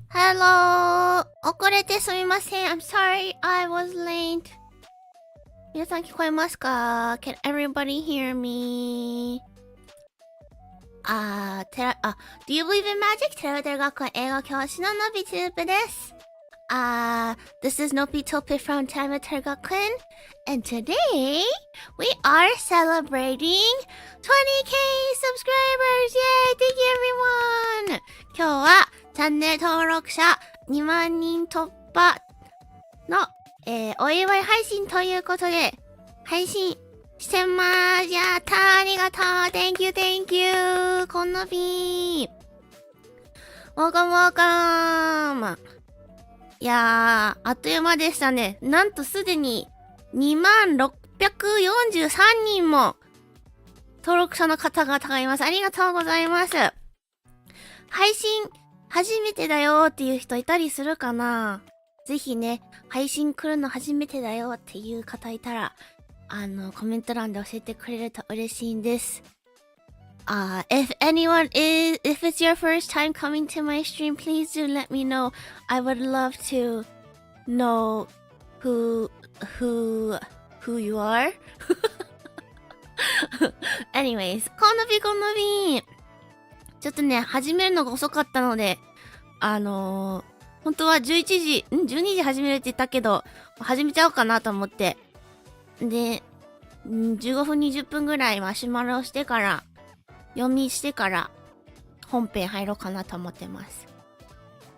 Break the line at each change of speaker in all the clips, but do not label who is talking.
Hello! 遅れてすみません。I'm sorry I was late. 皆さん聞こえますか？ Can everybody hear me? Do you believe in magic? テラテラ学園英語教師ののびトゥープです。This is Nopi Tope from Tamater Gakuen, and today we are celebrating 20k subscribers! Yay! Thank you everyone! 今日はチャンネル登録者2万人突破の、お祝い配信ということで配信してまーす。やったー、ありがとう。Thank you, thank you. このびー。Welcome, welcome. いやー、あっという間でしたね。なんとすでに2643人も登録者の方々がいます。ありがとうございます。配信初めてだよっていう人いたりするかな？ぜひね、配信来るの初めてだよっていう方いたら、コメント欄で教えてくれると嬉しいんです。If it's your first time coming to my stream, please do let me know. I would love to know who you are. Anyways, このび。ちょっとね、始めるのが遅かったので、本当は12時始めるって言ったけど、始めちゃおうかなと思って。で、15分20分ぐらいマシュマロしてから、読みしてから本編入ろうかなと思ってます。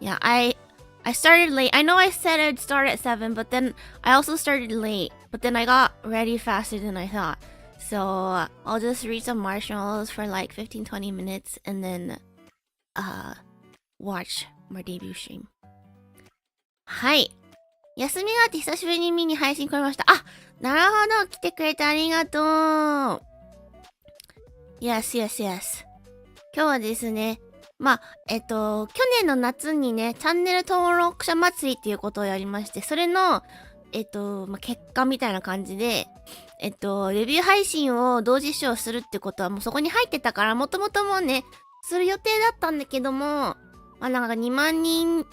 Yeah, I started late. I know I said I'd start at 7, but then I also started late. But then I got ready faster than I thought. So I'll just read some marshmallows for like 15-20 minutes and then watch my debut stream. はい。休みがあって久しぶりに見に配信来れました。あ、なるほど。来てくれてありがとう。Yes. 今日はですね、去年の夏にね、チャンネル登録者祭りっていうことをやりまして、それの、結果みたいな感じで、レビュー配信を同時視聴するってことはもうそこに入ってたから、もともともうね、する予定だったんだけども、なんか2万人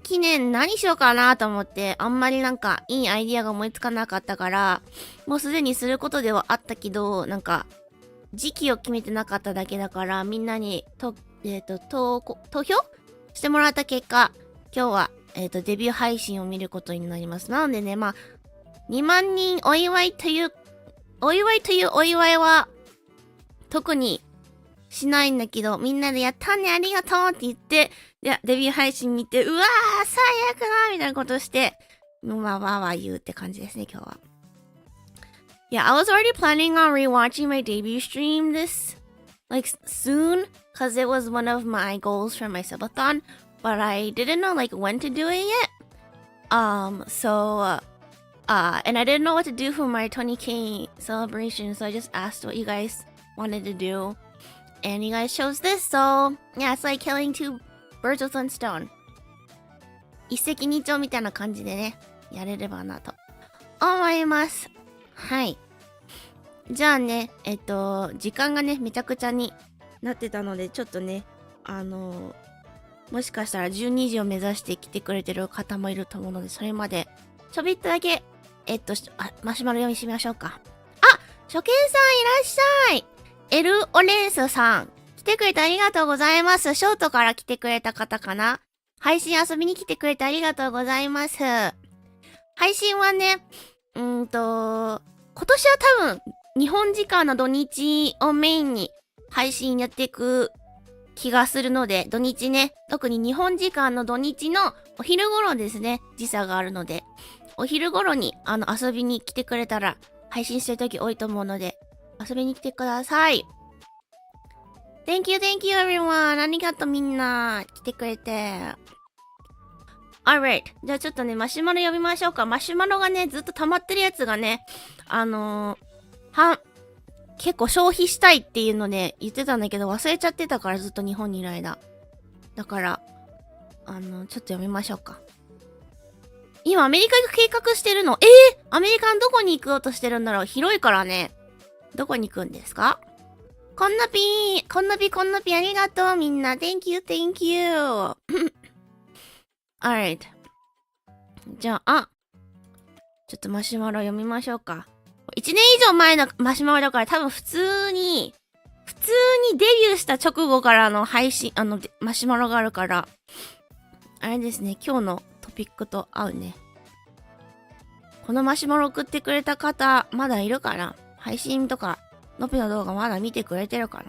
記念何しようかなと思って、あんまりなんかいいアイディアが思いつかなかったから、もうすでにすることではあったけど、なんか、時期を決めてなかっただけだから、みんなに投票してもらった結果、今日は、デビュー配信を見ることになります。なのでね、2万人お祝いというお祝いは、特にしないんだけど、みんなでやったね、ありがとうって言って、デビュー配信見て、うわー、最悪だみたいなことして、わー言うって感じですね、今日は。Yeah, I was already planning on rewatching my debut stream soon, cause it was one of my goals for my subathon, but I didn't know when to do it yet. So And I didn't know what to do for my 20k celebration, so I just asked what you guys wanted to do. And you guys chose this, so yeah, it's like killing two birds with one stone. 一石二鳥みたいな感じでね、やれればなと思います。はい。じゃあね、時間がね、めちゃくちゃになってたので、ちょっとね、もしかしたら12時を目指して来てくれてる方もいると思うので、それまで、ちょびっとだけ、マシュマロ読みしてみましょうか。あ、初見さんいらっしゃい。エル・オレンスさん。来てくれてありがとうございます。ショートから来てくれた方かな。配信遊びに来てくれてありがとうございます。配信はね、今年は多分、日本時間の土日をメインに配信やっていく気がするので、土日ね、特に日本時間の土日のお昼頃ですね、時差があるので、お昼頃に遊びに来てくれたら配信してる時多いと思うので、遊びに来てください。Thank you, thank you everyone. ありがとうみんな。来てくれて。Alright. じゃあちょっとね、マシュマロ読みましょうか。マシュマロがね、ずっと溜まってるやつがね、結構消費したいっていうので言ってたんだけど忘れちゃってたからずっと日本にいる間。だから、ちょっと読みましょうか。今アメリカ行く計画してるの。アメリカのどこに行こうとしてるんだろう。広いからね。どこに行くんですか？こんなピーありがとうみんな。Thank you, thank you. Alright. じゃあ、ちょっとマシュマロ読みましょうか。1年以上前のマシュマロだから多分普通にデビューした直後からの配信、マシュマロがあるから、あれですね、今日のトピックと合うね。このマシュマロ送ってくれた方、まだいるかな？配信とか、ノピの動画まだ見てくれてるかな？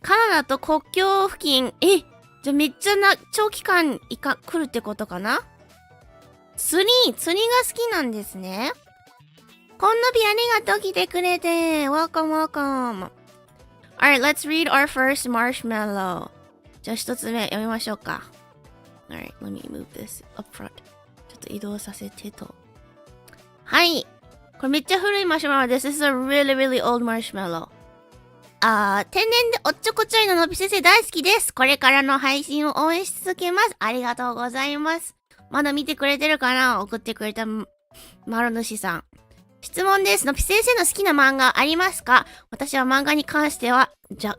カナダと国境付近、じゃあめっちゃ長期間来るってことかな？釣りが好きなんですね。こんなびありがとう来てくれて。Welcome, welcome. Alright, let's read our first marshmallow. じゃあ一つ目読みましょうか。Alright, let me move this up front. ちょっと移動させてと。はい。これめっちゃ古いマシュマロです。This is a really, really old marshmallow. 天然でおっちょこちょいののび先生大好きです。これからの配信を応援し続けます。ありがとうございます。まだ見てくれてるかな？送ってくれた丸主さん。質問です。のぴ先生の好きな漫画ありますか？私は漫画に関しては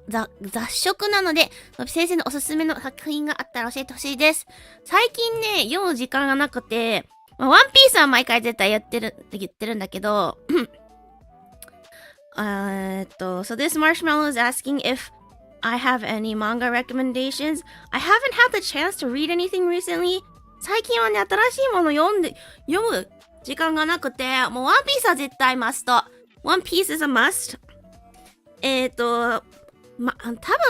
雑食なので、のぴ先生のおすすめの作品があったら教えてほしいです。最近ね、読む時間がなくて、ワンピースは毎回絶対言ってるんだけど、so this marshmallow is asking if I have any manga recommendations. I haven't had the chance to read anything recently. 最近はね、新しいもの読む時間がなくて、もうワンピースは絶対マスト。One Piece is a must. 多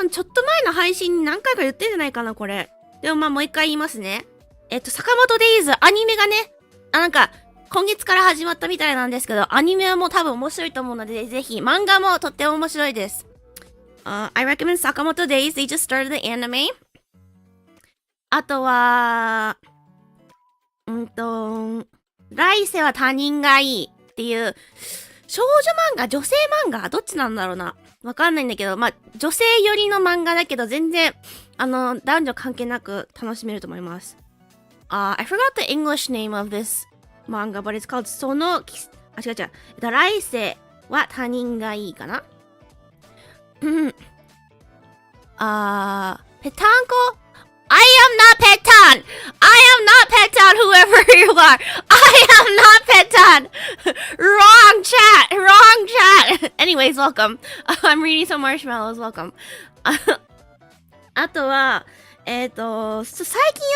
分ちょっと前の配信に何回か言ってんじゃないかな、これ。でももう一回言いますね。坂本デイズ、アニメがね、今月から始まったみたいなんですけど、アニメはもう多分面白いと思うので、ぜひ、漫画もとっても面白いです。I recommend Sakamoto Days. They just started the anime. あとは、来世は他人がいいっていう、少女漫画、女性漫画どっちなんだろうな。わかんないんだけど、女性寄りの漫画だけど、全然、男女関係なく楽しめると思います。I forgot the English name of this manga, but it's called 違う。来世は他人がいいかな。ペタンコI am not Petan! I am not Petan, whoever you are! I am not Petan! Wrong chat! Anyways, welcome. I'm reading some marshmallows, welcome. あとは、最近読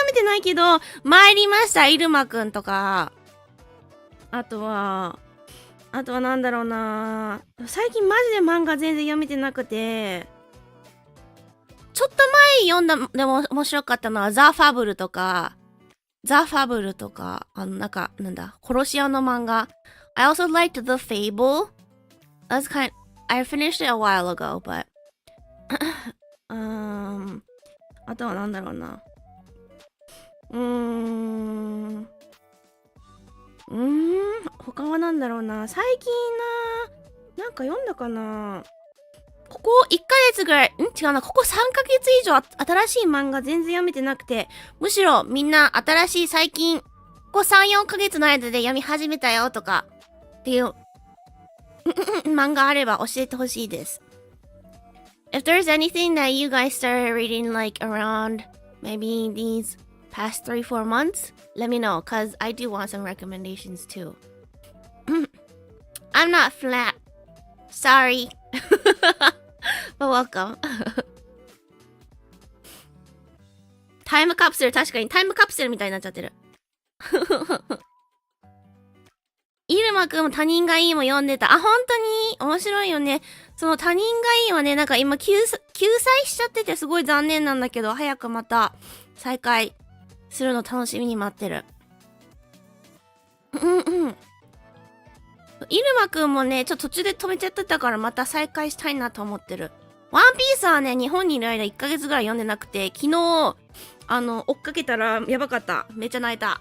めてないけど、参りました、イルマくんとか。あとはなんだろうな。最近マジで漫画全然読めてなくて、ちょっと前読んだでも面白かったのはザ・ファブルとか、殺し屋の漫画。I also liked The Fable. I finished it a while ago, but あとはなんだろうな。他はなんだろうな。最近なんか読んだかな。ここ1ヶ月ぐらい、違うな。ここ3ヶ月以上新しい漫画全然読めてなくて、むしろみんな新しい最近、ここ3、4ヶ月の間で読み始めたよとか、っていう漫画あれば教えてほしいです。If there's anything that you guys started reading like around maybe these past 3, 4 months, let me know, cause I do want some recommendations too. I'm not flat. Sorry. But welcome. タイムカプセル、確かにタイムカプセルみたいになっちゃってる。イルマくんも他人がいいも読んでた。あ、本当に面白いよね。その他人がいいはね、なんか今救済しちゃっててすごい残念なんだけど、早くまた再開するの楽しみに待ってる。イルマくんもね、ちょっと途中で止めちゃってたからまた再開したいなと思ってる。ワンピースはね、日本にいる間1ヶ月ぐらい読んでなくて、昨日、追っかけたらやばかった。めっちゃ泣いた。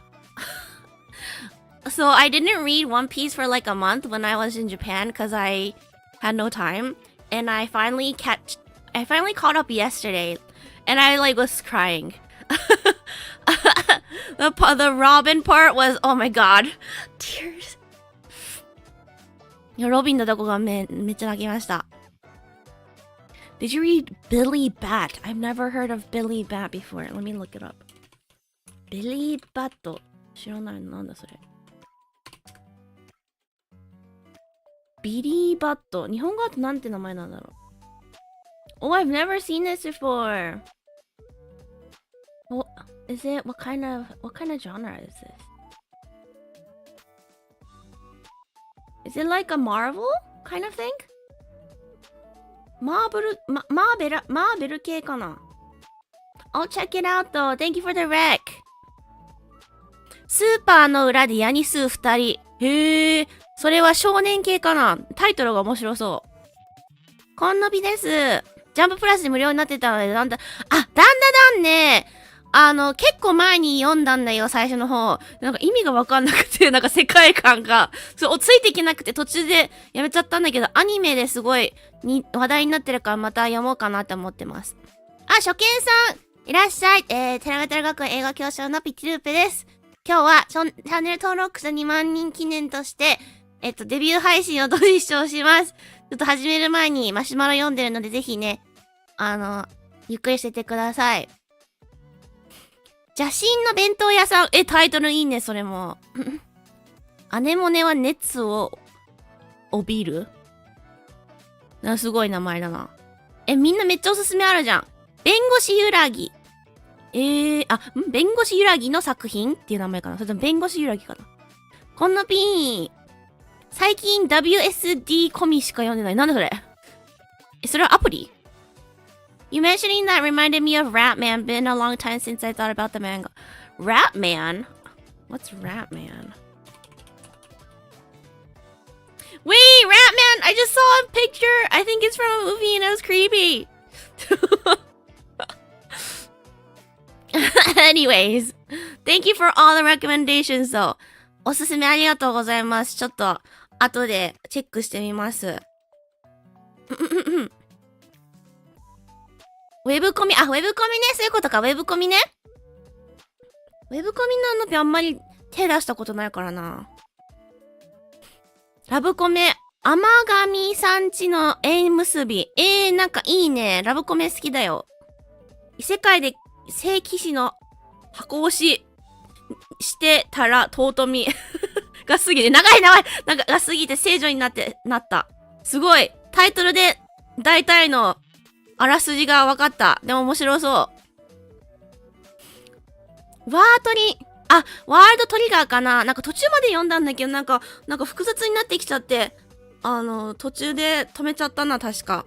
So I didn't read One Piece for like a month when I was in Japan because I had no time, and I finally caught up yesterday, and I like was crying. The Robin part was, oh my god, tears. いや、ロビンのとこがめっちゃ泣きました。Did you read Billy Bat? I've never heard of Billy Bat before. Let me look it up. Billy Bat. 知らないのなんだそれ。ビリーバット。日本語だとなんて名前なんだろう。Oh, I've never seen this before. Well, is it what kind of genre is this? Is it like a Marvel kind of thing? マーベル系かな。I'll check it out though. Thank you for the rec. スーパーの裏でヤニスー2人。へえ。それは少年系かな。タイトルが面白そう。こんのびです。ジャンププラスで無料になってたので、だんだんね、結構前に読んだんだよ、最初の方。なんか意味がわかんなくて、なんか世界観が、ついていけなくて途中でやめちゃったんだけど、アニメですごい話題になってるからまた読もうかなって思ってます。あ、初見さんいらっしゃい。テラメタル学園映画教師のピチルーペです。今日はチャンネル登録者2万人記念として、デビュー配信を実証します。ちょっと始める前にマシュマロ読んでるので、ぜひね、ゆっくりしててください。邪神の弁当屋さん。タイトルいいね、それも。アネモネは熱を帯びる？すごい名前だな。みんなめっちゃおすすめあるじゃん。弁護士ゆらぎ。弁護士ゆらぎの作品っていう名前かな。それとも弁護士ゆらぎかな。こんなピーン。最近 WSD コミしか読んでない。なんだそれ？それはアプリ？ You mentioning that reminded me of Ratman. Been a long time since I thought about the manga. Ratman? What's Ratman? Wait, Ratman! I just saw a picture. I think it's from a movie and it was creepy. Anyways, thank you for all the recommendations though. おすすめありがとうございます。ちょっと後でチェックしてみます。ウェブコミね。そういうことか。ウェブコミね。ウェブコミなのってあんまり手出したことないからな。ラブコメ。甘神さんちの縁結び。なんかいいね。ラブコメ好きだよ。異世界で聖騎士の箱押ししてたら尊みが過ぎて、長いなんかが過ぎて聖女になった。すごい。タイトルで大体のあらすじが分かった。でも面白そう。ワールドトリガーかな。なんか途中まで読んだんだけど、なんか複雑になってきちゃって、途中で止めちゃったな、確か。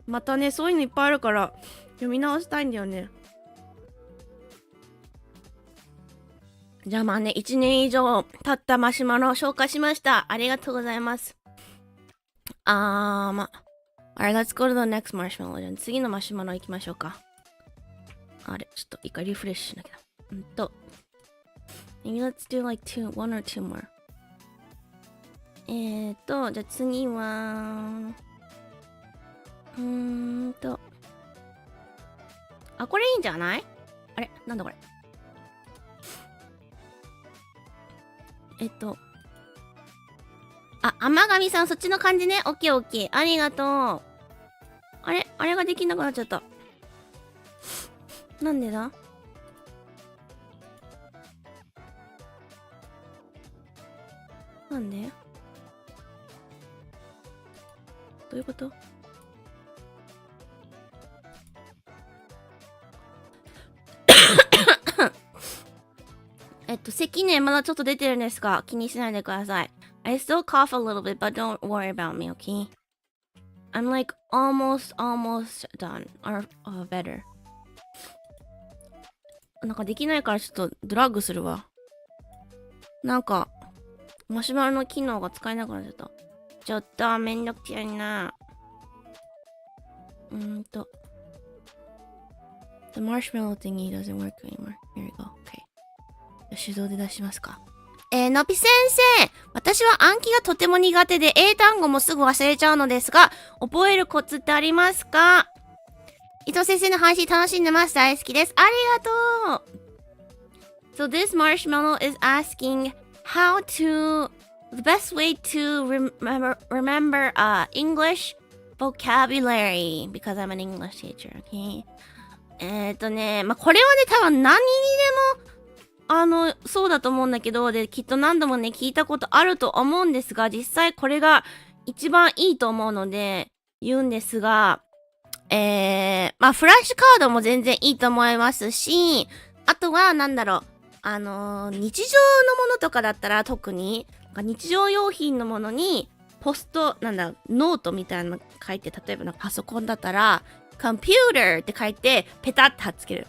またね、そういうのいっぱいあるから、読み直したいんだよね。じゃあまあね、1年以上経ったマシュマロを紹介しました。ありがとうございます。Alright, let's go to the next marshmallow. じゃあ次のマシュマロ行きましょうか。あれ、ちょっと一回リフレッシュしなきゃ。Maybe let's do like one or two more. じゃあ次は、あ、これいいんじゃない？あれなんだこれ。あ、甘神さん、そっちの感じね。オッケーオッケー。ありがとう。あれができなくなっちゃった。なんでだ？なんで？どういうこと？咳ね、まだちょっと出てるんですが、気にしないでください。I still cough a little bit, but don't worry about me, okay? I'm like almost done, or better. なんかできないからちょっとドラッグするわ。なんか、マシュマロの機能が使えなくなっちゃった。ちょっとめんどくさいな。The marshmallow thingy doesn't work anymore. Here we go. Okay. 手動で出しますか。のび先生、私は暗記がとても苦手で英単語もすぐ忘れちゃうのですが、覚えるコツってありますか？伊藤先生の配信楽しんでます。大好きです。ありがとう。So this marshmallow is asking how to the best way to remember English vocabulary because I'm an English teacher. Okay. まあ、これはね、多分何にでもそうだと思うんだけど、で、きっと何度もね、聞いたことあると思うんですが、実際これが一番いいと思うので、言うんですが、まあ、フラッシュカードも全然いいと思いますし、あとは、なんだろう、日常のものとかだったら特に、日常用品のものに、ノートみたいなの書いて、例えばパソコンだったら、コンピューターって書いて、ペタッと貼っつける。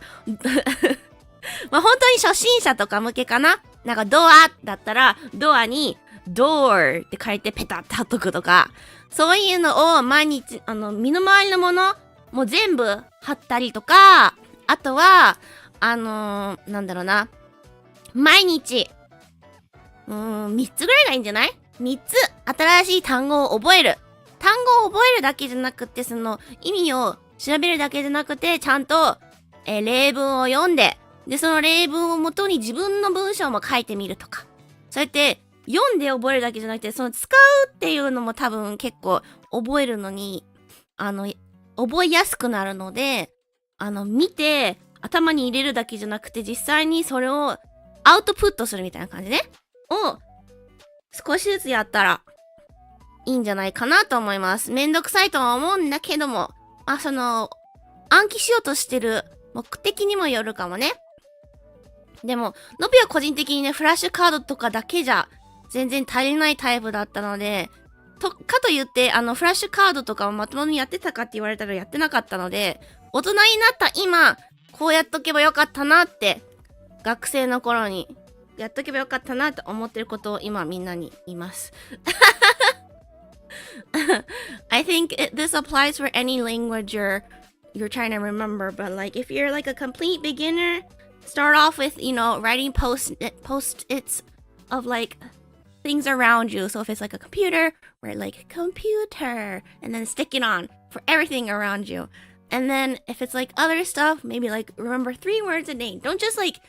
まあ本当に初心者とか向けかな。なんかドアだったら、ドアに、ドアって書いてペタッと貼っとくとか、そういうのを毎日、身の回りのもの、もう全部貼ったりとか、あとは、なんだろうな。毎日、3つぐらいがいいんじゃない？ 3 つ新しい単語を覚える。単語を覚えるだけじゃなくて、その意味を調べるだけじゃなくて、ちゃんと、例文を読んで、で、その例文をもとに自分の文章も書いてみるとか。そうやって読んで覚えるだけじゃなくて、その使うっていうのも多分結構覚えるのに、覚えやすくなるので、見て頭に入れるだけじゃなくて、実際にそれをアウトプットするみたいな感じね。を少しずつやったらいいんじゃないかなと思います。めんどくさいとは思うんだけども、暗記しようとしてる目的にもよるかもね。でも、のびは個人的にね、フラッシュカードとかだけじゃ全然足りないタイプだったので、かと言って、フラッシュカードとかをまともにやってたかって言われたらやってなかったので、大人になった今、こうやっとけばよかったなって、学生の頃にやっとけばよかったなって思ってることを今みんなに言います。I think this applies for any language you're trying to remember, but like if you're like a complete beginner, start off with, writing post-its of like things around you. So if it's like a computer, write like computer and then stick it on for everything around you. And then if it's like other stuff, maybe like remember 3 words a day. Don't just like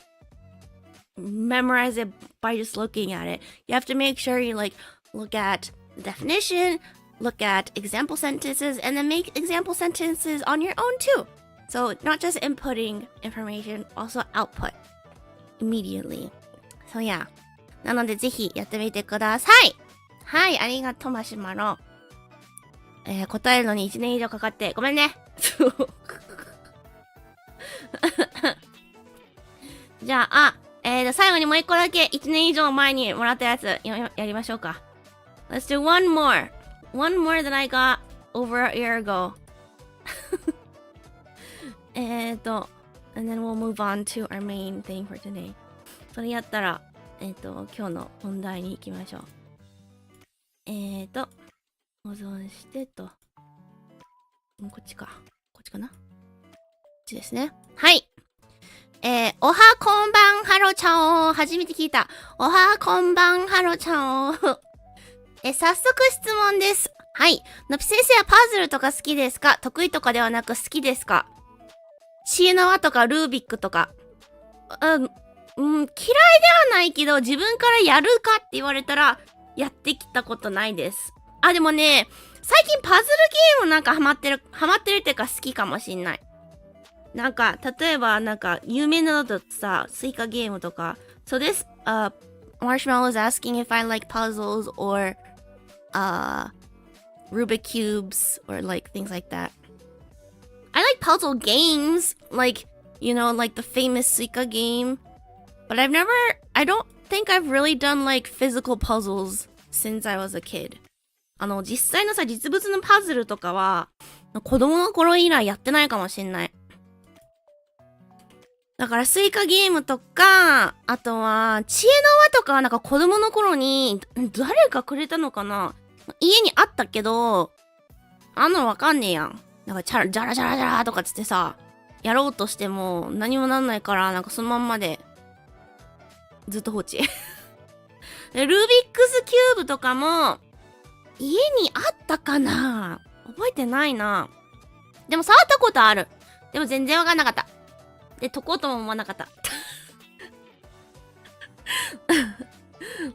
memorize it by just looking at it. You have to make sure you like look at the definition, look at example sentences, and then make example sentences on your own too. So not just inputting information, also output immediately. So yeah. なのでぜひやってみてください。はい、ありがとうマシュマロ。答えるのに1年以上かかってごめんね。じゃあ、最後にもう1個だけ1年以上前にもらったやつ やりましょうか。Let's do one more. One more that I got over a year ago. And then we'll move on to our main thing for today. それやったら、今日の本題に行きましょう。保存してと。こっちか。こっちかな。こっちですね。はい。おはこんばんハロちゃんを初めて聞いた。おはこんばんハロちゃんを早速質問です。はい。のぴ先生はパズルとか好きですか？得意とかではなく好きですか？知恵の輪とかルービックとか。嫌いではないけど、自分からやるかって言われたら、やってきたことないです。あ、でもね、最近パズルゲームなんかハマってるっていうか好きかもしんない。なんか、例えばなんか、有名なのだとさ、スイカゲームとか。So this, Marshmallow is asking if I like puzzles or, Rubik cubes or like things like that. I like puzzle games, like, you know, like the famous Suika game. But I don't think I've really done like physical puzzles since I was a kid. 実際のさ、実物のパズルとかは、子供の頃以来やってないかもしんない。だからスイカゲームとか、あとは、知恵の輪とかはなんか子供の頃に、誰かくれたのかな？家にあったけど、あんのわかんねえやん。なんかジャラジャラジャラとかつってさ、やろうとしても何もなんないから、なんかそのまんまで、ずっと放置。ルービックスキューブとかも、家にあったかな？覚えてないな。でも触ったことある。でも全然わかんなかった。で、解こうとも思わなかった。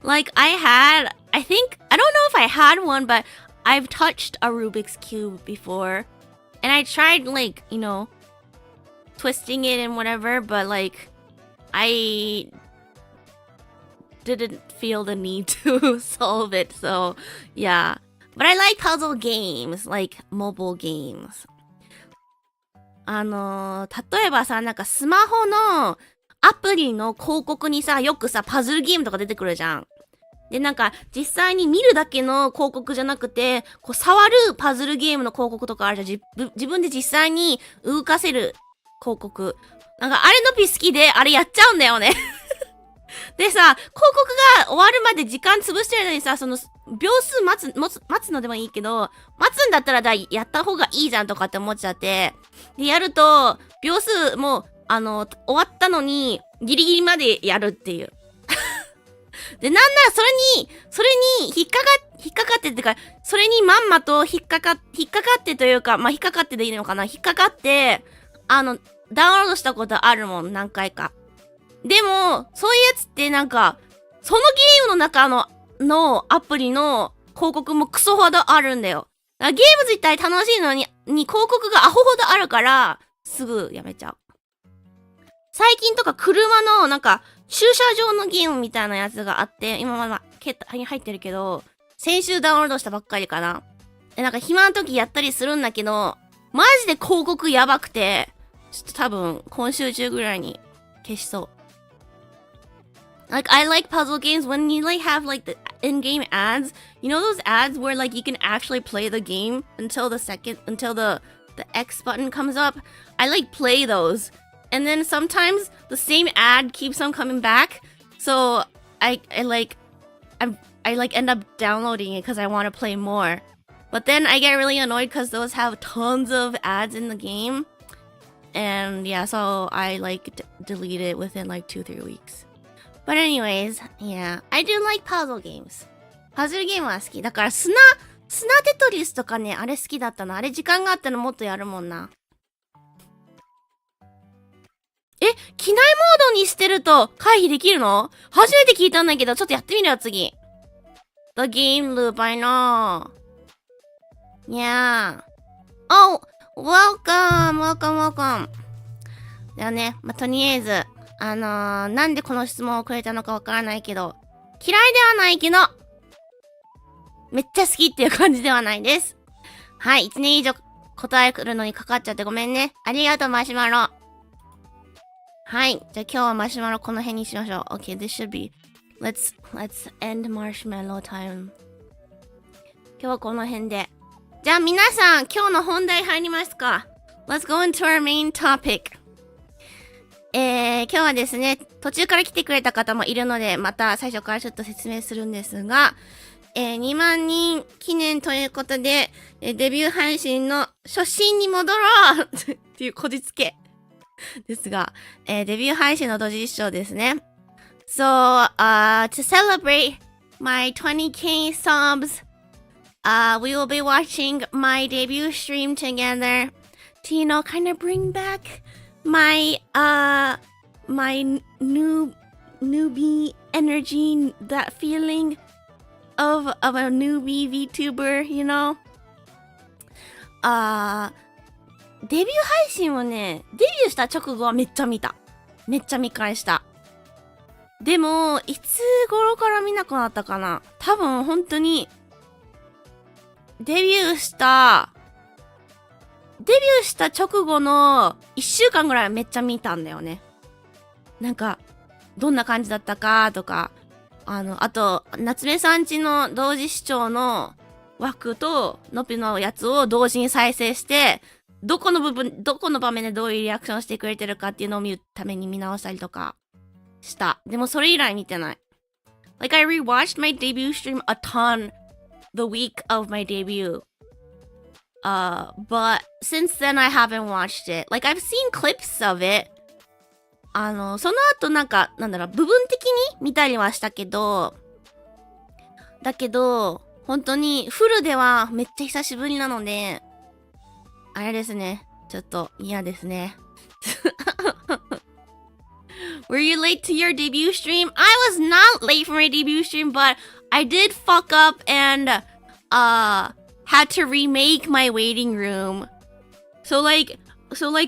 Like I don't know if I had one, but I've touched a Rubik's Cube before. And I tried like, you know, twisting it and whatever, but like, I didn't feel the need to solve it, so yeah. But I like puzzle games, like mobile games. 例えばさ、なんかスマホのアプリの広告にさ、よくさ、パズルゲームとか出てくるじゃん。で、なんか、実際に見るだけの広告じゃなくて、こう、触るパズルゲームの広告とかあるじゃん。自分で実際に動かせる広告。なんか、あれのピ好きで、あれやっちゃうんだよね。でさ、広告が終わるまで時間潰してるのにさ、その、秒数待つのでもいいけど、待つんだったらやった方がいいじゃんとかって思っちゃって。で、やると、秒数も、終わったのに、ギリギリまでやるっていう。で、なんならそれに引っかかってってか、それにまんまと引っかかってというか、まあ、引っかかってでいいのかな？引っかかって、ダウンロードしたことあるもん、何回か。でも、そういうやつってなんか、そのゲームの中のアプリの広告もクソほどあるんだよ。だからゲーム自体楽しいのに広告がアホほどあるから、すぐやめちゃう。最近とか車のなんか、駐車場のゲームみたいなやつがあって、今まだ携帯に入ってるけど、先週ダウンロードしたばっかりかな。で、なんか暇な時やったりするんだけど、マジで広告やばくて、ちょっと多分今週中ぐらいに消しそう。Like, I like puzzle games when you like have like the in-game ads. You know those ads where like you can actually play the game until the X button comes up? I like play those. And then sometimes the same ad keeps on coming back. So I end up downloading it because I want to play more. But then I get really annoyed because those have tons of ads in the game. And yeah, so I like delete it within like 2-3 weeks. But anyways, yeah, I do like puzzle games. パズルゲームは好き。だから砂テトリスとかね、あれ好きだったな。あれ時間があったらもっとやるもんな。機内モードにしてると回避できるの？初めて聞いたんだけど、ちょっとやってみるよ、次。The game loop, I know. Yeah. Oh, welcome. だよね。まあ、とりあえず、なんでこの質問をくれたのかわからないけど、嫌いではないけど、めっちゃ好きっていう感じではないです。はい、1年以上答えるのにかかっちゃってごめんね。ありがとう、マシュマロ。はい。じゃあ今日はマシュマロこの辺にしましょう。Okay, this should be. Let's end marshmallow time. 今日はこの辺で。じゃあ皆さん、今日の本題入りますか。Let's go into our main topic. 今日はですね、途中から来てくれた方もいるので、また最初からちょっと説明するんですが、2万人記念ということで、デビュー配信の初心に戻ろうっていうこじつけ。ですが、デビュー配信の同時視聴ですね。So, to celebrate my 20k subs, we will be watching my debut stream together to, you know, kind of bring back my newbie energy, that feeling of a newbie VTuber, you know? デビュー配信をね、デビューした直後はめっちゃ見た。めっちゃ見返した。でも、いつ頃から見なくなったかな？多分本当に、デビューした直後の1週間ぐらいはめっちゃ見たんだよね。なんか、どんな感じだったかとか、あと、夏目さんちの同時視聴の枠とのぴのやつを同時に再生して、どこの場面でどういうリアクションしてくれてるかっていうのを見るために見直したりとかした。でもそれ以来見てない。Like, I rewatched my debut stream a ton the week of my debut. But since then I haven't watched it. Like, I've seen clips of it. その後なんだろう、部分的に見たりはしたけど、本当にフルではめっちゃ久しぶりなので、あれですね。ちょっと嫌ですね。Were you late to your debut stream? I was not late for my debut stream, but I did fuck up and had to remake my waiting room. So like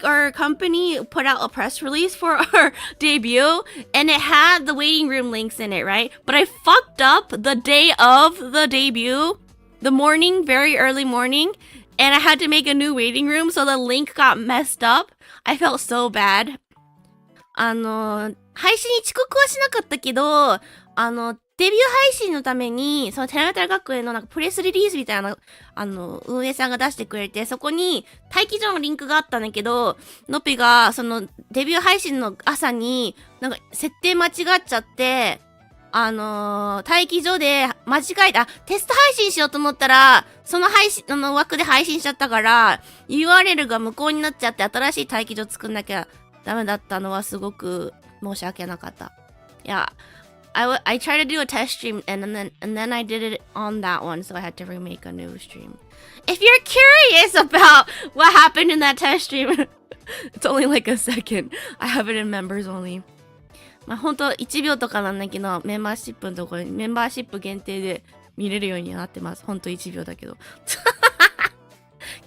our company put out a press release for our debut and it had the waiting room links in it, right? But I fucked up the day of the debut, the morning, very early morning, and I had to make a new waiting room, so the link got messed up. I felt so bad. 配信に遅刻はしなかったけど、デビュー配信のために、そのテラメタル学園のなんかプレスリリースみたいな、運営さんが出してくれて、そこに待機所のリンクがあったんだけど、のぴが、そのデビュー配信の朝に、なんか設定間違っちゃって、待機所で間違えた、テスト配信しようと思ったら、その枠で配信しちゃったから、URL が無効になっちゃって、新しい待機所作んなきゃダメだったのはすごく申し訳なかった。いや、I tried to do a test stream and then I did it on that one, so I had to remake a new stream. If you're curious about what happened in that test stream, it's only like a second. I have it in members only. まあほんと1秒とかなんだけど、メンバーシップのところにメンバーシップ限定で見れるようになってます。ほんと1秒だけど。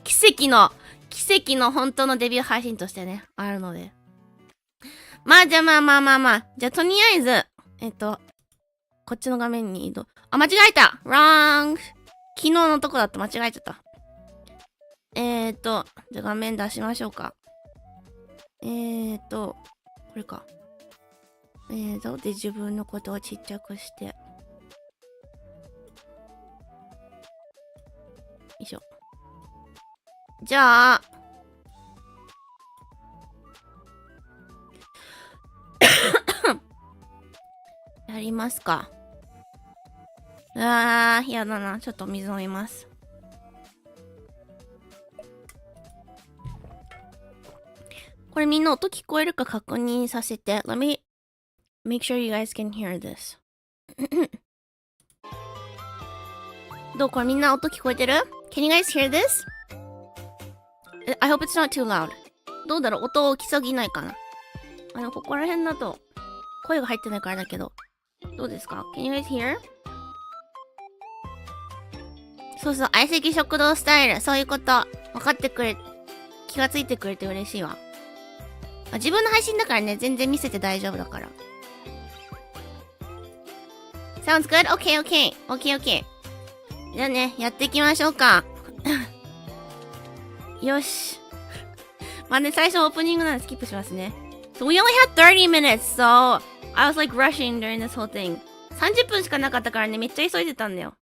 奇跡の本当のデビュー配信としてね、あるので。まあじゃあまあ。じゃあとりあえず、こっちの画面に移動。あ、間違えた !wrong! 昨日のとこだった。間違えちゃった。じゃあ画面出しましょうか。これか。で、自分のことをちっちゃくして。よいしょ。じゃあ、やりますか。やだな。ちょっと水飲みます。これみんな音聞こえるか確認させて。Let me make sure you guys can hear this. どうこれみんな音聞こえてる？ Can you guys hear this? I hope it's not too loud. どうだろう？音大きすぎないかな？ここら辺だと声が入ってないからだけど。どうですか？ Can you guys hear? そうそう、相席食堂スタイル。そういうこと。分かってくれ、気がついてくれて嬉しいわ。自分の配信だからね、全然見せて大丈夫だから。Sounds good? Okay. じゃあね、やっていきましょうか。よし。まあね、最初オープニングなんでスキップしますね。So we only had 30 minutes, so I was like rushing during this whole thing. 30分しかなかったからね、めっちゃ急いでたんだよ。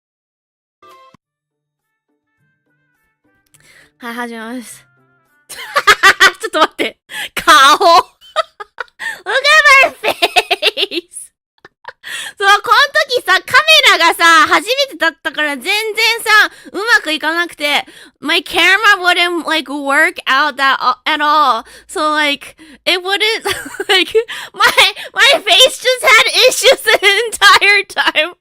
はい、始めます。ちょっと待って。顔Look at my face! そう、この時さ、カメラがさ、初めてだったから全然さ、うまくいかなくて、my camera wouldn't like work out at all. So like, it wouldn't, like, my face just had issues the entire time.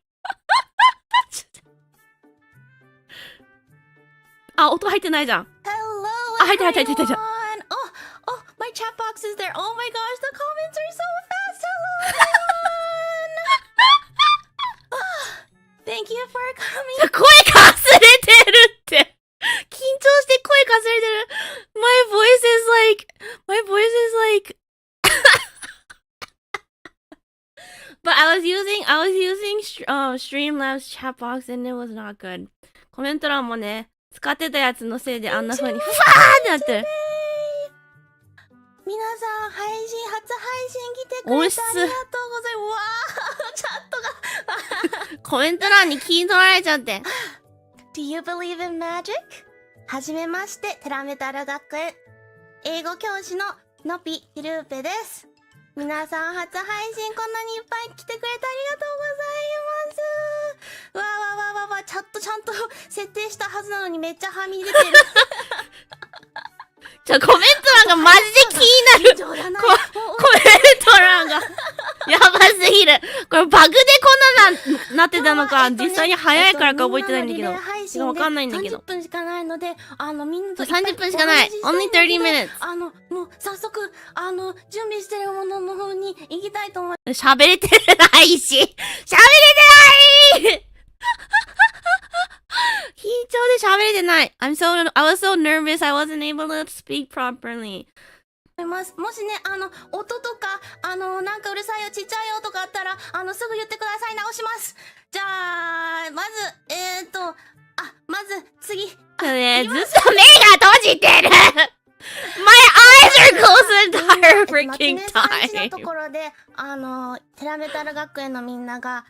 あ、音入ってないじゃん。
Hello,
あ、入ってる入ってる入ってる。
everyone. Oh, my chat box is there. Oh my gosh, the comments are so fast. Hello, everyone. Thank you for coming.
声かすれてるって。緊張して声かすれてる。My voice is like But I was using Streamlabs chat box and it was not good. コメント欄もね、使ってたやつのせいであんな風にファーってなってる。
皆さん、初配信来てくれてありがとうございます。わー、チャットが。
コメント欄に気取られちゃって。
Do you believe in magic? はじめまして、テラメタル学園英語教師ののぴひるーぺです。皆さん、初配信こんなにいっぱい来てくれてありがとうございます。わーわーわーわーわー、ちゃんと設定したはずなのにめっちゃはみ出てる。
コメント欄がマジで気になる。コメント欄がやばすぎる。これバグでこんななってたのか、実際に早いからか覚えてないんだけど。わかんないんだけど。
30分しかないので、みんなと
30分しかない。Only 30 minutes。
もう早速、準備してるものの方に行きたいと思います。
喋れてないし。喋れてない緊張で喋れてない。I was so nervous I wasn't able to speak properly.
もしね、音とか、なんかうるさいよ、ちっちゃいよとかあったら、すぐ言ってください、直します。じゃあ、まず、次。
とりあえず、目が閉じてるMy eyes are closed the entire freaking time!
のところで、テラメタル学園のみんなが、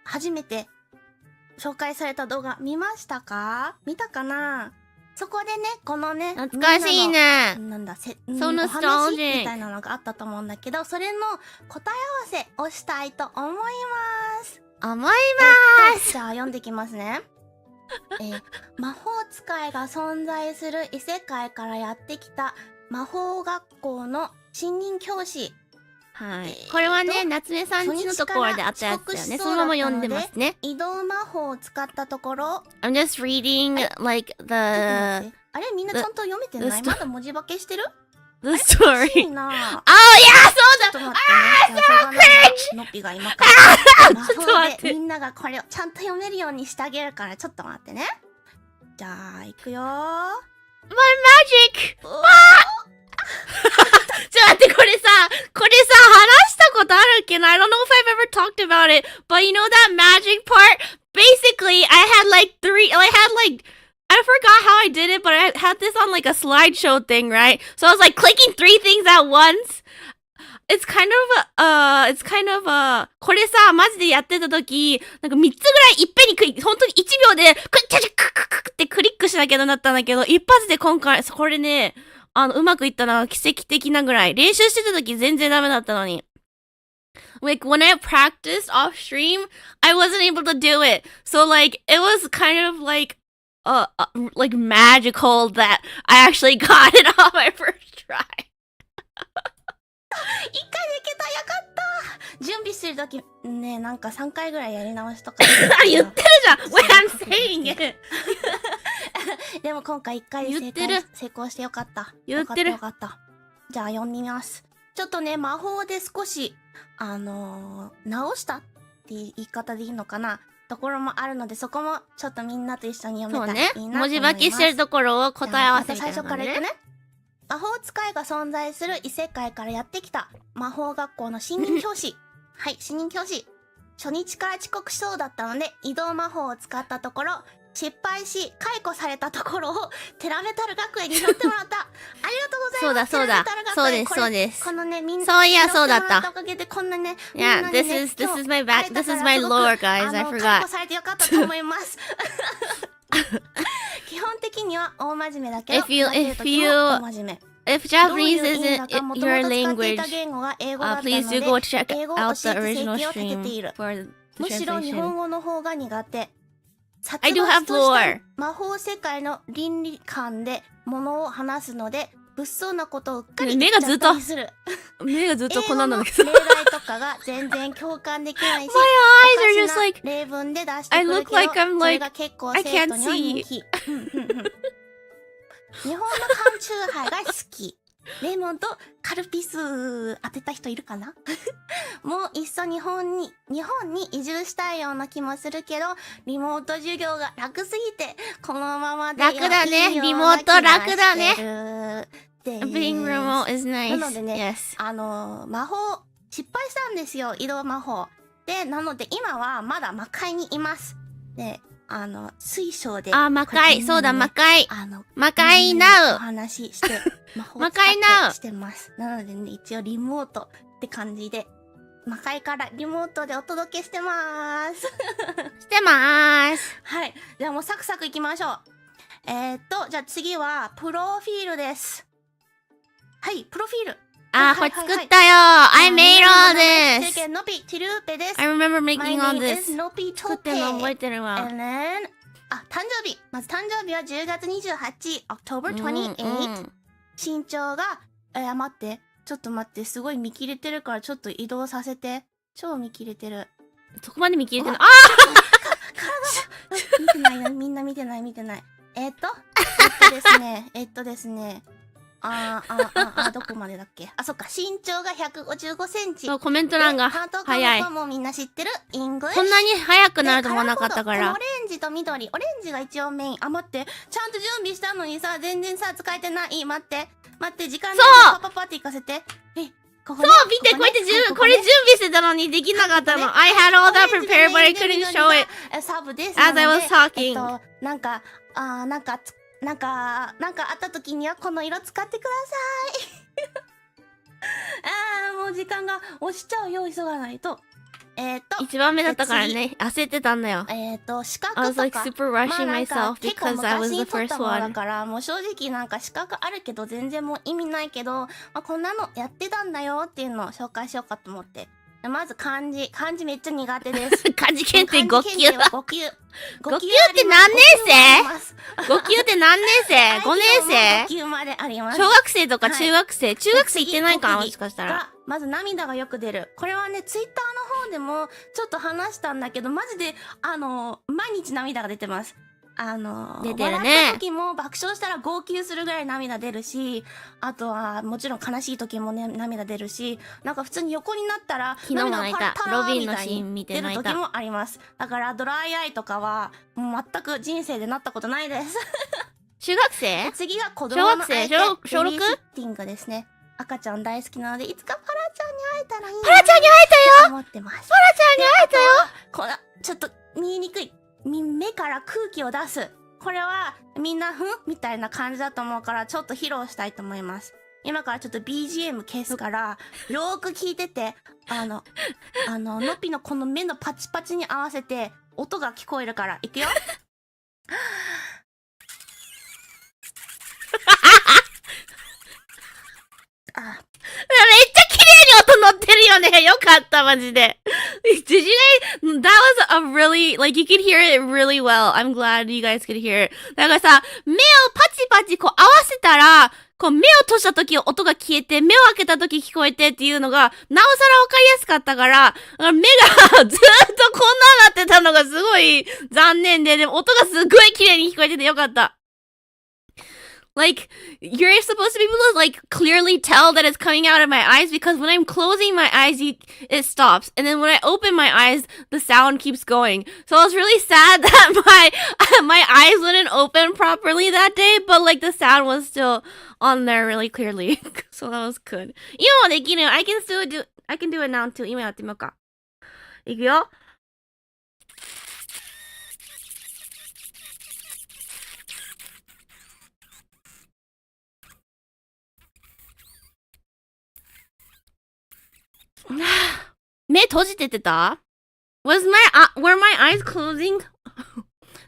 初めて、紹介された動画見ましたか？見たかな？そこでね、このね、
懐かしいね。
なんだ、
その
お話みたいなのがあったと思うんだけど、それの答え合わせをしたいと思います。じゃあ読んできますね。魔法使いが存在する異世界からやってきた魔法学校の新任教師。
はい。これはね、夏目さんちのところであったやつだよね。そのまま読んでますね。
移動魔法を使ったところ。
I'm just reading, like, the...
あれみんなちゃんと読めてない？まだ文字化けしてる？
The story.
いいなぁ。
あ、いや、そうだ！
ちょっと待ってね。そうクリッのっぴが今から魔法でみんながこれをちゃんと読めるようにしてあげるから、ちょっと待ってね。じゃあ、いくよー。
My magic! ちょっと待って、これさ、話したことあるっけな I don't know if I've ever talked about it, but you know that magic part? Basically, I forgot how I did it, but I had this on like a slideshow thing, right? So I was like clicking 3 things at once. It's kind of, これさ、マジでやってた時、なんか3つぐらいいっぺんに本当に1秒で、クってクリックしなきゃなったんだけど、一発で今回、これね、うまくいったのは奇跡的なぐらい。練習してた時全然ダメだったのに。Like, when I practiced off stream, I wasn't able to do it. So, like, it was kind of like magical that I actually got it on my first try.
一回でいけた、よかった。準備してる時ね、なんか3回ぐらいやり直しとか
言ってるじゃん When I'm saying it
でも今回1回で成功してよかった。
言ってる。
よかった。じゃあ読んでみます。ちょっとね、魔法で少し直したって言い方でいいのかなところもあるので、そこもちょっとみんなと一緒に読めたらいいなと思います。
文字化けしてるところを答え合わせみたいな、ね。
最初から言ってね。魔法使いが存在する異世界からやってきた魔法学校の新任教師。はい、新任教師。初日から遅刻しそうだったので、移動魔法を使ったところ、失敗し、解雇されたところを、テラメタル学園に拾ってもらった。ありがとうございます。
そうだ。そうです。
このね、みんな、
そういや、そうだった。
おかげでこんなね、
Yeah, this is my back, this is my lore, guys, I forgot.
解雇されてよかったと思います。基本的には大真面目だけど、
If Japanese isn't your language, please do go check out the original stream for the
むしろ日本語の方が苦手。
I do have lore.
魔法世界の倫理観で物を話すので、物騒なことをうっかり
目がずっと
言っちゃったりする。
目がずっとこん
英語の
なんなんだけど。
例題とかが全然共感できないし、
My eyes are
お
just
かしな
like
例文で出してく
I
る
look
けど、
like I'm
それ
like
が結構
I
生
can't
徒には人
see.
気。日本の缶チューハイが好き。レモンとカルピス当てた人いるかなもういっそ日本に移住したいような気もするけど、リモート授業が楽すぎて、このままで
楽だね
いいような
リモート楽だね
気がしてる。
Being remote is
な
nice.
のでね
Yes.
魔法、失敗したんですよ、移動魔法。で、なので今はまだ魔界にいます。で、水晶で。
あ、魔界。そうだ、魔界。魔界
お
Now。
話しして、魔法
魔界 Now
してます。なのでね、一応リモートって感じで、魔界からリモートでお届けしてまーす。
してまーす。
はい。じゃあもうサクサクいきましょう。じゃあ次は、プロフィールです。はい、プロフィール。
あ、これ作ったよ。I made all this.
ノピティルーペです。
I remember making all
My name
this.
is ノピトペ。
作ってるの覚えてるわ。
And then 誕生日。まず誕生日は10月28、October 28。身長が、待って。ちょっと待って。すごい見切れてるからちょっと移動させて。超見切れてる。
そこまで見切れてるの。
見てないな。みんな見てない。ですね。どこまでだっけ。あ、そっか。身長が155センチ。
コメント欄が早い。
もうみんな知ってるイングリッシュ。
こんなに早くなると思わなかったから。
オレンジと緑。オレンジが一応メイン。あ、待って。ちゃんと準備したのにさ、全然さ、使えてない。待って。時間でパパって行かせて。ここね。
そう、見て、こうやってこれ準備してたのにできなかったの。I had all that prepared, but I couldn't show it
サブです。
as I was talking.
なんかあった時にはこの色使ってください。もう時間が押しちゃうよ、急がないと。
一番目だったからね、焦ってたんだよ。
資格とか。
I was like super rushing myself because I was the first one.
だからもう正直なんか資格あるけど全然もう意味ないけど、こんなのやってたんだよっていうのを紹介しようかと思って。まず漢字めっちゃ苦手です。
漢字検定5級。
5級
って何年生 ?5 級って何年生 ?5 年生
5級まであります。
小学生とか中学生、中学生行ってないかな、もしかしたら。
まず涙がよく出る。これはね、ツイッターの方でもちょっと話したんだけど、マジで、毎日涙が出てます。
出てるね。
笑った時も爆笑したら号泣するぐらい涙出るし、あとはもちろん悲しい時もね、涙出るし、なんか普通に横になったら、
昨日も泣いた。ロビンのシーン見て泣いた。
出る時もあります。だからドライアイとかは、もう全く人生でなったことないです。
中学生
次が子供の相手。
小 6?
ベビーシッティングですね。赤ちゃん大好きなので、いつかパラちゃんに会えたらいいな。
パラちゃんに会えたよ
思ってます。
パラちゃんに会えたよ
ちょっと見えにくい。目から空気を出す。これはみんなみたいな感じだと思うからちょっと披露したいと思います。今からちょっと BGM 消すからよーく聞いてて、のっぴのこの目のパチパチに合わせて音が聞こえるからいくよ。
めっちゃ綺麗に音乗ってるよね。よかった、マジで。Did you guys? That was a really, like, you could hear it really well. I'm glad you guys could hear it. だからさ、目をパチパチこう合わせたら、こう目を閉じた時音が消えて、目を開けた時聞こえてっていうのが、なおさらわかりやすかったから、目がずっとこんななってたのがすごい残念で、でも音がすごい綺麗に聞こえててよかった。Like, you're supposed to be able to, like, clearly tell that it's coming out of my eyes because when I'm closing my eyes, it stops. And then when I open my eyes, the sound keeps going. So I was really sad that my eyes wouldn't open properly that day, but, like, the sound was still on there really clearly. So that was good. 今もできるよ。I can do it now too. 今やってみようか。いくよ。目閉じてた were my eyes closing?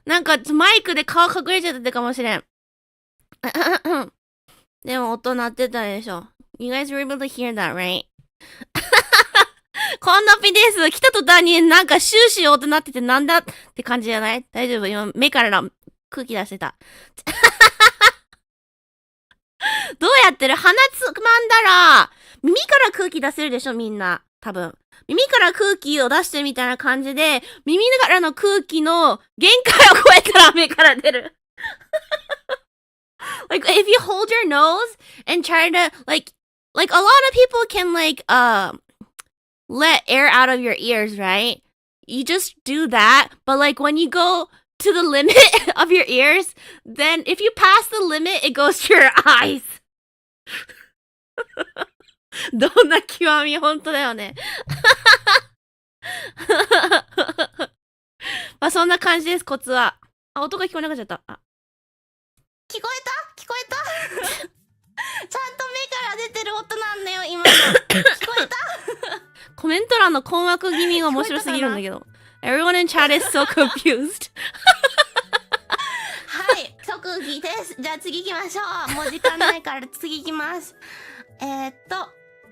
なんかマイクで顔隠れちゃってたかもしれん。でも音鳴ってたでしょ。You guys were able to hear that, right? こんなピです。来た途端になんかシューシュー音鳴っててなんだって感じじゃない？大丈夫？今目から空気出してた。どうやってる？鼻つまんだら、耳から空気出せるでしょみんな。多分。耳から空気を出してみたいな感じで、耳からの空気の限界を超えたら目から出る。Like, if you hold your nose and try to, like a lot of people can, let air out of your ears, right? You just do that, but like when you go to the limit of your ears, then if you pass the limit, it goes to your eyes. どんな極み、本当だよね。まあそんな感じです、コツは。あ、音が聞こえなくなっちゃった。あ、
聞こえたちゃんと目から出てる音なんだよ、今の。聞こえた
コメント欄の困惑気味が面白すぎるんだけど。Everyone in chat is so confused.
はい、特技です。じゃあ次行きましょう。もう時間ないから次行きます。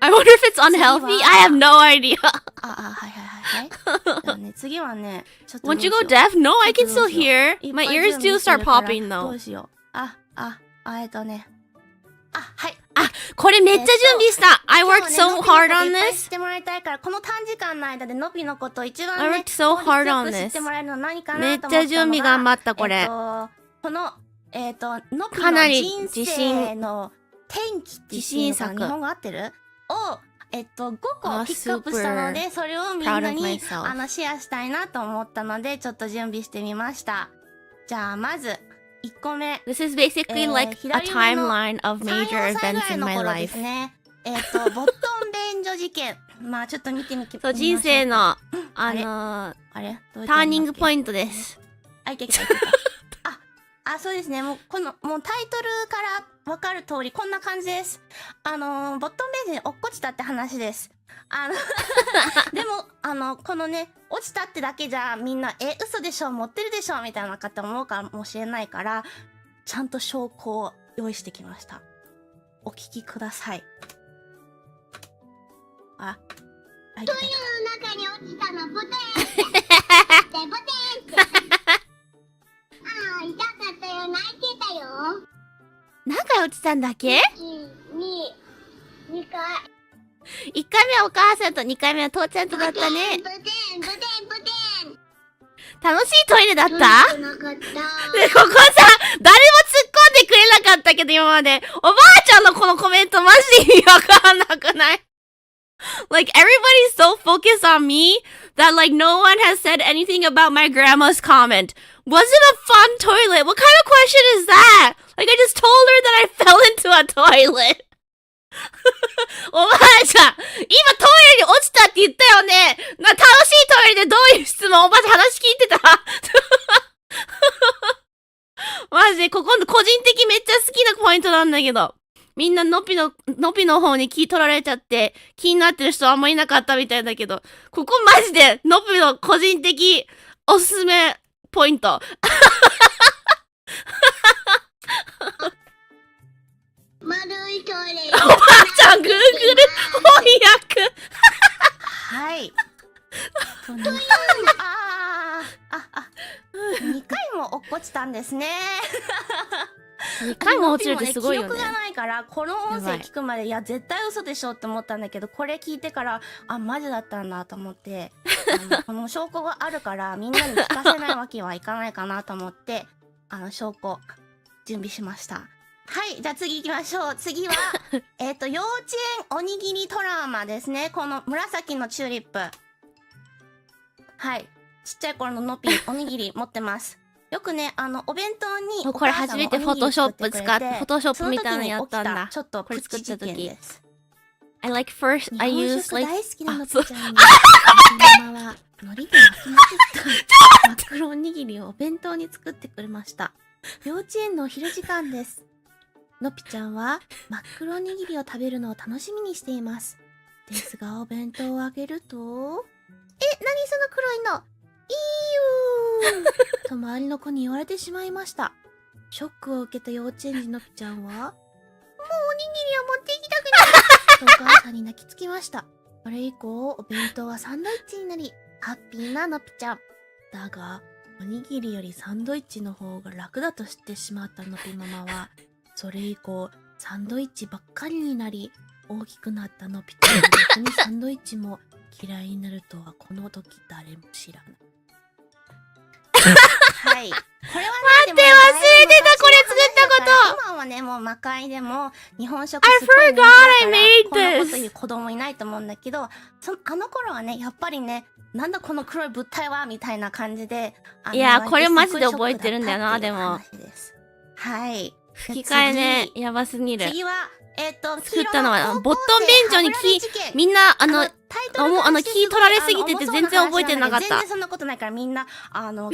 I wonder if it's unhealthy. I have no idea.
はいはいはい。じゃあね、次はね、ちょっと
Once you go deaf, no, I can still hear. My ears do start popping
ど
though.
うしよう。はい。
これめっちゃ準備した。I
今
worked
日は
so
ね
hard
の
on
びのこといっぱい
this.
知ってもらいたいから、この短時間の間でのびのこと一番
I
ね、
worked so
効率
hard
よ
on
く知っ
this.
てもらえるのは何か
めっ
なと思ったのが、
ちゃ準備頑張った、これ。
この、のび
かなり
の人生の転機っていうのかな、日本語合ってるを、5個ピックアップしたので、それをみんな
proud of
に
myself.
シェアしたいなと思ったので、ちょっと準備してみました。じゃあ、まず、1個目。
This is basically like a timeline of major events in my life.
ボットン便所事件。まあちょっと見てみて。
そう、人生の、
あれ
ターニングポイントです。
いけた。そうですね。もうタイトルからわかる通り、こんな感じです。ボットン便所に落っこちたって話です。でも、このね、落ちたってだけじゃみんな、嘘でしょ持ってるでしょみたいな方思うかもしれないから、ちゃんと証拠を用意してきました。お聞きください。トイレの中に落ちたの、ボテンってボテンって痛かったよ、泣いてたよ。
何回落ちたんだっけ？
2回。
1回目はお母さんと2回目は父ちゃんとだったね。楽しいトイレだった？で、ここさ、誰も突っ込んでくれなかったけど今まで。おばあちゃんのこのコメントマジで意味わかんなくない？ Like everybody's so focused on me that like no one has said anything about my grandma's comment. Was it a fun toilet? What kind of question is that? Like I just told her that I fell into a toilet. おばあちゃん、今トイレに落ちたって言ったよね。楽しいトイレでどういう質問？おばあちゃん話聞いてた？マジで、ここの個人的めっちゃ好きなポイントなんだけど。みんなのぴの方に気取られちゃって、気になってる人あんまいなかったみたいだけど、ここマジでのぴの個人的おすすめポイント。
丸いトイレ。
おばあちゃん、Google 翻訳。
はい。2回も落っこちたんですね。
2回も落ちるってすごいよね。
記憶がないから、この音声聞くまで、いや、絶対嘘でしょって思ったんだけど、これ聞いてから、マジだったんだと思って、この証拠があるから、みんなに聞かせないわけはいかないかなと思って、証拠、準備しました。はい、じゃあ次行きましょう。次は、幼稚園おにぎりトラウマですね。この紫のチューリップ。はい。ちっちゃい頃ののぴおにぎり持ってます。よくね、お弁当に
これ初めてフォトショップ使って、フォトショップみたいなのやったんだ。
ちょっと
これ作った時。
I
like first, I use like...
大好きなのぴちゃんに、ママは海苔で巻きまくった真っ黒おにぎりをお弁当に作ってくれました。幼稚園のお昼時間です。のぴちゃんは真っ黒おにぎりを食べるのを楽しみにしています。ですがお弁当をあげると、何その黒いの、と周りの子に言われてしまいました。ショックを受けた幼稚園児のぴちゃんは、もうおにぎりを持っていきたくないとお母さんに泣きつきました。それ以降、お弁当はサンドイッチになり、ハッピーなのぴちゃん。だが、おにぎりよりサンドイッチの方が楽だと知ってしまったのぴママは、それ以降、
サンドイッチばっかりになり、大きくなったのぴちゃんが逆にサンドイッチも嫌いになるとはこの時誰も知らない。
はい。これはね、
待って忘れてたこれ作った
こと。今はね、もう魔界でも日本食
I
すごい人気だから
forgot I made
こんなこと
this
言う子供いないと思うんだけど、あの頃はね、やっぱりね、なんだこの黒い物体はみたいな感じで、
いやこれマジで覚えてるんだよなでも。
はい。
吹き替えね、やばすぎる。
次は、
作ったのは、ボットン便所にみんな、もう気取られすぎてて全然覚えてなかった。
全然そんなことないからみんな、見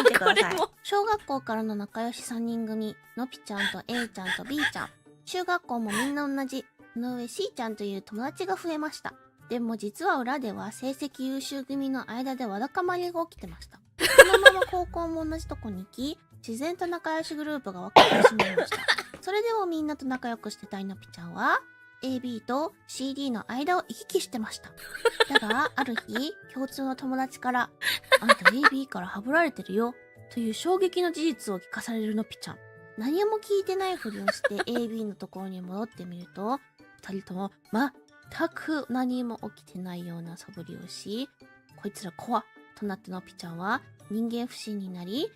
てください。
小学校からの仲良し3人組、のぴちゃんと A ちゃんと B ちゃん。中学校もみんな同じ。その上 C ちゃんという友達が増えました。でも実は裏では成績優秀組の間でわだかまりが起きてました。そのまま高校も同じとこに行き、自然と仲良しグループが分かってしまいました。それでもみんなと仲良くしてたいのぴちゃんは、AB と CD の間を行き来してました。だが、ある日、共通の友達から、あんた AB からハブられてるよ、という衝撃の事実を聞かされるのぴちゃん。何も聞いてないふりをして AB のところに戻ってみると、二人とも全く何も起きてないような素振りをし、こいつら怖っとなったのぴちゃんは人間不信になり、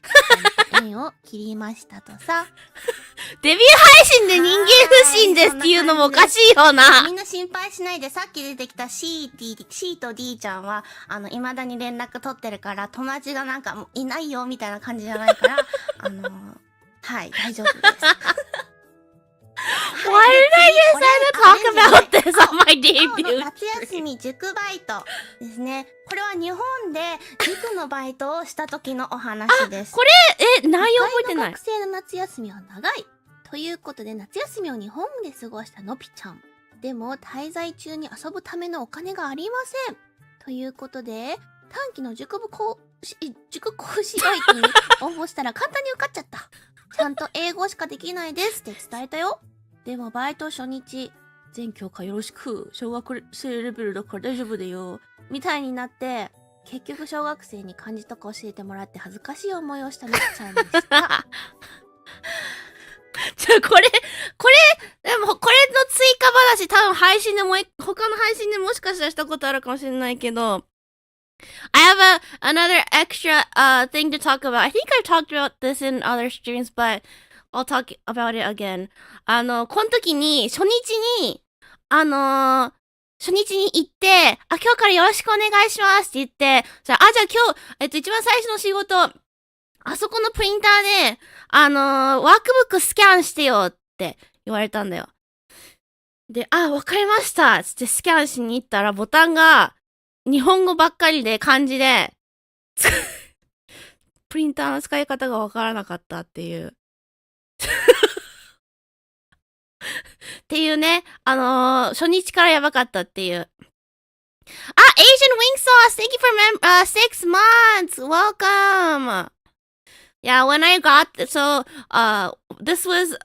縁を切りましたとさ。デビュー配信で人間不信ですっていうのもおかしいよな。
みんな心配しないで、さっき出てきた C と D ちゃんは、未だに連絡取ってるから、友達がなんかもういないよみたいな感じじゃないから、はい、大丈夫です。
Why did I decide to talk about this on my debut?
夏休み塾バイトですね。これは日本で塾のバイトをした時のお話です。
これ、内容覚えてない。
学生の夏休みは長い。ということで夏休みを日本で過ごしたのぴちゃん。でも滞在中に遊ぶためのお金がありません。ということで、短期の塾講師バイトに応募したら簡単に受かっちゃった。ちゃんと英語しかできないですって伝えたよ。でもバイト初日、全教科よろしく、小学生レベルだから大丈夫だよ、みたいになって、結局小学生に漢字とか教えてもらって恥ずかしい思いをしたのぴちゃんでした。これ、でもこれの追加話多分配信でも、他の配信でもしかしたらしたことあるかもしれないけど、I have another extra thing to talk about. I think I've talked about this in other streams, but I'll talk about it again. この時に、初日に行って、今日からよろしくお願いしますって言って、じゃあ今日、一番最初の仕事、あそこのプリンターで、ワークブックスキャンしてよって言われたんだよ。で、わかりましたつってスキャンしに行ったらボタンが日本語ばっかりで漢字で、プリンターの使い方がわからなかったっていう。っていうね、初日からやばかったっていう。Asian Wing Sauce! Thank you for 6 months! Welcome! Yeah, when I got, this was,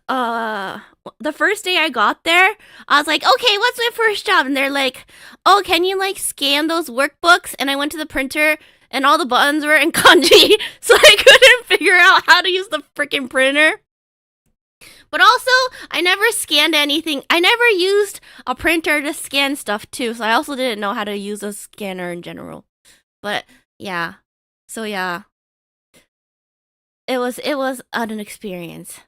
the first day I got there, I was like, okay, what's my first job? And they're like, oh, can you like scan those workbooks? And I went to the printer and all the buttons were in kanji, so I couldn't figure out how to use the freaking printer. But also, I never scanned anything. I never used a printer to scan stuff too, so I also didn't know how to use a scanner in general. But yeah, so yeah. It was an experience.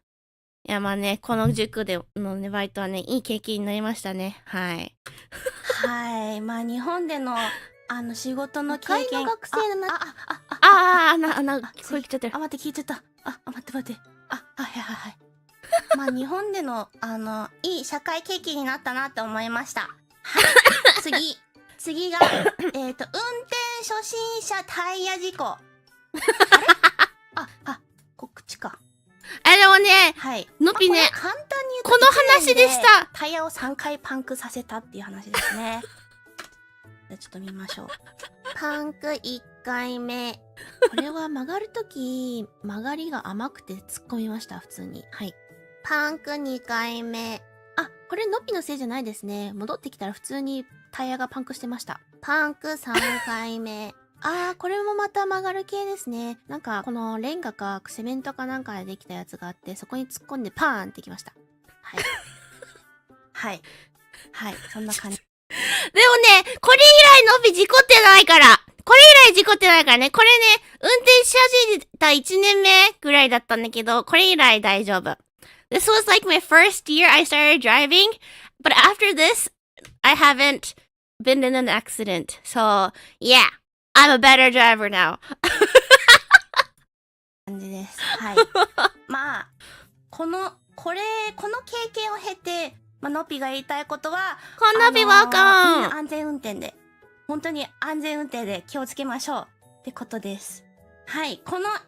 いや、まあね、この塾でのね、バイトはね、いい経験になりましたね。はい。はい。まあ、日本での、仕事の経験。学生のこれ来ちゃってる。待って、聞いちゃった。待って。はい。まあ、日本での、いい社会経験になったなって思いました。はい。次が、運転初心者タイヤ事故。あれこっちか。でもね、はい。のぴね、簡単に言うと、この話でした。タイヤを3回パンクさせたっていう話ですね。じゃあちょっと見ましょう。パンク1回目。これは曲がるとき、曲がりが甘くて突っ込みました、普通に。はい。パンク2回目。これのぴのせいじゃないですね。戻ってきたら普通にタイヤがパンクしてました。パンク3回目。これもまた曲がる系ですね。なんか、このレンガかセメントかなんかでできたやつがあって、そこに突っ込んでパーンってきました。はい。はい。はい、そんな感じ。
でもね、これ以来のび事故ってないから。これ以来事故ってないからね。これね、運転し始めた1年目ぐらいだったんだけど、これ以来大丈夫。This was like my first year I started driving, but after this, I haven't been in an accident. So, yeah, I'm a better driver now.
感じです。はい。まあ、この経験を経て、まあ、のっぴが言いたいことは、
こんなびわかん。
みんな安全運転で、本当に安全運転で気をつけましょうってことです。はい。この5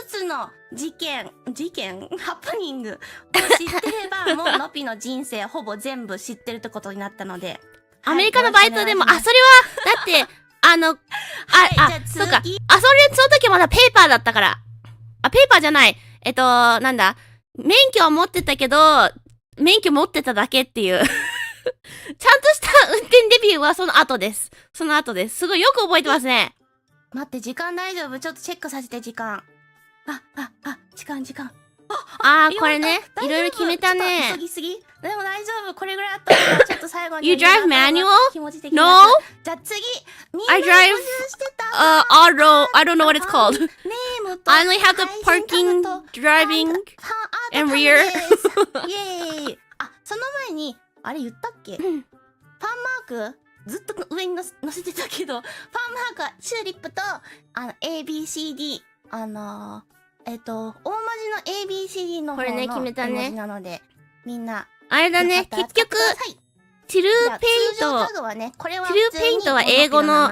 つのハプニングを知ってれば、もうのっぴの人生ほぼ全部知ってるってことになったので。
アメリカのバイトでも、あ、それは、だって、
はい、
そうか。その時はまだペーパーだったから。あ、ペーパーじゃない。なんだ。免許は持ってたけど、免許持ってただけっていう。ちゃんとした運転デビューはその後です。その後です。すごいよく覚えてますね。
待って、時間大丈夫？ちょっとチェックさせて、時間。時間。
これね。いろいろ決めたね。
急ぎすぎ？でも大丈夫。これぐらいあったら、ちょっと最後に。
You drive manual?
気持ち的
No?
じゃあ次。
I drive, auto, I don't know what it's called.
ネームと
I only have the parking, driving, and rear.
イエーイ。あ、その前に、あれ言ったっけ？パンマークずっと上に載せてたけど、パンマークはチューリップと、ABCD、大文字の ABCD の方の
これね決めたね
絵文字なので、みんな。
あれだね、結局、ティルーペイント、
タグはね、これは
ティルーペイントは英語の、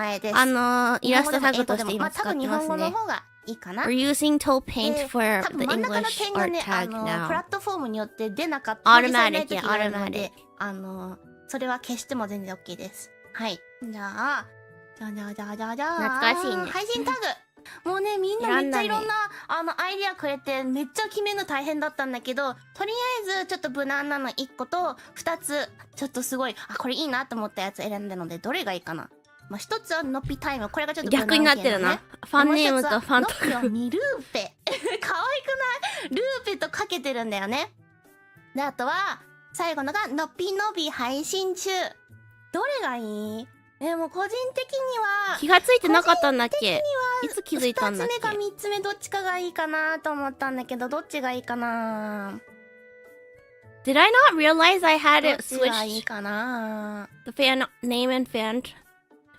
イ
ラ
ラストタグとして今使ってます
多分日本語の
ね。
方がいいかな。
We're using Toll Paint for
多
the
分真ん中の
English
点が
art
ね、
tag
プ
now.
ラットフォームによって出なかった。
Automatic,
時があるので
automatic.
それは消しても全然 OK です。はい。じゃあ。
懐かしいね。
配信タグ。もうね、みんなめっちゃいろんな、アイディアくれて、めっちゃ決めるの大変だったんだけど、とりあえず、ちょっと無難なの1個と、2つ、ちょっとすごい、これいいなと思ったやつ選んだので、どれがいいかな。まあ、1つはのっぴタイム。これがちょっと無難
逆になってるな。ファンネームとファンタグ。
のっぴはミルーペ。可愛くない？ルーペとかけてるんだよね。で、あとは、最後のが、のっぴのび配信中。どれがいい？もう個人的には、
気がついてなかったんだっけ？いつ気づいたんだっけ？
2つ目か3つ目どっちかがいいかなと思ったんだけど、どっちがいいかな？
Did I not realize I had
どっ
it
ちがいい
switched
かな？
the fan name and fan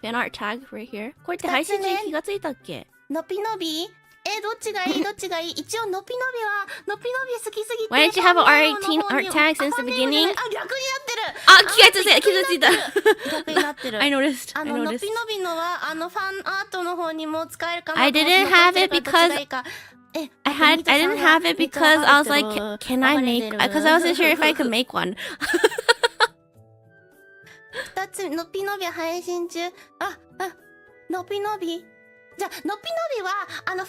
art tag right here? これって配信中に気がついたっけ？
のぴのび？どっちがいい？どっちがいい？一応のぴのび好きすぎて。
Why didn't you have an art tag since the beginning?
逆になってる。
気がついた。
逆になってる。
I noticed.
のぴのびのは、ファンアートの方にも使えるかな。
I didn't have it because I didn't have it because I was like, can I make? Because I wasn't sure if I could make one.
2つ、のぴのび配信中。のぴのび。じゃあ、のぴのびは、ファンアー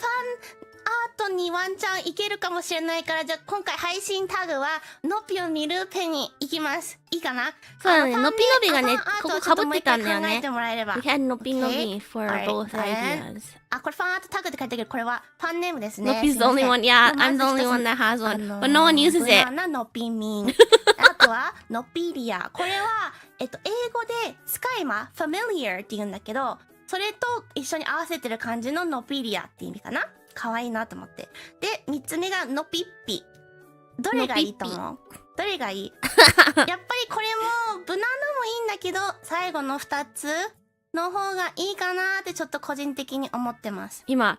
トにワンチャンいけるかもしれないから、じゃあ今回配信タグは、のぴを見るペに行きます。いいかな？
そうだね、のぴのびがね、ここ被ってたんだよね。
考えてもらえれば。
We had のぴのび for both ideas.
これファンアートタグって書いてあるけど、これはファンネームですね。
のぴ is the only one. Yeah, I'm the only one that has one. But no one uses it.
のぴみん。あとは、のぴリア。これは、英語で、スカイマ、familiar って言うんだけど、それと一緒に合わせてる感じのノピリアって意味かな？可愛いなと思って。で、3つ目がノピッピ。どれがいいと思う？どれがいい？やっぱりこれも無難なもいいんだけど、最後の2つの方がいいかなってちょっと個人的に思ってます。
今、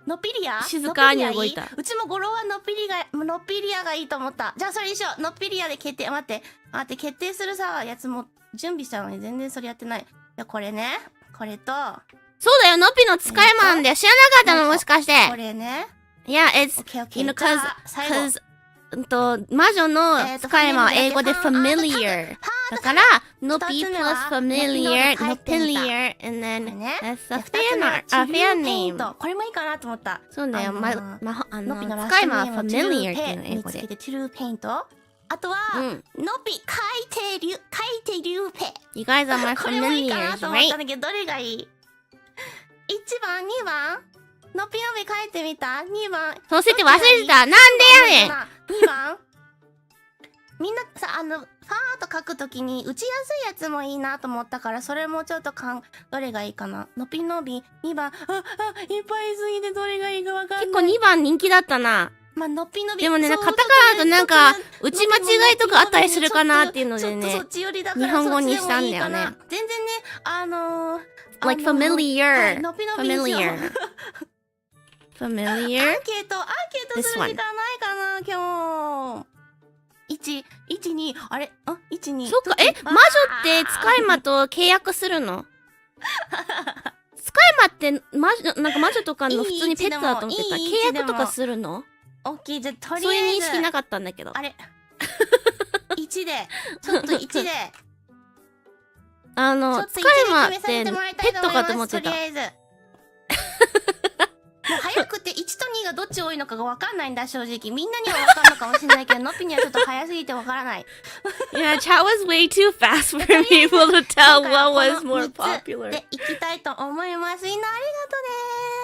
ノピリア？
静かに動いた。
うちも語呂はノピリアがいいと思った。じゃあそれにしよう。ノピリアで決定。待って、決定するさ、やつも準備したのに全然それやってない。じゃあこれね。これと、
そうだよ、のぴの使い魔なんだよ。知らなかったのもしかして。
これね。
Yeah, it's, you know, cause, 魔女の使い魔は英語で familiar. だから、のぴ plus familiar, nopiliar, and then, that's a fan name.
これもいいかなと思った。
そうだよ、使い魔は familiar っていうの、英語で。
トゥルーペイント。あとは、のぴ、書いてりゅうぺ。
You guys are my
これもいいか
familiars,
なと思ったん
right?
だけど、どれがいい？ 1 番、2番？のぴのぴ書いてみた？ 2 番。
そうして忘れてた。なんでやねん！
2番？みんなさ、ファーっと書くときに打ちやすいやつもいいなと思ったから、それもちょっとどれがいいかな。のびのび、2番、いっぱいすぎてどれがいいかわかんない。
結構2番人気だったな。
まあ、のびのび。
でもね、カタカナだとなんか、打ち間違いとかあったりするかなっていうのでね、日本語にしたんだよね。
全然ね、
like familiar.
のびのびにしよう。
familiar. familiar?
アンケートする時間ないかな、今日。1、2、あれ1、2。
そっか、魔女って使い魔と契約するの使い魔ってなんか魔女とかの普通にペットだと思ってた。契約とかするの？
オッケー、じゃあとりあえず。
そういう認識なかったんだけど。
あれ1で、ちょっと1で。
使い魔ってペットかと思ってた。
とりあえず。もう早くて1と2がどっち多いのかが分かんないんだ、正直。みんなには分かるのかもしれないけど、のっぴにはちょっと早すぎて分からない。
Yeah, chat was way too fast for people to tell what was more popular.
で、行きたいと思います。みんなありがと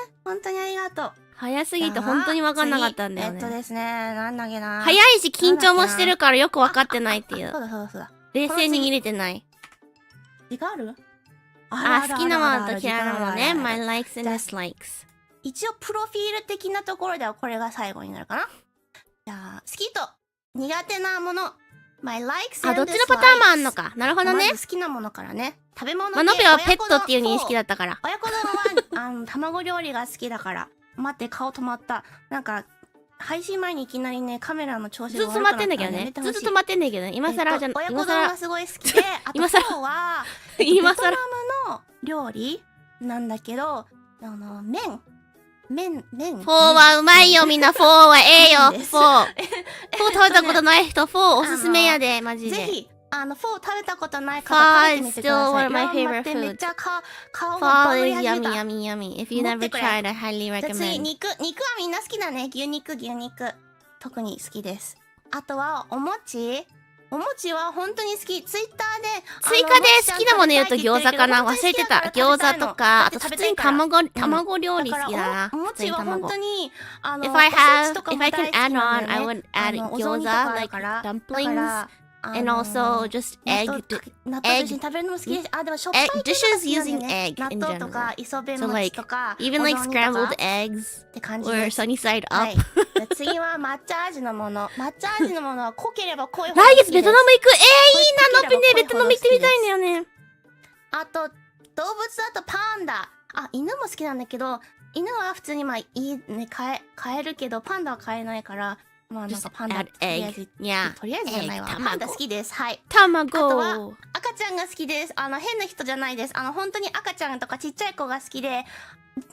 ね。本当にありがとう。
早すぎて本当に分かんなかったんだよね。
ですね、なんだっけな。
早いし緊張もしてるからよく分かってないっていう。
そうだ。
冷静に見れてない。
時間ある？
好きなものと嫌いなものね。My likes and dislikes。
一応プロフィール的なところではこれが最後になるかな。じゃあ、好きと苦手なもの。My likes and dislikes。
どっちのパターンもあんのか。なるほどね。
まず好きなものからね。食べ物系。
まあ、のびはペットっていう認識だったから。
親子丼は卵料理が好きだから。待って、顔止まった。なんか、配信前にいきなりね、カメラの調子が悪くなったら
ずっと止まってんだけどね。ずっと止まってんだけどね。今更じゃ
親子丼がすごい好きで、あと今日は、ベトナムの料理なんだけど、麺。
フォーはうまいよ、みんな。フォーはええよ。フォー。フォー食べたことない人、フォーおすすめやで、マジで。
ぜひ、フォー食べたことない方、食べてみてください。
Pho is still one of my favorite foods.
めっちゃ顔がバグり始めた。
Pho is yummy. If you never tried, I highly recommend.
次、肉はみんな好きだね。牛肉。特に好きです。あとは、お餅は本当に好き。ツイッターで。
追加で好きなもの言うと餃子かな。忘れてた。餃子とか、あと普通に卵料理好きだな。
お餅は本当に、
If I can add on, I would add 餃子 like dumplings. And also just egg
納豆と一緒に食べるのも好きです。でもしょっぱい
dishes using egg
納
in
豆と
general.
か磯辺
So
餅
like
とか
even like scrambled eggs
って感じ
or
です。
sunny side
は
up.
い。次は抹茶味のもの。抹茶味のものは濃ければ濃いほど
来月ベトナム行く。いいな、のびね。ベトナム行ってみたいんだよね。
あと動物だとパンダ。犬も好きなんだけど、犬は普通に飼えるけどパンダは飼えないから、まあなんかパンダとりあえずじゃないわ。パンダ好きです。はい。
卵。
あとは赤ちゃんが好きです。変な人じゃないです。本当に赤ちゃんとかちっちゃい子が好きで、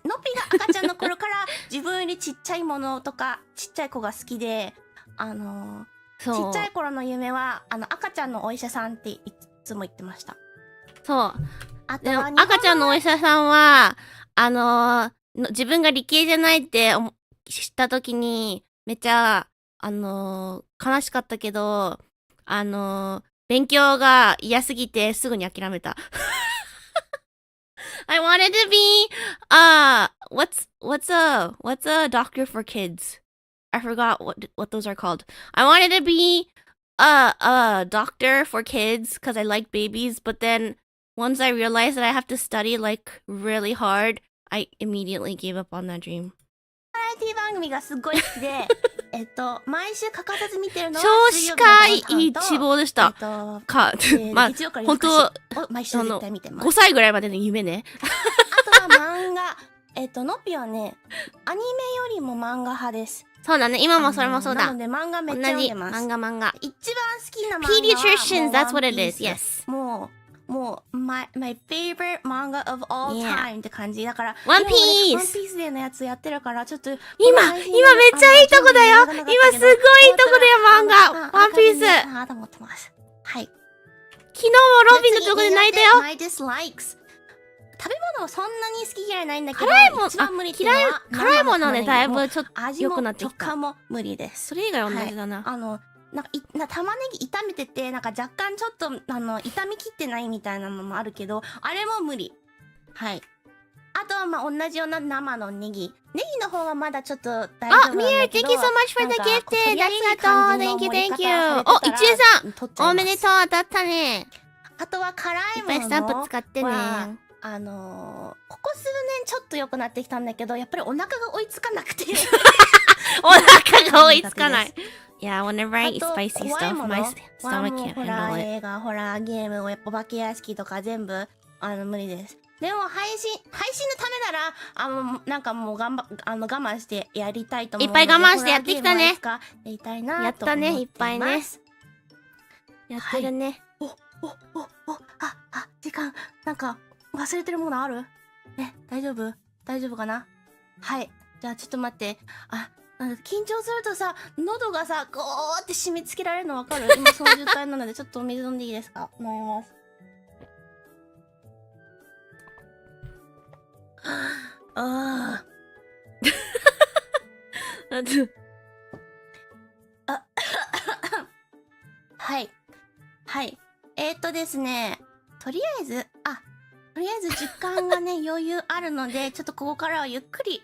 のびが赤ちゃんの頃から自分よりちっちゃいものとかちっちゃい子が好きで、ちっちゃい頃の夢は赤ちゃんのお医者さんっていつも言ってました。
そう。
でも
赤ちゃんのお医者さんは自分が理系じゃないって知った時にめっちゃ悲しかったけど、勉強が嫌すぎてすぐに諦めた。I wanted to be, what's a doctor for kids? I forgot what those are called. I wanted to be a doctor for kids because I like babies, but then once I realized that I have to study like really hard, I immediately gave up on that dream.
バラエティ番組がすごい好きで、毎週欠かさず見てるのは
少子化一望でした。まあ、本当
毎週絶対見てます。
5歳ぐらいまでの夢ね。
あとは漫画。のっぴはね、アニメよりも漫画派です。
そうだね、今もそれもそうだ。
なので漫画めっちゃ読んでます。
漫画。
一番好きな漫画は
Pediatricians, that's what it is, yes.
もう、my favorite manga of all time って感じ。だから、
One Piece!
One Piece でのやつやってるから、ちょっと、
今めっちゃいいとこだよ。今すごいいいとこだよ、漫画。One Piece!
と思ってます。はい。
昨日もロビンのとこで泣いたよ。
My dislikes。食べ物はそんなに好き嫌いないんだけど、
辛いものね、だいぶちょっと良くなってきた。
食感も無理です。
それ以外同じだな。
玉ねぎ炒めてて、なんか若干ちょっと、炒めきってないみたいなのもあるけど、あれも無理。はい。あとはまあ同じような生のネギの方はまだちょっと大丈夫なんだけど。
あ、ミュー、thank you so much for the
なんか
gifted! ありがとう !Thank you, thank you! お、一恵さんおめでとう当たったね。
あとは辛いもの
いっぱいスタンプ使ってね。
はここ数年ちょっと良くなってきたんだけど、やっぱりお腹が追いつかなくて。
お腹が追いつかない。Yeah, whenever I eat
あと
spicy
怖い
stuff,
もの
my
は
stomach
もう
can't
ホラ
handle
ー
it.
映画、ホラーゲーム、お化け屋敷とか全部無理です。でも配信のためならなんかもう我慢してやりたいと思うので。
いっぱい我慢してやってきたね。
やりたいなと思ってます。
やったね、いっぱいね。やってるね。
時間、なんか忘れてるものある？大丈夫かな？はい。じゃあちょっと待って。緊張するとさ、喉がさ、ゴーって締め付けられるのわかる？今その状態なので、ちょっとお水飲んでいいですか？飲みます。あはい。はい。ですね、とりあえず時間がね、余裕あるので、ちょっとここからはゆっくり、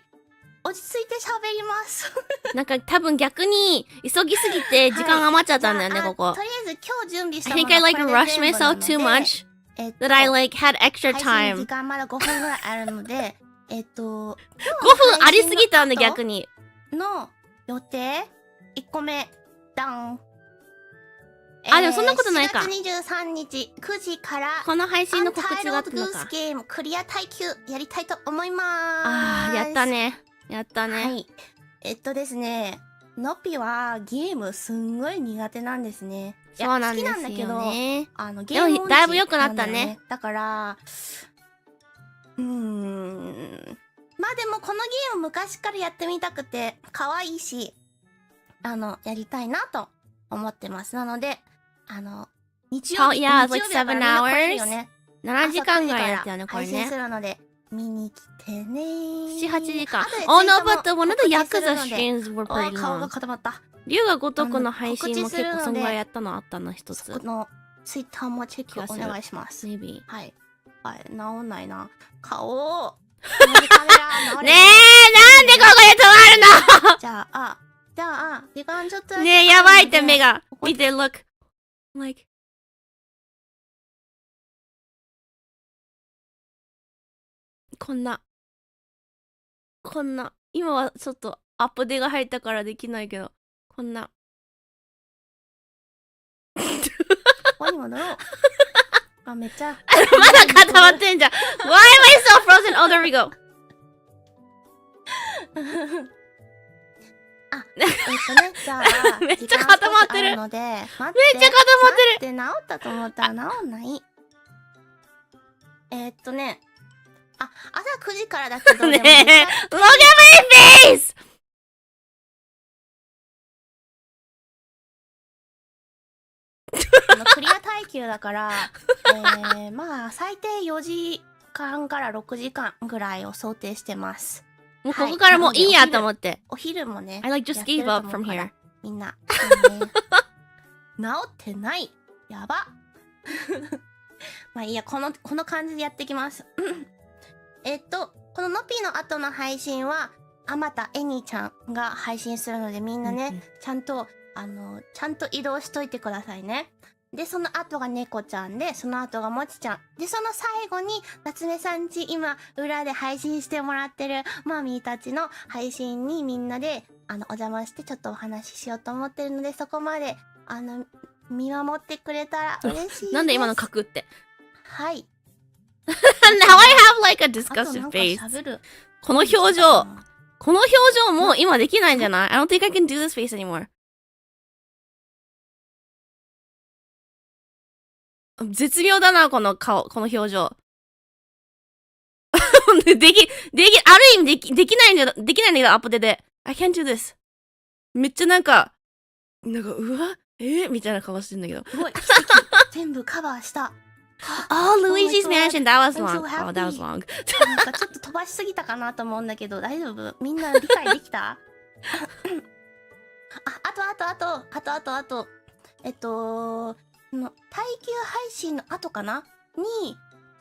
落ち着いて喋ります。
なんか多分逆に、急ぎすぎて時間余っちゃったんだよね、ここ。
とりあえず今日準備した
I
もの
think I like
これで
rushed
全部な
myself
ので
too much that I like had extra
配信時
time.
間まだ5分ぐらいあるので、5
5分ありすぎたんで逆に。
の予定1個目、ダン。
あ、でもそんなことないか。
4月23日9時から、
この配信の告知があったの
アンタイロードグース
か。
ゲームクリア耐久やりたいと思いまーす。
やったね。やったね。
はい。ですね、のっぴはゲームすんごい苦手なんですね。
そうなんですよ
好きなんだけど、
ね。
ゲーム音痴
だいぶ良くなったね
んだよだから、まあでもこのゲーム昔からやってみたくて、可愛いし、やりたいなと思ってます。なので、日曜日、
Yeah,
日曜
like
日だから
7
みんな来れるよ
hours?
ね。
7時間ぐらいやったよね、これ
配信す
ね。
るので、見に来てねー。
7、8時間
後で。
Oh
ツイ
no,
ートも
but one of the
告知す
Yakuza
るので
streams were pretty
顔が
long.
固まった。
龍が如くの配信も
告知するので
結構そんぐらいやったのあったの、一つ。
このツイッターもチェックお願いします。
Maybe.
はい。治んないな。顔。カメラ治れ
ねえ、なんでここで止まるの
じゃあ、時間ちょっとだけ
ねえ、やばいって
あるので
目が。見て、look. Like. こんな。今はちょっとアップデが入ったからできないけど、こんな。
ここに戻ろう。めっちゃ。
まだ固まってんじゃん。Why am I so frozen? Oh, there we go.
じゃあ、
めっちゃ固まってる。
時間少しあので、めっちゃ
固まって
る。治ったと思ったら治んない。朝9時からだけど、
ね
でも絶対
え、Look at my face!
クリア耐久だから、まあ、最低4時間から6時間ぐらいを想定してます。
もうここからもういいやと思って。
お昼もね、
I like just
やってる
gave
と
up
思う
from
から
here.
みんな。治ってない。やば。まあいいや、この感じでやっていきます。こののぴの後の配信は、あまたえにちゃんが配信するので、みんなね、ちゃんと移動しといてくださいね。で、その後が猫ちゃんで、その後がもちちゃん。で、その最後に、夏目さんち今、裏で配信してもらってるマミーたちの配信にみんなで、お邪魔してちょっとお話ししようと思ってるので、そこまで、見守ってくれたら嬉しいです。
なんで今の書くって。
はい。
Now I have like a
あと
disgusted
なんか
face.
喋る。
この表情。この表情もう今できないんじゃない？ I don't think I can do this face anymore. 絶妙だな、この顔、この表情。ある意味できないんだけど、アップデで。I can't do this. めっちゃなんか、うわみたいな顔してんだけど。
すごい、奇跡。全部カバーした。
Oh, Luigi's
my God.
Mansion. That was
I'm so
long. Oh,
happy.
that was long.
なんかちょっと飛ばしすぎたかなと思うんだけど、大丈夫？みんな理解できた？あと、耐久配信の後かなに、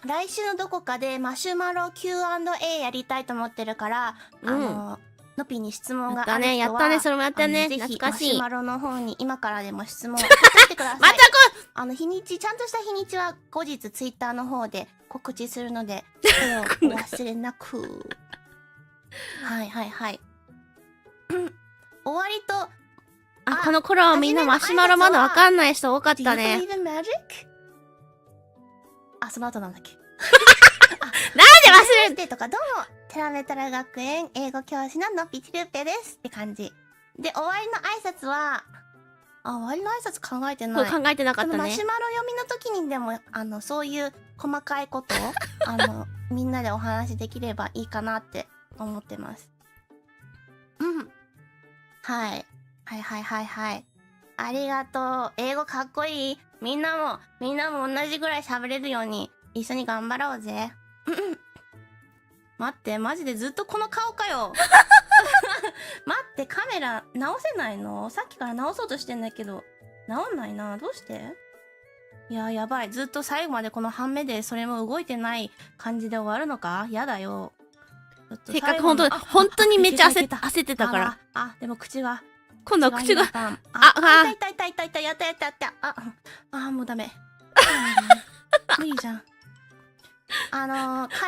来週のどこかでマシュマロ Q&A やりたいと思ってるから、のぴに質問がある人は
やったね、それもやったね。
ぜひ
懐かしい。
マシュマロの方に今からでも質問を送ってください。
また
日にち、ちゃんとした日にちは後日ツイッターの方で告知するので、それをお忘れなく。はいはいはい。終わりと、
この頃はみんなマシュマロまだわかんない人多かったね。
Do you believe in magic? その後なんだっけ。
なんで忘れ
てとか、どうも、テラメタラ学園英語教師ののぴちルーペですって感じ。で、終わりの挨拶は、終わりの挨拶考えてない。
考えてなかったね。
マシュマロ読みの時にでも、そういう細かいことを、みんなでお話できればいいかなって思ってます。はい。はいはいはいはい。ありがとう。英語かっこいい。みんなも同じぐらい喋れるように、一緒に頑張ろうぜ。待って、マジでずっとこの顔かよ。待って、カメラ直せないの？さっきから直そうとしてんだけど、直んないな。どうして？いや、やばい。ずっと最後までこの半目でそれも動いてない感じで終わるのか？やだよ。
せっかく本当にめっちゃ焦ってたから。
でも口が。
今度は口が。
痛い。やった。もうダメ。無理じゃん。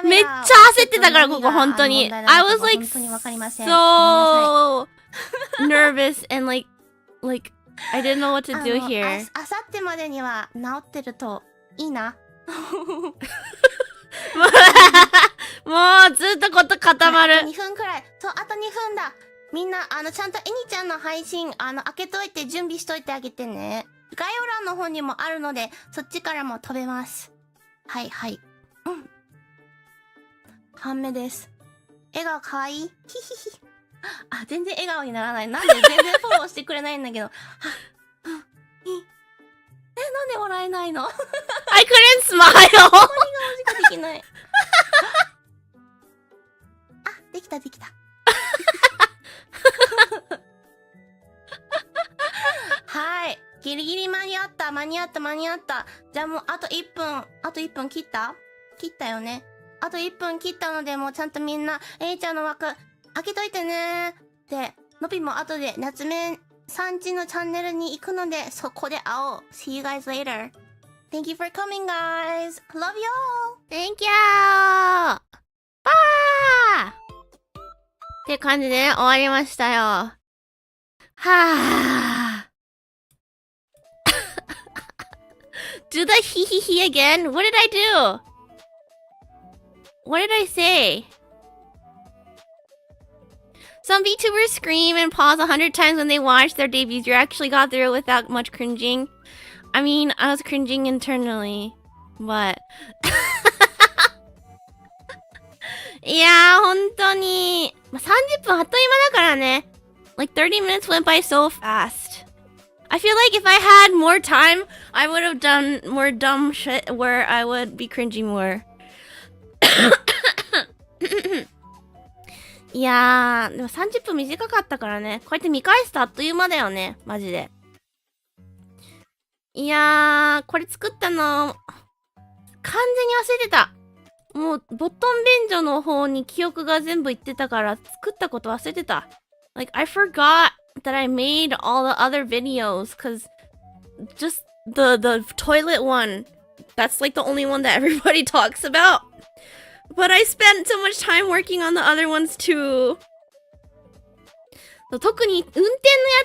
めっちゃ焦ってたから、ここ本当に。I was like so nervous and like I didn't know what to do here.
あさってまでには治ってるといいな。
もうずっとこと固まる。
あと2分くらい。そう、あと2分だ。みんな、ちゃんとエニちゃんの配信、開けといて準備しといてあげてね。概要欄の方にもあるので、そっちからも飛べます。はい。半目です。笑顔かわいい？ヒヒヒ。全然笑顔にならない。なんで全然フォローしてくれないんだけど。なんで笑えないの？
I couldn't smile!
顔しかできない。できた。はい。ギリギリ間に合った。じゃあもうあと1分切ったよね。あと1分切ったので、もうちゃんとみんな、ちゃんの枠、開けといてね。で、のぴも後で夏目さんちのチャンネルに行くので、そこで会おう。See you guys later. Thank you for coming, guys. Love you all.
Thank you! バーって感じで終わりましたよ。はぁ。Do the hee hee hee again? What did I do? What did I say? Some VTubers scream and pause 100 times when they watch their debuts. You actually got through it without much cringing. I mean, I was cringing internally, but いやー、本当に、30分あっという間だからね。Like 30 minutes went by so fast. I feel like if I had more time, I would have done more dumb shit where I would be cringing more. いやー、でも30分短かったからね。こうやって見返すとあっという間だよね。マジで。いやー、これ作ったの、完全に忘れてた。もう、ボットン便所の方に記憶が全部いってたから、作ったこと忘れてた。Like, I forgot that I made all the other videos, cause just the toilet one, that's like the only one that everybody talks about. But I spent so much time working on the other ones too. 特に運転のや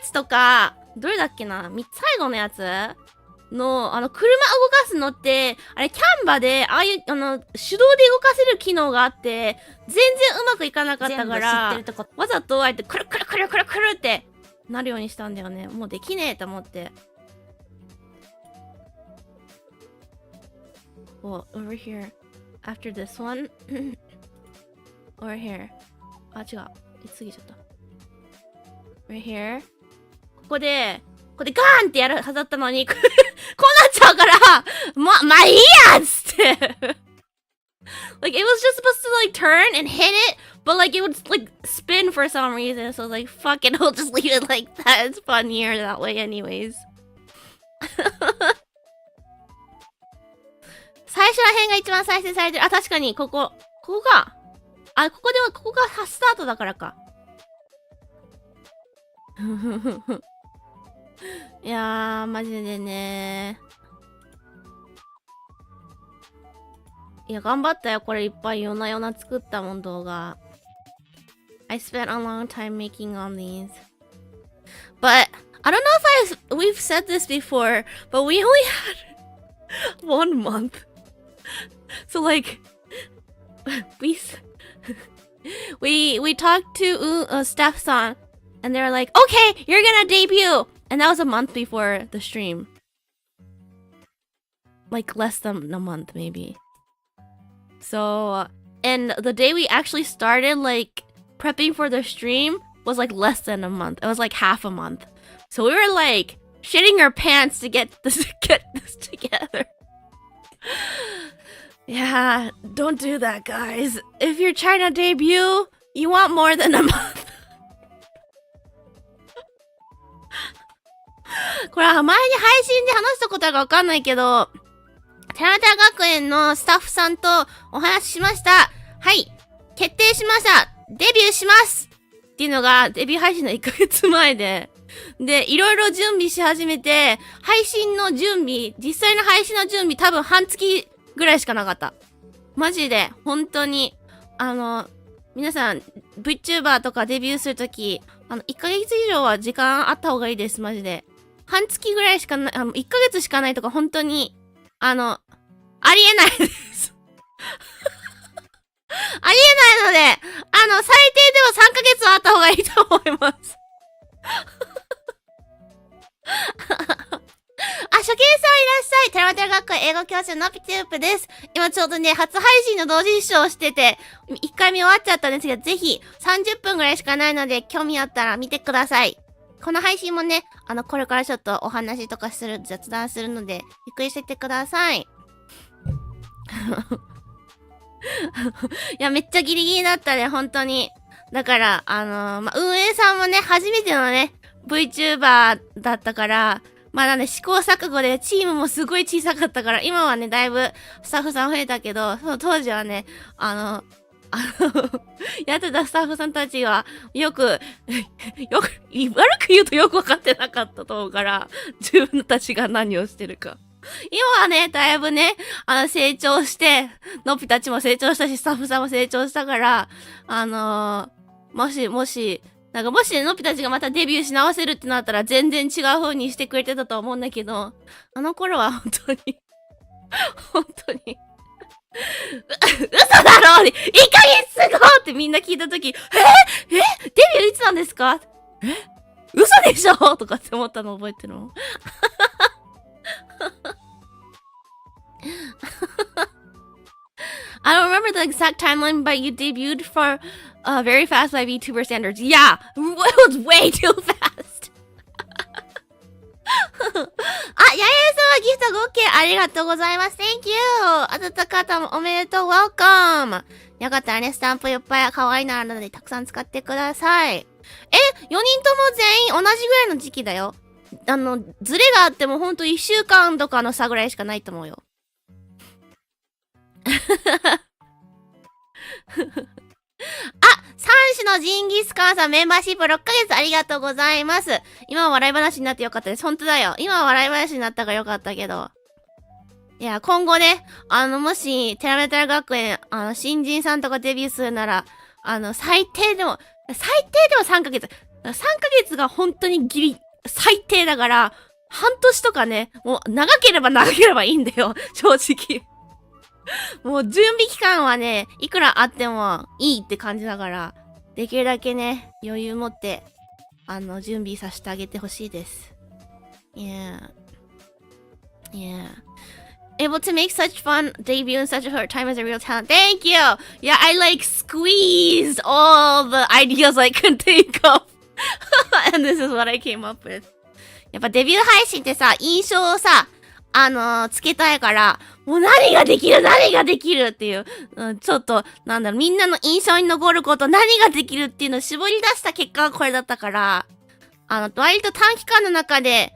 つとか、どれだっけな？最後のやつの、車動かすのって、あれキャンバで、ああいう、手動で動かせる機能があって、全然うまくいかなかったから、わざとああやってくるくるくるくるくるってなるようにしたんだよね。もうできねえと思って。Well, over here. After this one. Over here. 違う。過ぎちゃった。Right here. ここでガーンってやるはずだったのに、こうなっちゃうから、まあいいやつって。Like, it was just supposed to, like, turn and hit it, but, like, it would, like, spin for some reason, so I was like, fuck it, I'll just leave it like that. It's funnier that way anyways. 最初ら辺が一番再生されてる。あ、確かに、ここが、あ、ここがスタートだからか。いやー、マジでね。いや、頑張ったよ。これいっぱい夜な夜な作ったもん、動画。I spent a long time making on these. But, I don't know if we've said this before, but we only had 1 month. So like, we talked to staff-san, and they were like, okay, you're gonna debut! And that was a month before the stream. Like less than a month, maybe. So, and the day we actually started, like, prepping for the stream was, like, less than a month. It was, like, half a month. So we were, like, shitting our pants to get this together. Yeah, don't do that, guys. If you're trying to debut, you want more than a month. これは前に配信で話したことがわかんないけど、テラテラ学園のスタッフさんとお話ししました。はい。決定しました。デビューしますっていうのがデビュー配信の1ヶ月前で。で、いろいろ準備し始めて、配信の準備、実際の配信の準備多分半月ぐらいしかなかった。マジで、本当に、皆さん、VTuber とかデビューするとき、1ヶ月以上は時間あった方がいいです、マジで。半月ぐらいしかない、1ヶ月しかないとか本当に、ありえないです。ありえないので、最低でも3ヶ月はあった方がいいと思います。あ、初見さんいらっしゃい。テラマテラ学校英語教師のピチュープです。今ちょうどね、初配信の同時視聴してて、1回見終わっちゃったんですが、ぜひ30分ぐらいしかないので、興味あったら見てください。この配信もね、これからちょっとお話とか雑談するので、ゆっくりしてってください。いや、めっちゃギリギリだったね、本当に。だから、運営さんもね、初めてのね、VTuber だったから、まだね、試行錯誤でチームもすごい小さかったから、今はね、だいぶスタッフさん増えたけど、その当時はね、やってたスタッフさんたちは、悪く言うとよくわかってなかったと思うから、自分たちが何をしてるか。今はね、だいぶね、成長して、のっぴたちも成長したし、スタッフさんも成長したから、もし、のっぴたちがまたデビューし直せるってなったら、全然違う風にしてくれてたと思うんだけど、あの頃は本当に、嘘だろうに !1 ヶ月後ってみんな聞いたとき、デビューいつなんですか嘘でしょとかって思ったの覚えてるのI don't remember the exact timeline, but you debuted for very fast by VTuber standards. Yeah, it was way too fast. あ、ややさんはギフト合計ありがとうございます。Thank you! あたた方もおめでとう。Welcome! よかったらね、スタンプいっぱい可愛いのあるのでたくさん使ってください。4人とも全員同じぐらいの時期だよ。ズレがあってもほんと1週間とかの差ぐらいしかないと思うよ。三種のジンギスカンさんメンバーシップ6ヶ月ありがとうございます。今は笑い話になってよかったです。ほんとだよ。今は笑い話になったからよかったけど。いや、今後ね、もし、テラメタラ学園、新人さんとかデビューするなら、最低でも3ヶ月。3ヶ月が本当に最低だから、半年とかね、もう長ければいいんだよ。正直。もう準備期間はね、いくらあってもいいって感じだから、できるだけね、余裕持って、準備させてあげてほしいです。Yeah. Able to make such fun debut in such a short time as a real talent. Thank you! Yeah, I like squeezed all the ideas I could think of. And this is what I came up with. やっぱデビュー配信ってさ、印象をさ、つけたいから、もう何ができるっていう、ちょっと、みんなの印象に残ること何ができるっていうのを絞り出した結果がこれだったから、割と短期間の中で、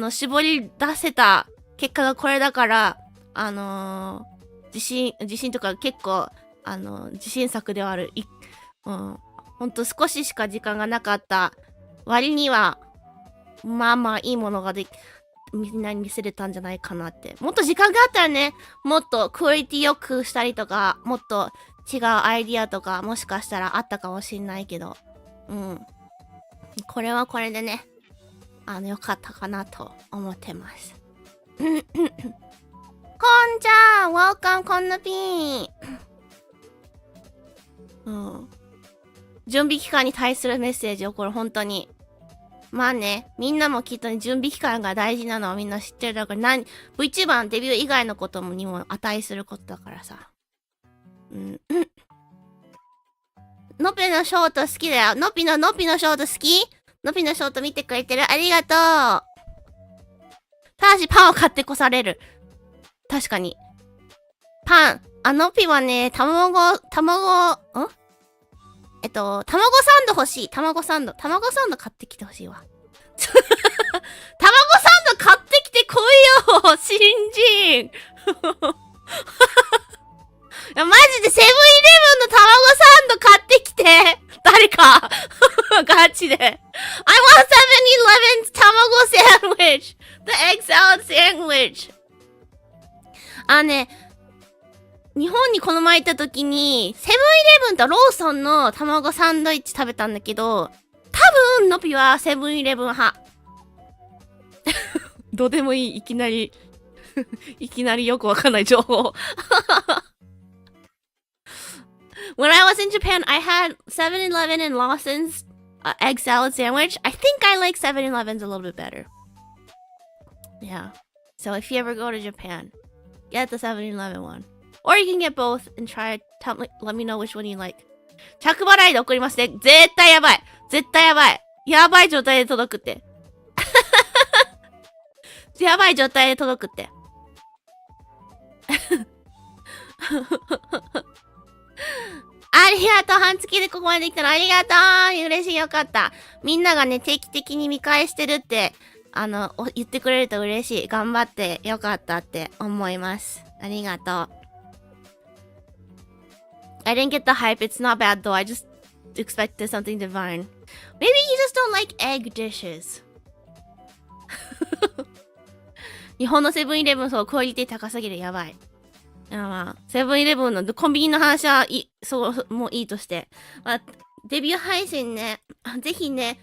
絞り出せた結果がこれだから、自信とか結構、自信作ではある。ほんと少ししか時間がなかった割には、まあまあいいものがみんなに見せれたんじゃないかなって。もっと時間があったらね、もっとクオリティよくしたりとか、もっと違うアイディアとか、もしかしたらあったかもしんないけど、これはこれでね、良かったかなと思ってます。こんちゃん !Welcome こんなぴー準備期間に対するメッセージをこれ本当に。まあね、みんなもきっとね、準備期間が大事なのはみんな知ってるだから、VTuber のデビュー以外のことにも値することだからさ。のぴのショート好きだよ。のぴのショート好き？のぴのショート見てくれてる？ありがとう。ただしパンを買ってこされる。確かに。パン。のぴはね、卵サンド欲しい。卵サンド買ってきてほしいわ。卵サンド買ってきてこいよ新人いや、マジでセブンイレブンの卵サンド買ってきて誰かガチで I want 7-Eleven's 卵 sandwich! The egg salad sandwich! 日本にこの前行った時に、セブンイレブンとローソンの卵サンドイッチ食べたんだけど、多分、のぴはセブンイレブン派。どうでもいい、いきなりよくわかんない情報。When I was in Japan, I had 7-Eleven and Lawson's egg salad sandwich. I think I like 7-Eleven's a little bit better. Yeah. So if you ever go to Japan, get the 7-Eleven one. Or you can get both and try. Let me know which one you like. 着払いで送りますね。絶対やばい。やばい状態で届くって。やばい状態で届くって。ありがとう。半月でここまで来たのありがとう。嬉しい。よかった。みんながね、定期的に見返してるって、言ってくれると嬉しい。頑張ってよかったって思います。ありがとう。I didn't get the hype. It's not bad though. I just expected something divine. Maybe you just don't like egg dishes. 日本のセブンイレブンそう、クオリティ高すぎる。やばい。まあ、セブンイレブンのコンビニの話はもういいとして。まあ、デビュー配信ね、ぜひね、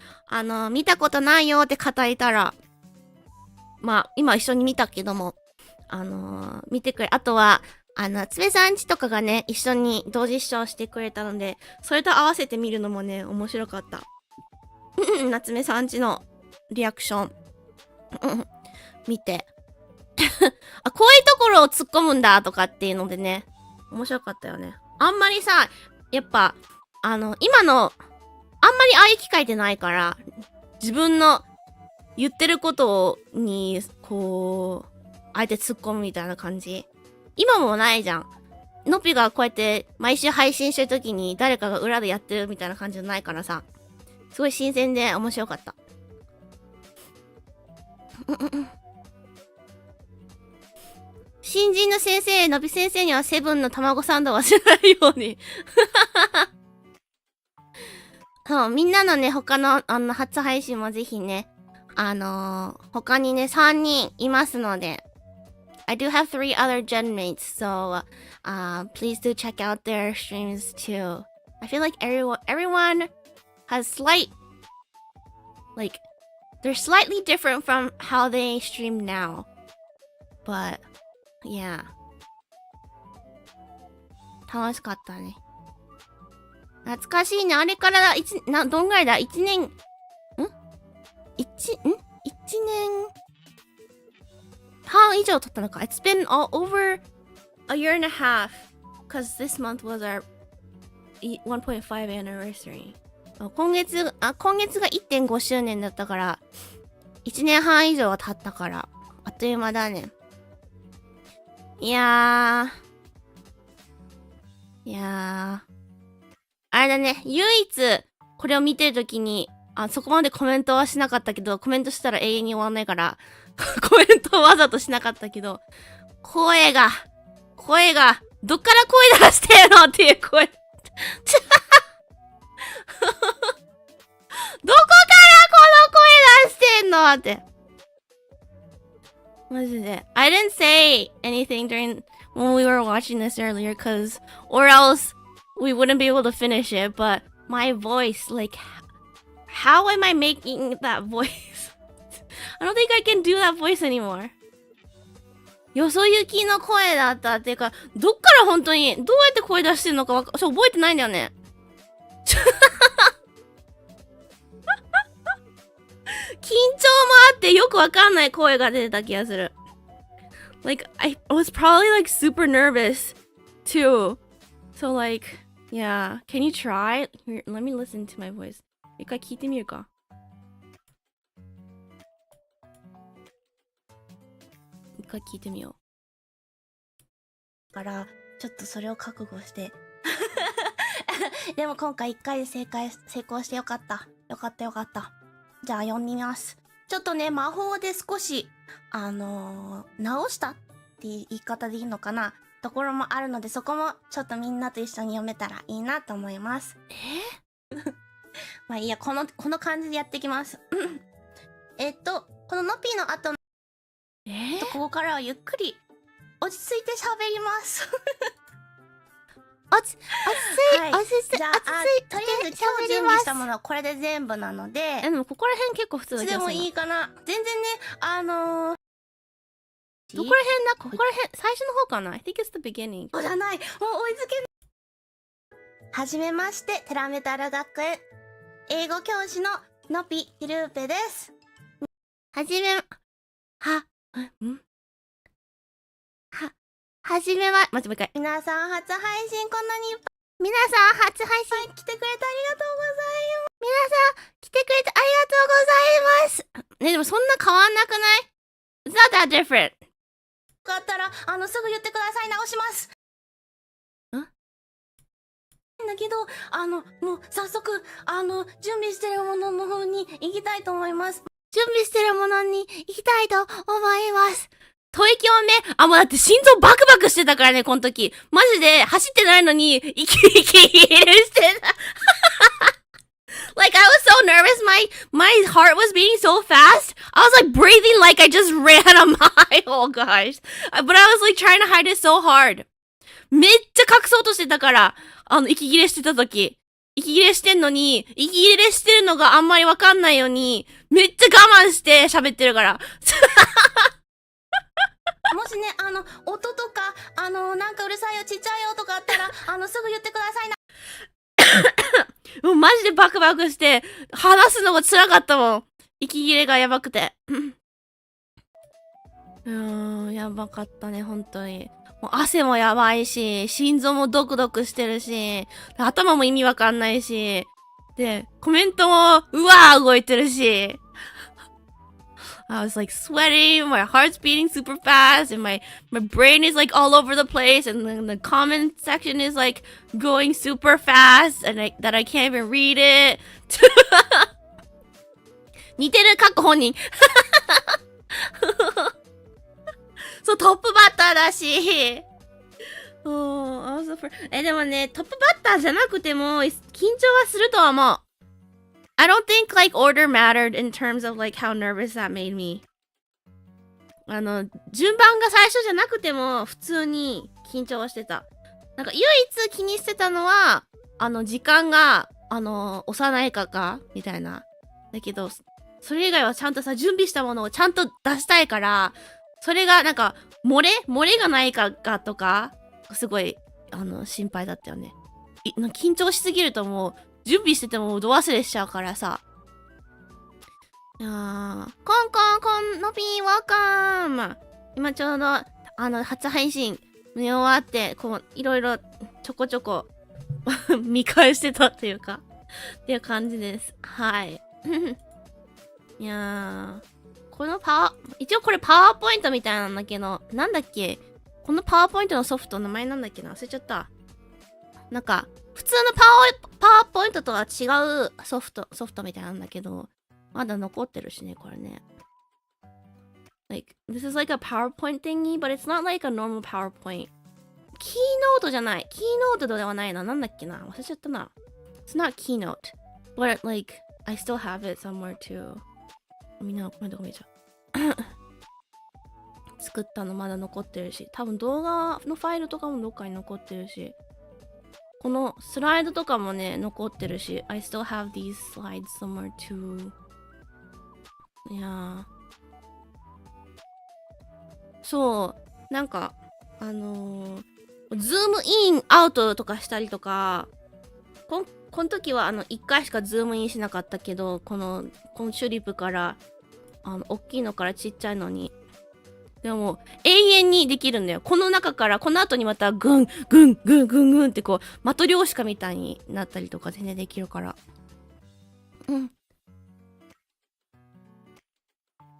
見たことないよって方いたら、まあ、今一緒に見たけども、見てくれ。あとは、つべさんちとかがね、一緒に同時視聴してくれたので、それと合わせて見るのもね、面白かった。夏目さんちのリアクション。見て。あ、こういうところを突っ込むんだとかっていうのでね、面白かったよね。あんまりさ、やっぱ、今の、あんまりああいう機会ってないから、自分の言ってることに、こう、あえて突っ込むみたいな感じ。今もないじゃん。のぴがこうやって毎週配信してるときに誰かが裏でやってるみたいな感じじゃないからさ、すごい新鮮で面白かった。新人の先生、のび先生にはセブンの卵サンドはしないように。そう、みんなのね、他の、初配信もぜひね、他にね、3人いますので、I do have 3 other gen mates, so, please do check out their streams too. I feel like everyone has they're slightly different from how they stream now. But, yeah. 楽しかったね。懐かしいね。あれからどんぐらいだ ?1 年、1年半以上経ったのか。It's been all over a year and a half. Cause this month was our 1.5 anniversary. 今月が 1.5 周年だったから、1年半以上は経ったから、あっという間だね。いやー。あれだね、唯一、これを見てるときに、そこまでコメントはしなかったけど、コメントしたら永遠に終わんないから、コメントをわざとしなかったけど、声が、どっから声出してんのっていう声。どこからこの声出してんのって。マジで。I didn't say anything during when we were watching this earlier, or else we wouldn't be able to finish it, but my voice, like, how am I making that voice? I don't think I can do that voice anymore. よそ行きの声だったっていうか、どっから本当に、どうやって声出してんのか覚えてないんだよね。緊張もあってよくわかんない声が出てた気がする。Like, I was probably like super nervous too. So like, yeah. Can you try? Here, let me listen to my voice. 一回聞いてみるか。一回聞いてみよ
う。だから、ちょっとそれを覚悟して。でも今回1回で成功してよかった。よかった。じゃあ読みます。ちょっとね、魔法で少し、直したって言い方でいいのかなところもあるので、そこもちょっとみんなと一緒に読めたらいいなと思います。まあいいや、この感じでやっていきます。このノピーの後の、ここからはゆっくり落ち着いて喋ります。落ち着いて、じゃあ、とりあえず今日準備したものはこれで全部なので、
でもここら辺結構普通だけど。
でもいいかな。全然ね、
どこら辺、最初の方かな ?I think it's the beginning.
そうじゃない。もう追いつけない。はじめまして、テラメタル学園。英語教師のノピ・ヒルーペです。
はじめ待ってもう一回。
皆さん初配信こんなにいっぱい。
皆さん初配信
来てくれてありがとうございます。
皆さん来てくれてありがとうございます。ね、でもそんな変わんなくない？ It's not that different.
よかったら、すぐ言ってください。直します。だけど、もう早速、準備してるものの方に行きたいと思います。
準備してるものに行きたいと思います。吐息音ね。もうだって心臓バクバクしてたからね、この時。マジで走ってないのに、息してた。Like, I was so nervous. My heart was beating so fast. I was like breathing like I just ran a mile, gosh. But I was like trying to hide it so hard. めっちゃ隠そうとしてたから、息切れしてた時。息切れしてんのに、息切れしてるのがあんまりわかんないように、めっちゃ我慢して喋ってるから。
もしね、音とか、なんかうるさいよ、ちっちゃいよとかあったら、すぐ言ってくださいな。
もうマジでバクバクして、話すのが辛かったもん。息切れがやばくて。やばかったね、本当に。もう汗もやばいし、心臓もドクドクしてるし、頭も意味わかんないし、で、コメントも、うわー動いてるし。I was like sweating, my heart's beating super fast, and my brain is like all over the place, and then the comment section is like going super fast, and that I can't even read it. 似てる、各本人。そう、トップバッターだし。でもね、トップバッターじゃなくても、緊張はするとは思う。I don't think like order mattered in terms of like how nervous that made me. 順番が最初じゃなくても普通に緊張はしてた。なんか唯一気にしてたのは、時間が、幼いかみたいな。だけど、それ以外はちゃんとさ、準備したものをちゃんと出したいから、それがなんか、漏れがないかとか、すごい、心配だったよね。緊張しすぎるともう、準備しててもど忘れしちゃうからさ。いやー、コン、のぴー、ワーカム。今ちょうど、初配信見終わって、こう、いろいろちょこちょこ見返してたっていうか、っていう感じです。はい。いやー、一応これパワーポイントみたいなんだけど、なんだっけ？このパワーポイントのソフト、名前なんだっけな？忘れちゃった。なんか、普通のパワーポイントとは違うソフトみたいなんだけど、まだ残ってるしね、これね。Like, this is like a PowerPoint thingy, but it's not like a normal PowerPoint. キーノートじゃない。キーノートではないな。なんだっけな。忘れちゃったな。It's not Keynote. But, like, I still have it somewhere too. みんな、ごめんなさい。作ったのまだ残ってるし、多分動画のファイルとかもどっかに残ってるし、このスライドとかもね、残ってるし、I still have these slides somewhere too. いやー。そう、なんか、ズームインアウトとかしたりとか、この時は1回しかズームインしなかったけど、このチューリップから、大きいのからちっちゃいのに、でも永遠にできるんだよ。この中からこの後にまたグングングングングンってこうマトリョーシカみたいになったりとか全然できるから。うん。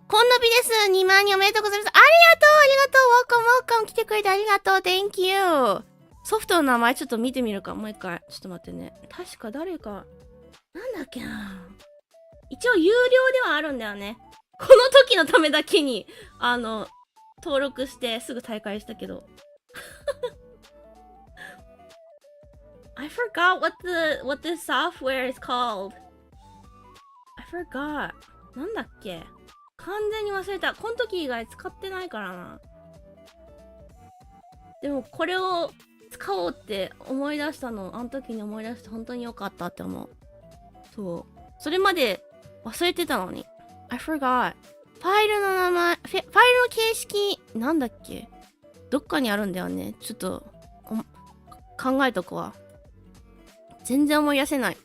こんのびです。2万人おめでとうございます。ありがとうありがとう。ワーカム来てくれてありがとう。Thank you。ソフトの名前ちょっと見てみるか。もう一回。ちょっと待ってね。確か誰か。なんだっけな。一応有料ではあるんだよね。この時のためだけに登録してすぐ大会したけどI forgot what this software is called. I forgot. なんだっけ、完全に忘れた。この時以外使ってないからな。でもこれを使おうって思い出したの、あの時に思い出して本当に良かったって思う。そう、それまで忘れてたのに。I forgot. ファイルの名前、ファイルの形式、なんだっけ、どっかにあるんだよね。ちょっと、考えとくわ。全然思い出せない。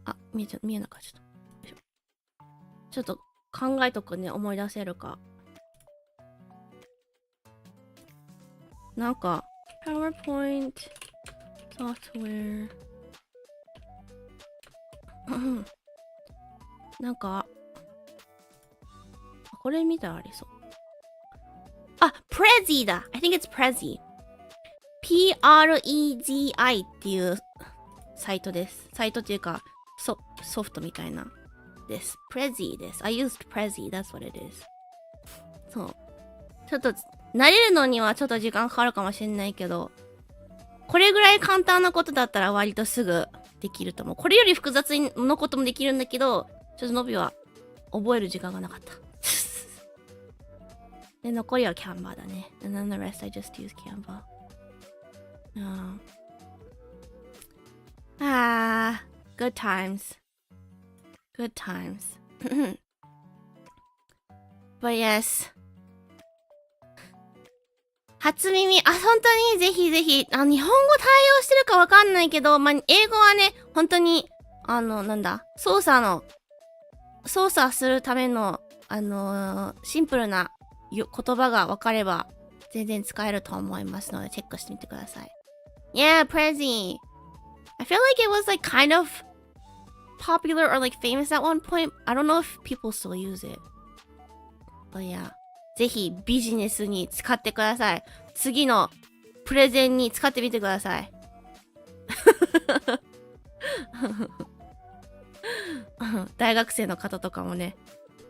あ、見えなかった。ちょっと考えとくね、思い出せるか。なんか、PowerPoint software。なんか、これ見たらありそう。あ、Prezi だ。I think it's Prezi。Prezi っていうサイトです。サイトっていうか、ソフトみたいなです。Prezi です。I used Prezi. That's what it is. そう。ちょっと、慣れるのにはちょっと時間かかるかもしれないけど、これぐらい簡単なことだったら割とすぐできると思う。これより複雑のこともできるんだけど、ちょっとノビは覚える時間がなかった。で、残りはキャンバーだね。And then the rest I just use Canva. Good times. Good times. But yes. 初耳、本当にぜひぜひ、日本語対応してるかわかんないけど、英語はね、本当に、なんだ、操作するための、シンプルな言葉がわかれば、全然使えると思いますので、チェックしてみてください。Yeah, Prezi. I feel like it was like kind of popular or like famous at one point. I don't know if people still use it. But yeah. ぜひビジネスに使ってください。次のプレゼンに使ってみてください。大学生の方とかもね、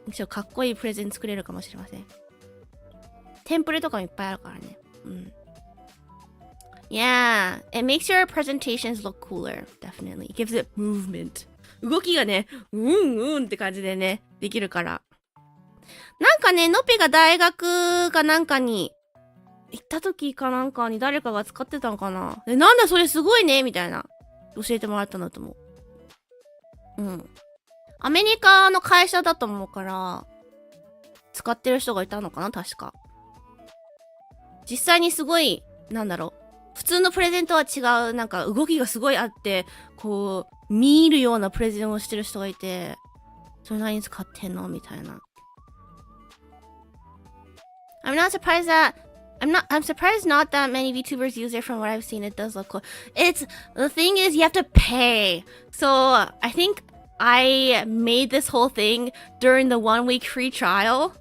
一応かっこいいプレゼン作れるかもしれません。テンプレとかもいっぱいあるからね。うん。Yeah, it makes your presentations look cooler. Definitely. It gives it movement. 動きがね、って感じでね、できるから。なんかね、のぴが大学かなんかに行った時かなんかに誰かが使ってたのかな。なんだそれすごいねみたいな。教えてもらったんだと思う。うん。アメリカの会社だと思うから、使ってる人がいたのかな確か。実際にすごい、なんだろう。普通のプレゼントは違う、なんか動きがすごいあって、こう、見るようなプレゼンをしてる人がいて、それ何に使ってんのみたいな。I'm surprised not that many VTubers use it. From what I've seen, it does look cool. The thing is you have to pay. So I think I made this whole thing during the 1 week free trial.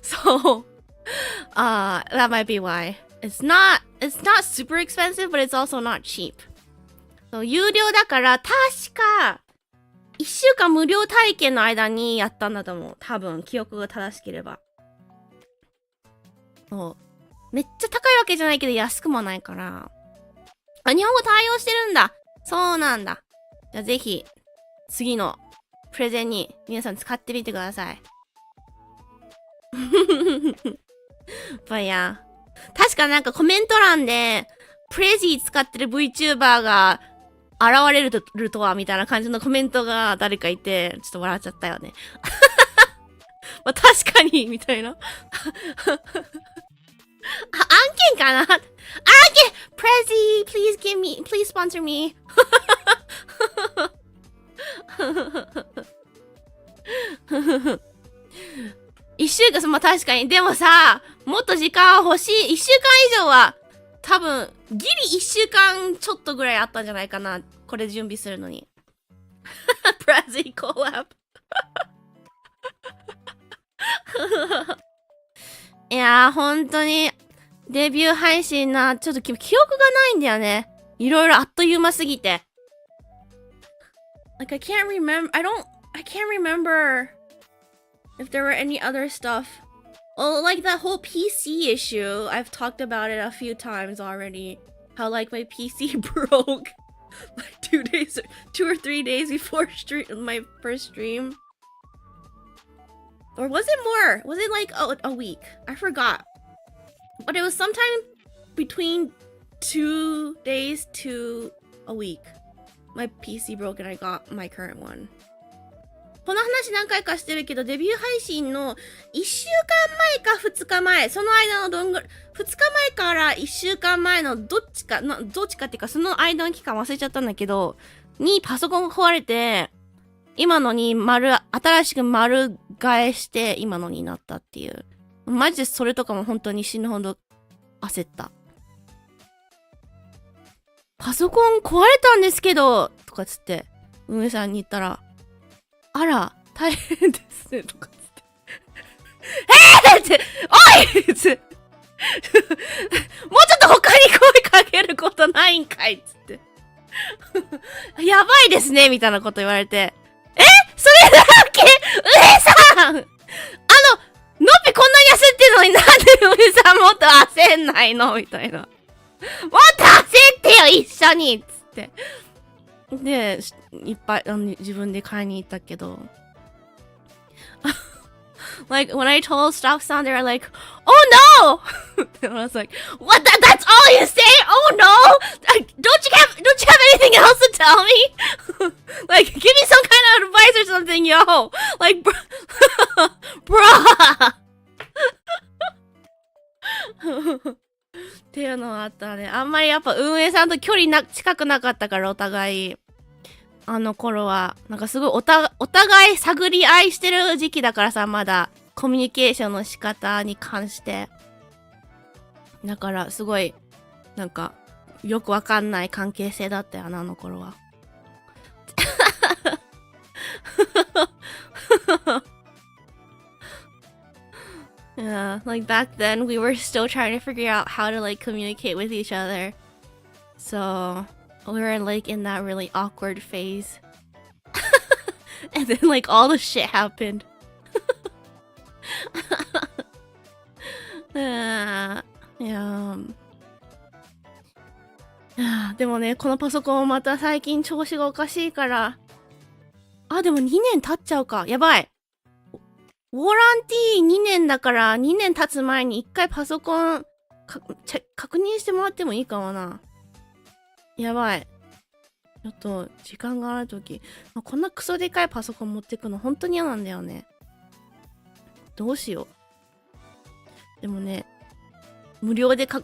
So that might be why. It's not super expensive, but it's also not cheap. So 有料だから確か1週間無料体験の間にやったんだと思う。多分、記憶が正しければ。そう。めっちゃ高いわけじゃないけど安くもないから。あ、日本語対応してるんだ。そうなんだ。じゃあぜひ、次のプレゼンに皆さん使ってみてください。But yeah. 確かなんかコメント欄で、プレジー使ってる VTuber が現れるとはみたいな感じのコメントが誰かいて、ちょっと笑っちゃったよね。まあ、確かに、みたいな。案件かな案件 !Prezi, please sponsor me. 一週間、まあ、確かに。でもさ、もっと時間欲しい。一週間以上は、多分、ギリ一週間ちょっとぐらいあったんじゃないかな。これ準備するのに。Prezi collab いやー、本当に、デビュー配信な、ちょっと記憶がないんだよね。いろいろあっという間すぎて。Like, I can't remember if there were any other stuff. Oh, like that whole PC issue. I've talked about it a few times already. How, like, my PC broke like 2 or 3 days before my first stream. Or was it more? Was it like a week? I forgot. But it was sometime between 2 days to a week. My PC broke and I got my current one. この話何回かしてるけど、デビュー配信の1週間前か2日前、その間の2日前から1週間前のどっちかっていうか、その間の期間忘れちゃったんだけど、にパソコンが壊れて、今のに新しく丸替えして、今のになったっていう。マジでそれとかも本当に死ぬほど焦った。パソコン壊れたんですけど、とかつって、運営さんに言ったら、あら、大変ですね、とかつって。って、おいって、もうちょっと他に声かけることないんかいっつって。やばいですね、みたいなこと言われて。それだけ上さんのっぺこんなに焦ってるのになんで上さんもっと焦んないのみたいな。もっと焦ってよ一緒にっつって。で、いっぱい自分で買いに行ったけど。Like, when I told Stop Sound, they were like, oh no! And I was like, what? That's all you say? Oh no! Don't you have anything else to tell me? Like, give me some kind of advice or something, yo! Like, bruh! っていうのがあったね。あんまりやっぱ運営さんと距離近くなかったからお互い。あの頃は、なんかすごいお互い探り合いしてる時期だからさ、まだコミュニケーションの仕方に関して。だからすごい、なんかよくわかんない関係性だったよな、あの頃は。Yeah, like back then we were still trying to figure out how to like communicate with each other. So we were like in that really awkward phase. And then like all the shit happened. Yeah. でもね、このパソコンまた最近調子がおかしいから。あ、でも2年経っちゃうか。やばい。ウォーランティー2年だから2年経つ前に1回パソコン確認してもらってもいいかもな。やばい。ちょっと時間があるとき、こんなクソでかいパソコン持ってくの本当に嫌なんだよね。どうしよう。でもね、無料でチェ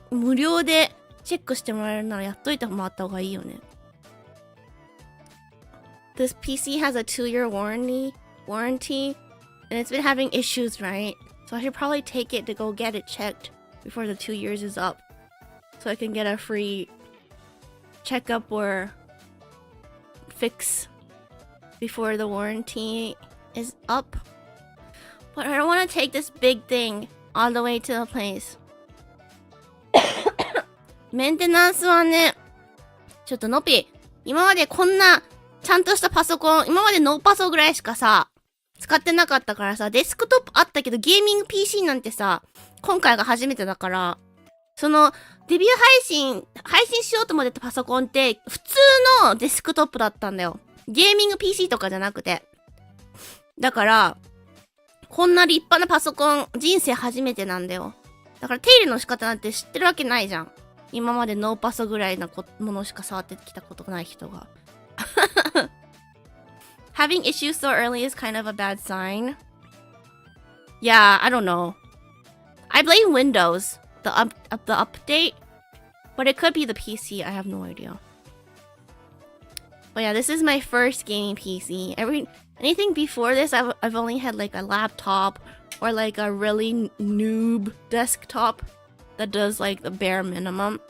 ックしてもらえるならやっといてもらった方がいいよね。This PC has a 2-year warranty, and it's been having issues, right? So I should probably take it to go get it checked before the 2 years is up, so I can get a free checkup or fix before the warranty is up. But I don't want to take this big thing all the way to the place. メンテナンスはね、ちょっとのぴ、今までこんなちゃんとしたパソコン、今までノーパソぐらいしかさ、使ってなかったからさ、デスクトップあったけどゲーミング PC なんてさ、今回が初めてだから、その、デビュー配信しようと思ってたパソコンって、普通のデスクトップだったんだよ。ゲーミング PC とかじゃなくて。だから、こんな立派なパソコン、人生初めてなんだよ。だから手入れの仕方なんて知ってるわけないじゃん。今までノーパソぐらいなものしか触ってきたことない人が。Having issues so early is kind of a bad sign. Yeah, I don't know. I blame Windows, the update, but it could be the PC. I have no idea. But yeah, this is my first gaming PC. Anything before this, I've only had like a laptop or like a really noob desktop that does like the bare minimum.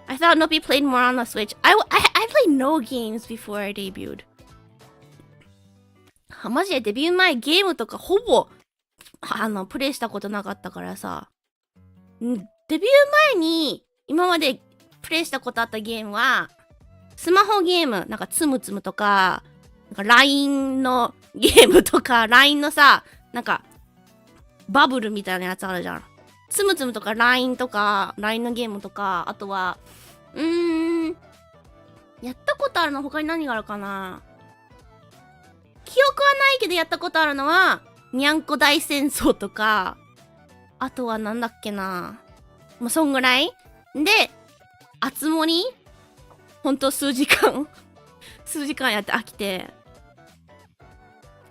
I thought Nopi played more on the Switch. I played no games before I debuted. マジでデビュー前ゲームとかほぼプレイしたことなかったからさ。デビュー前に今までプレイしたことあったゲームはスマホゲーム、なんかつむつむとか、なんか LINE のゲームとか、LINE のさ、なんかバブルみたいなやつあるじゃん。つむつむとか LINE とか、LINE のゲームとか、あとは、やったことあるの他に何があるかな。記憶はないけどやったことあるのは、にゃんこ大戦争とか、あとはなんだっけな。もうそんぐらいで、あつ森ほんと数時間やって飽きて。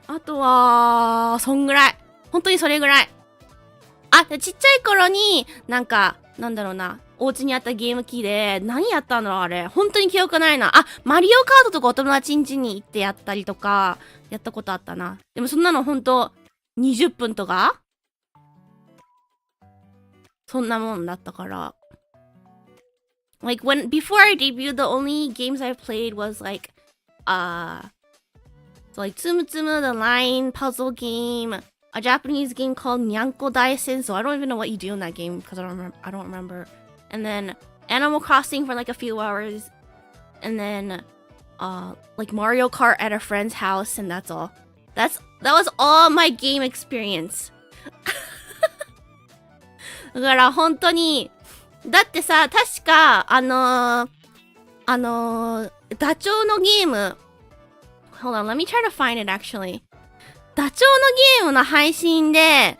あとは、そんぐらい。本当にそれぐらい。あ、ちっちゃい頃に、なんか、なんだろうな。お家にあったゲーム機で、何やったんだろうあれ。本当に記憶ないな。あ、マリオカートとかお友達ん家に行ってやったりとか、やったことあったな。でもそんなのほんと、20分とかそんなもんだったから。Like before I debuted, the only games I've played was like, so like Tsum Tsum, the line puzzle game, a Japanese game called Nyanko Daisen. So I don't even know what you do in that game because I don't remember. And then Animal Crossing for like a few hours, and then like Mario Kart at a friend's house, and that's all. That was all my game experience. だから本当にだってさ、確かダチョウのゲーム Hold on, let me try to find it actually. ダチョウのゲームの配信で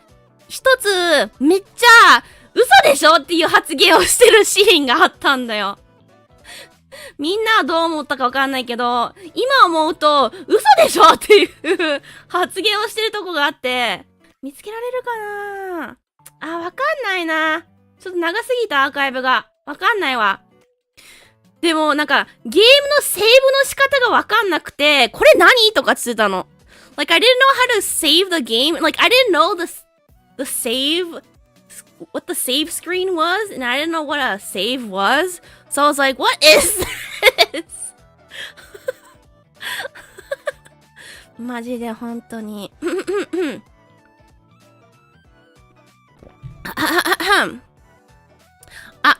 一つめっちゃ嘘でしょっていう発言をしてるシーンがあったんだよ。みんなはどう思ったかわかんないけど、今思うと嘘でしょっていう発言をしてるとこがあって、見つけられるかなあ、わかんないな。ちょっと長すぎたアーカイブが。わかんないわ。でもなんか、ゲームのセーブの仕方がわかんなくて、これ何とかつってたの。Like, I didn't know how to save the game. Like, I didn't know the save, what the save screen was, and I didn't know what a save was. So I was like, what is this? マジで本当に。あ、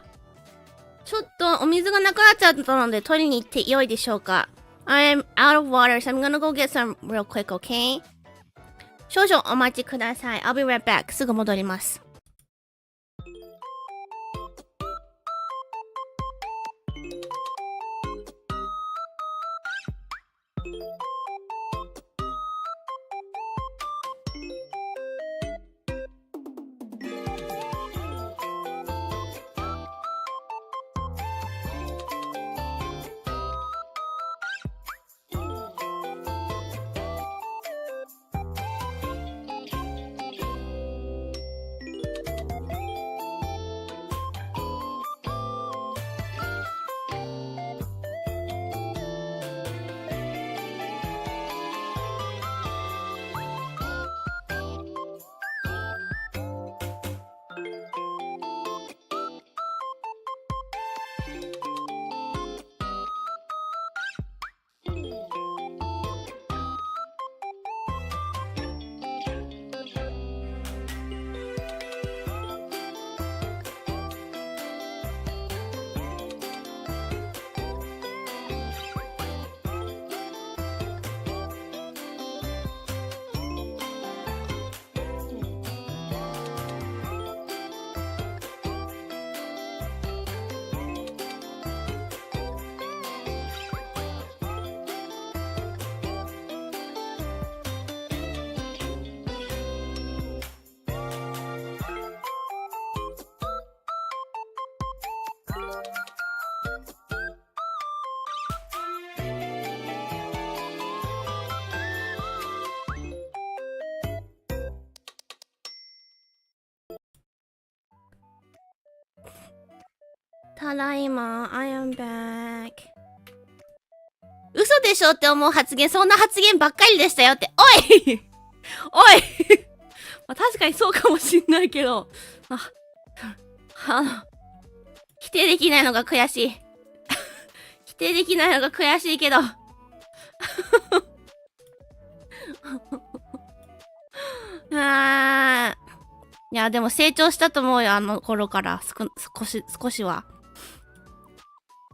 ちょっとお水がなくなっちゃったので取りに行ってよいでしょうか。I'm out of water, so I'm gonna go get some real quick, okay? 少々お待ちください。I'll be right back. すぐ戻ります。ただいま、I am back. 嘘でしょって思う発言、そんな発言ばっかりでしたよって。おいおいまあ、確かにそうかもしんないけど、否定できないのが悔しい。否定できないのが悔しいけど。いや、でも成長したと思うよ、あの頃から。少しは。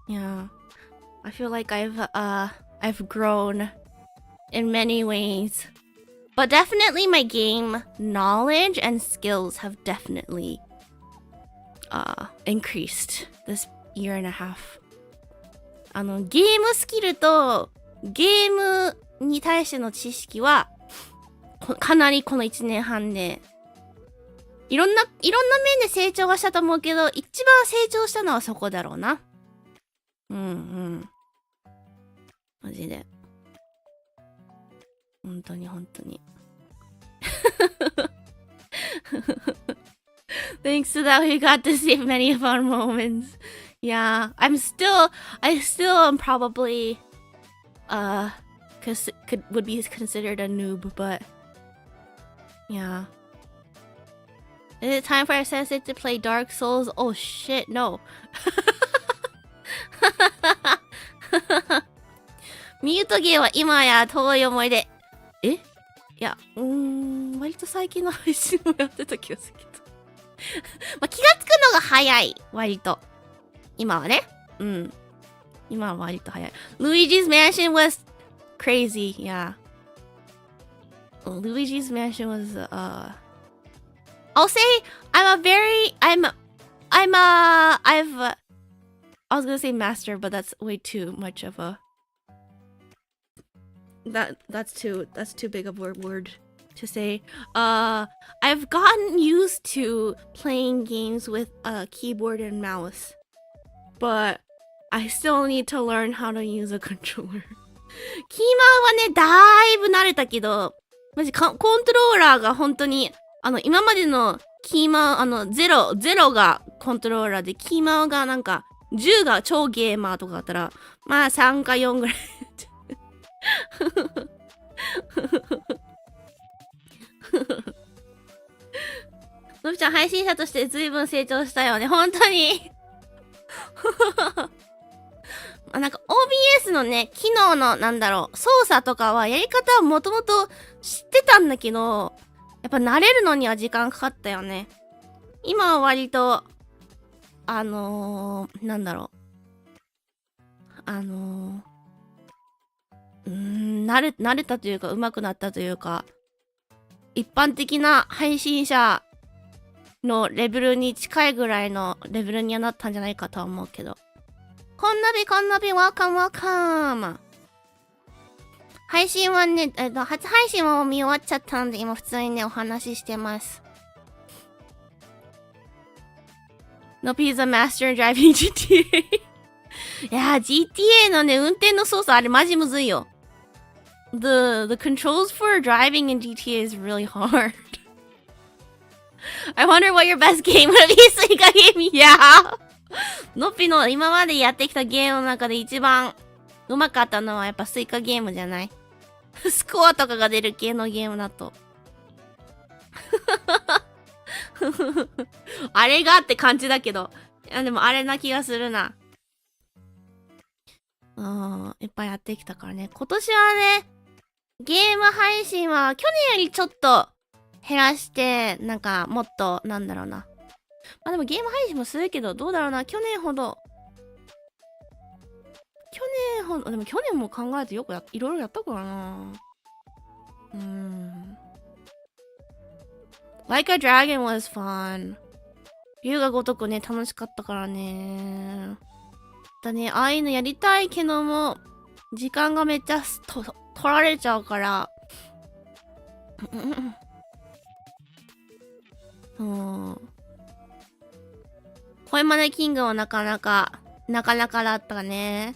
Yeah. I feel like I've grown in many ways. But definitely my game knowledge and skills have definitely increased this year and a half. ゲームスキルとゲームに対しての知識はかなりこの1年半でいろんな面で成長はしたと思うけど、一番成長したのはそこだろうな。マジで。本当に。Thanks to that, we got to save many of our moments. Yeah, I still am probably, would be considered a noob, but yeah. Is it time for our sensei to play Dark Souls? Oh shit, no. ミュートゲーは今や遠い思い出。いや、割と最近の配信もやってた気がするけど。まあ、気がつくのが早い。割と。今はね。今は割と早い。Luigi's Mansion was crazy. Yeah. Luigi's Mansion was, I'll say I was gonna say master, but that's way too much of a that's too big of a word to say. I've gotten used to playing games with a keyboard and mouse, but I still need to learn how to use a controller. キーマンはね、だいぶ慣れたけど、マジコントローラーが本当に今までのキーマンゼロがコントローラーで、キーマンがなんか10が超ゲーマーとかだったら、まあ3か4ぐらい。のびちゃん配信者として随分成長したよね。本当に。なんか OBS のね、機能の操作とかはやり方はもともと知ってたんだけど、やっぱ慣れるのには時間かかったよね。今は割と、慣れたというか、上手くなったというか、一般的な配信者のレベルに近いぐらいのレベルにはなったんじゃないかとは思うけど。こんなび、welcome。配信はね、初配信は見終わっちゃったんで、今普通にね、お話ししてます。Nopi is a master in driving GTA いやー、GTA のね、運転の操作あれマジむずいよ。The controls for driving in GTA is really hard. I wonder what your best game would be, スイカゲーム。いやー。のっぴの今までやってきたゲームの中で一番うまかったのはやっぱスイカゲームじゃない？スコアとかが出る系のゲームだと。あれがって感じだけど。いやでもあれな気がするな。いっぱいやってきたからね。今年はね、ゲーム配信は去年よりちょっと減らして、なんかもっとまあでもゲーム配信もするけど、どうだろうな。去年ほど、でも去年も考えてよくいろいろやったからな。Like a Dragon was fun. 龍が如くね、楽しかったからね。だね、ああいうのやりたいけども、時間がめっちゃ取られちゃうから。声真似キングはなかなかだったね。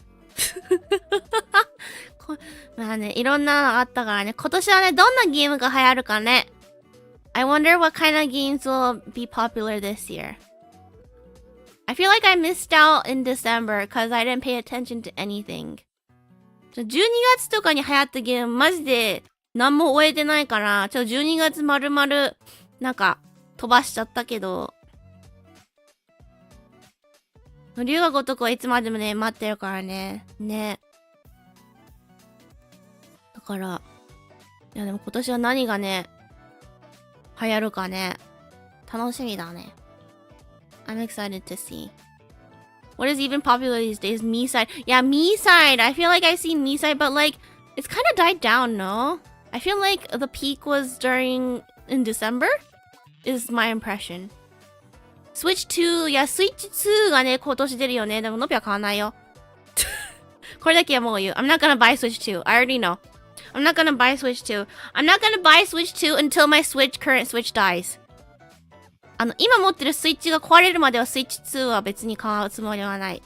まあね、いろんなのがあったからね。今年はね、どんなゲームが流行るかね。I wonder what kind of games will be popular this year. I feel like I missed out in December because I didn't pay attention to anything. 12月とかに流行ったゲームマジで何も終えてないから、12月丸々なんか飛ばしちゃったけど、龍が如くはいつまでもね、待ってるからね。ね。だから、いやでも今年は何がね、流行るかね。楽しみだね。I'm excited to see. What is even popular these days? Me-side. Yeah, Me-side. I feel like I've seen Me-side, but like, it's kind of died down, no? I feel like the peak was in December? Is my impression. Switch 2. いや、Switch 2がね、今年出るよね。でも、のぴは買わないよ。これだけはもう言う。I'm not gonna buy Switch 2. I already know. I'm not gonna buy Switch 2. I'm not gonna buy Switch 2 until my current Switch dies. 今持ってるスイッチが壊れるまではスイッチ2は別に買うつもりはない。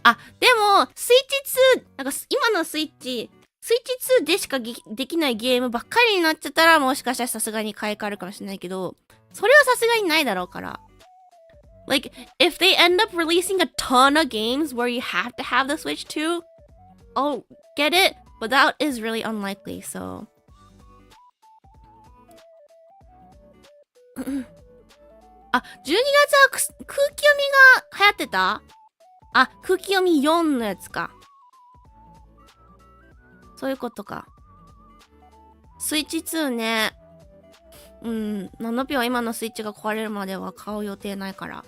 あ、でも、スイッチ2、なんか今のスイッチ2でしかできないゲームばっかりになっちゃったらもしかしたらさすがに買い替えるかもしれないけど、それはさすがにないだろうから。Like, if they end up releasing a ton of games where you have to have the Switch 2, I'll get it, but that is really unlikely, so. あ、12月は空気読みが流行ってた？あ、空気読み4のやつか。そういうことか。スイッチ2ね。ナノピは今のスイッチが壊れるまでは買う予定ないから。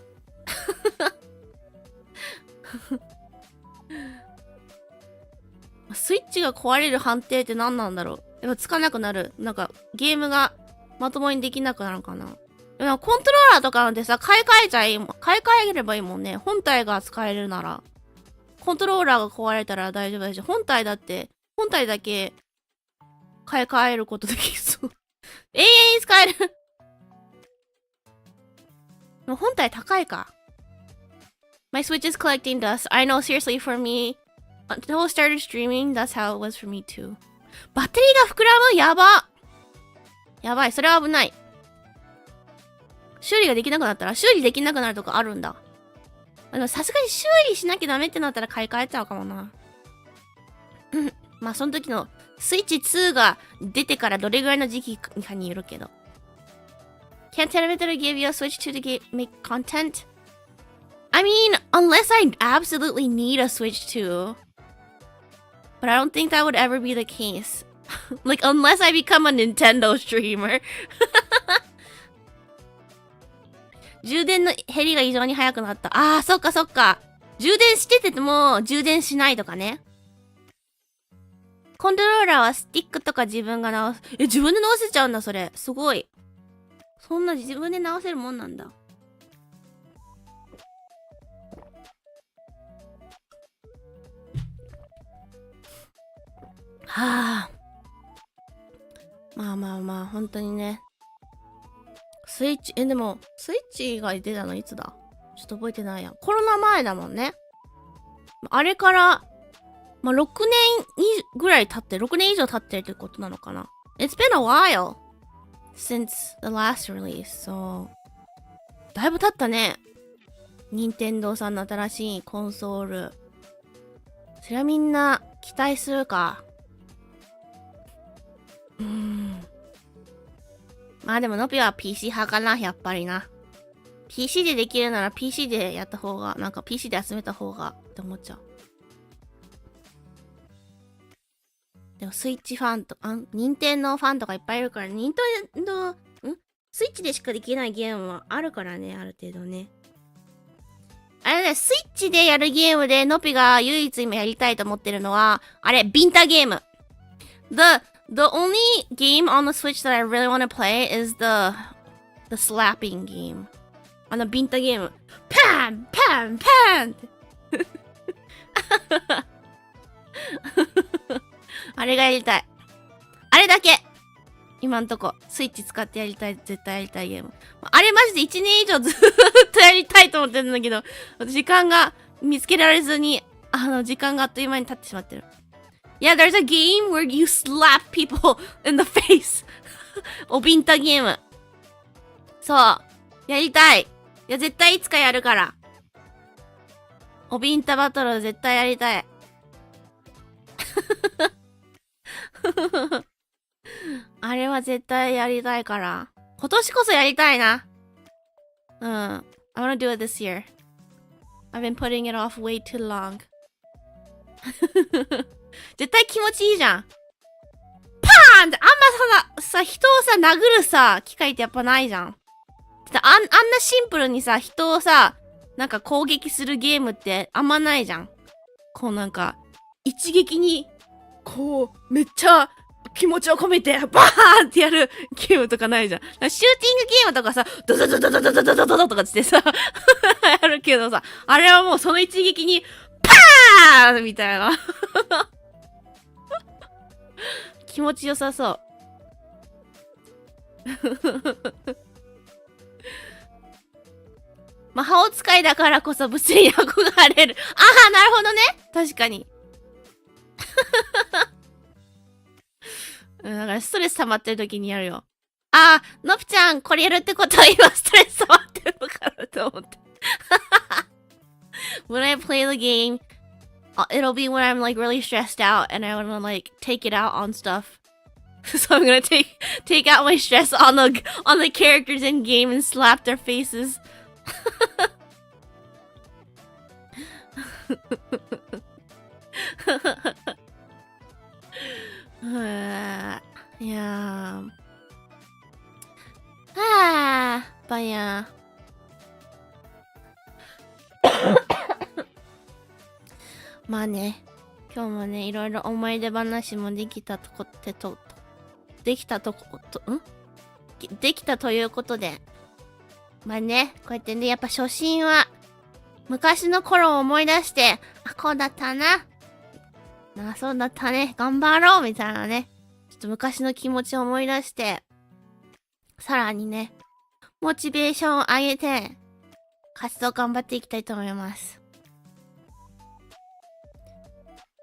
スイッチが壊れる判定って何なんだろう？やっぱつかなくなる。なんかゲームがまともにできなくなるかな。コントローラーとかなんてさ、買い替えればいいもんね。本体が使えるなら。コントローラーが壊れたら大丈夫だし、本体だけ買い替えることできそう。永遠に使える。でも本体高いか。My Switch is collecting dust. I know, seriously, for me, until I started streaming, that's how it was for me too. バッテリーが膨らむ？やば。やばい、それは危ない。修理ができなくなったら、修理できなくなるとかあるんだ。でもさすがに修理しなきゃダメってなったら買い替えちゃうかもな。まあその時のスイッチ2が出てからどれぐらいの時期かによるけど。Can't Television give you a Switch 2 to make content? I mean, unless I absolutely need a Switch 2. But I don't think that would ever be the case. Like, unless I become a Nintendo streamer. 充電の減りが異常に早くなった。ああ、そっかそっか。充電してても充電しないとかね。コントローラーはスティックとか自分が直す。自分で直せちゃうんだ、それ。すごい。そんな自分で直せるもんなんだ。はあ。まあまあまあ、本当にね。スイッチ、でも、スイッチが出たのいつだ？ちょっと覚えてないや。コロナ前だもんね。あれから、まあ、6年ぐらい経って、6年以上経ってるってことなのかな。It's been a while since the last release, so だいぶ経ったね。任天堂さんの新しいコンソール。それはみんな期待するか。まあでもノピは PC 派かな、やっぱりな。PC でできるなら PC でやった方が、なんか PC で集めた方がって思っちゃう。でもスイッチファンと、任天堂ファンとかいっぱいいるから、任天堂、スイッチでしかできないゲームはあるからね、ある程度ね。あれね、スイッチでやるゲームでノピが唯一今やりたいと思ってるのは、あれ、ビンタゲーム。The only game on the Switch that I really want to play is the slapping game. ビンタゲーム。パンパンパンってあれがやりたい。あれだけ今んとこ、スイッチ使ってやりたい、絶対やりたいゲーム。あれマジで1年以上ずっとやりたいと思ってるんだけど、時間が見つけられずに、時間があっという間に経ってしまってる。Yeah, there's a game where you slap people in the face. おビンタゲーム。そう。やりたい。いや、絶対いつかやるから。おビンタバトル絶対やりたい。あれは絶対やりたいから。今年こそやりたいな。うん。I wanna do it this year. I've been putting it off way too long. 絶対気持ちいいじゃん。パーンってあんまさ、人をさ、殴るさ、機会ってやっぱないじゃん。あんなシンプルにさ、人をさ、なんか攻撃するゲームってあんまないじゃん。こうなんか、一撃に、こう、めっちゃ気持ちを込めて、バーンってやるゲームとかないじゃん。シューティングゲームとかさ、ドドドドドドドドドドドとかつってさ、やるけどさ、あれはもうその一撃に、パーンみたいな。気持ちよさそう。魔法使いだからこそ物理に憧れる。ああ、なるほどね。確かに。だからストレス溜まってる時にやるよ。ああ、のぴちゃん、これやるってことは今ストレス溜まってるのかなと思って。When I play the game, it'll be when I'm like really stressed out and I wanna like take it out on stuff. So I'm gonna take out my stress on the characters in game and slap their faces. いやばやまあね、今日もね、いろいろ思い出話もできたということで、まあね、こうやってね、やっぱ初心は昔の頃を思い出して、あ、こうだったな。そうだったね。頑張ろうみたいなね。ちょっと昔の気持ちを思い出して、さらにね、モチベーションを上げて、活動頑張っていきたいと思います。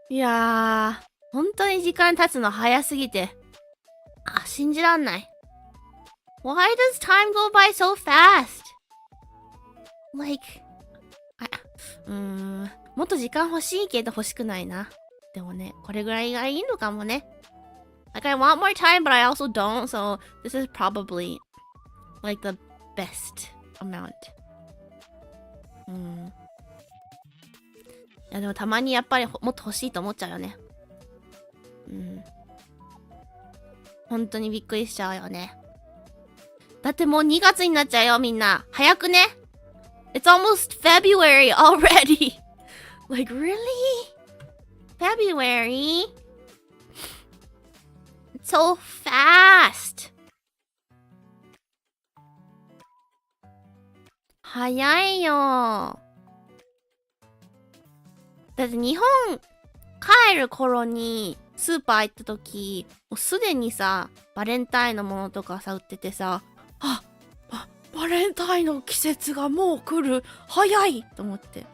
いやー、本当に時間経つの早すぎて、信じらんない。Why does time go by so fast? Like, もっと時間欲しいけど欲しくないな。でもね、これぐらいがいいのかもね。Like, I want more time, but I also don't, so this is probably, like, the best amount. いや、でもたまにやっぱりもっと欲しいと思っちゃうよね。本当にびっくりしちゃうよね。だってもう2月になっちゃうよ、みんな。早くね。It's almost February already. Like, really? February? It's so fast. 早いよ。だって日本帰る頃にスーパー行った時、もうすでにさ、バレンタインのものとかさ、売っててさ、バレンタインの季節がもう来る。早いと思って。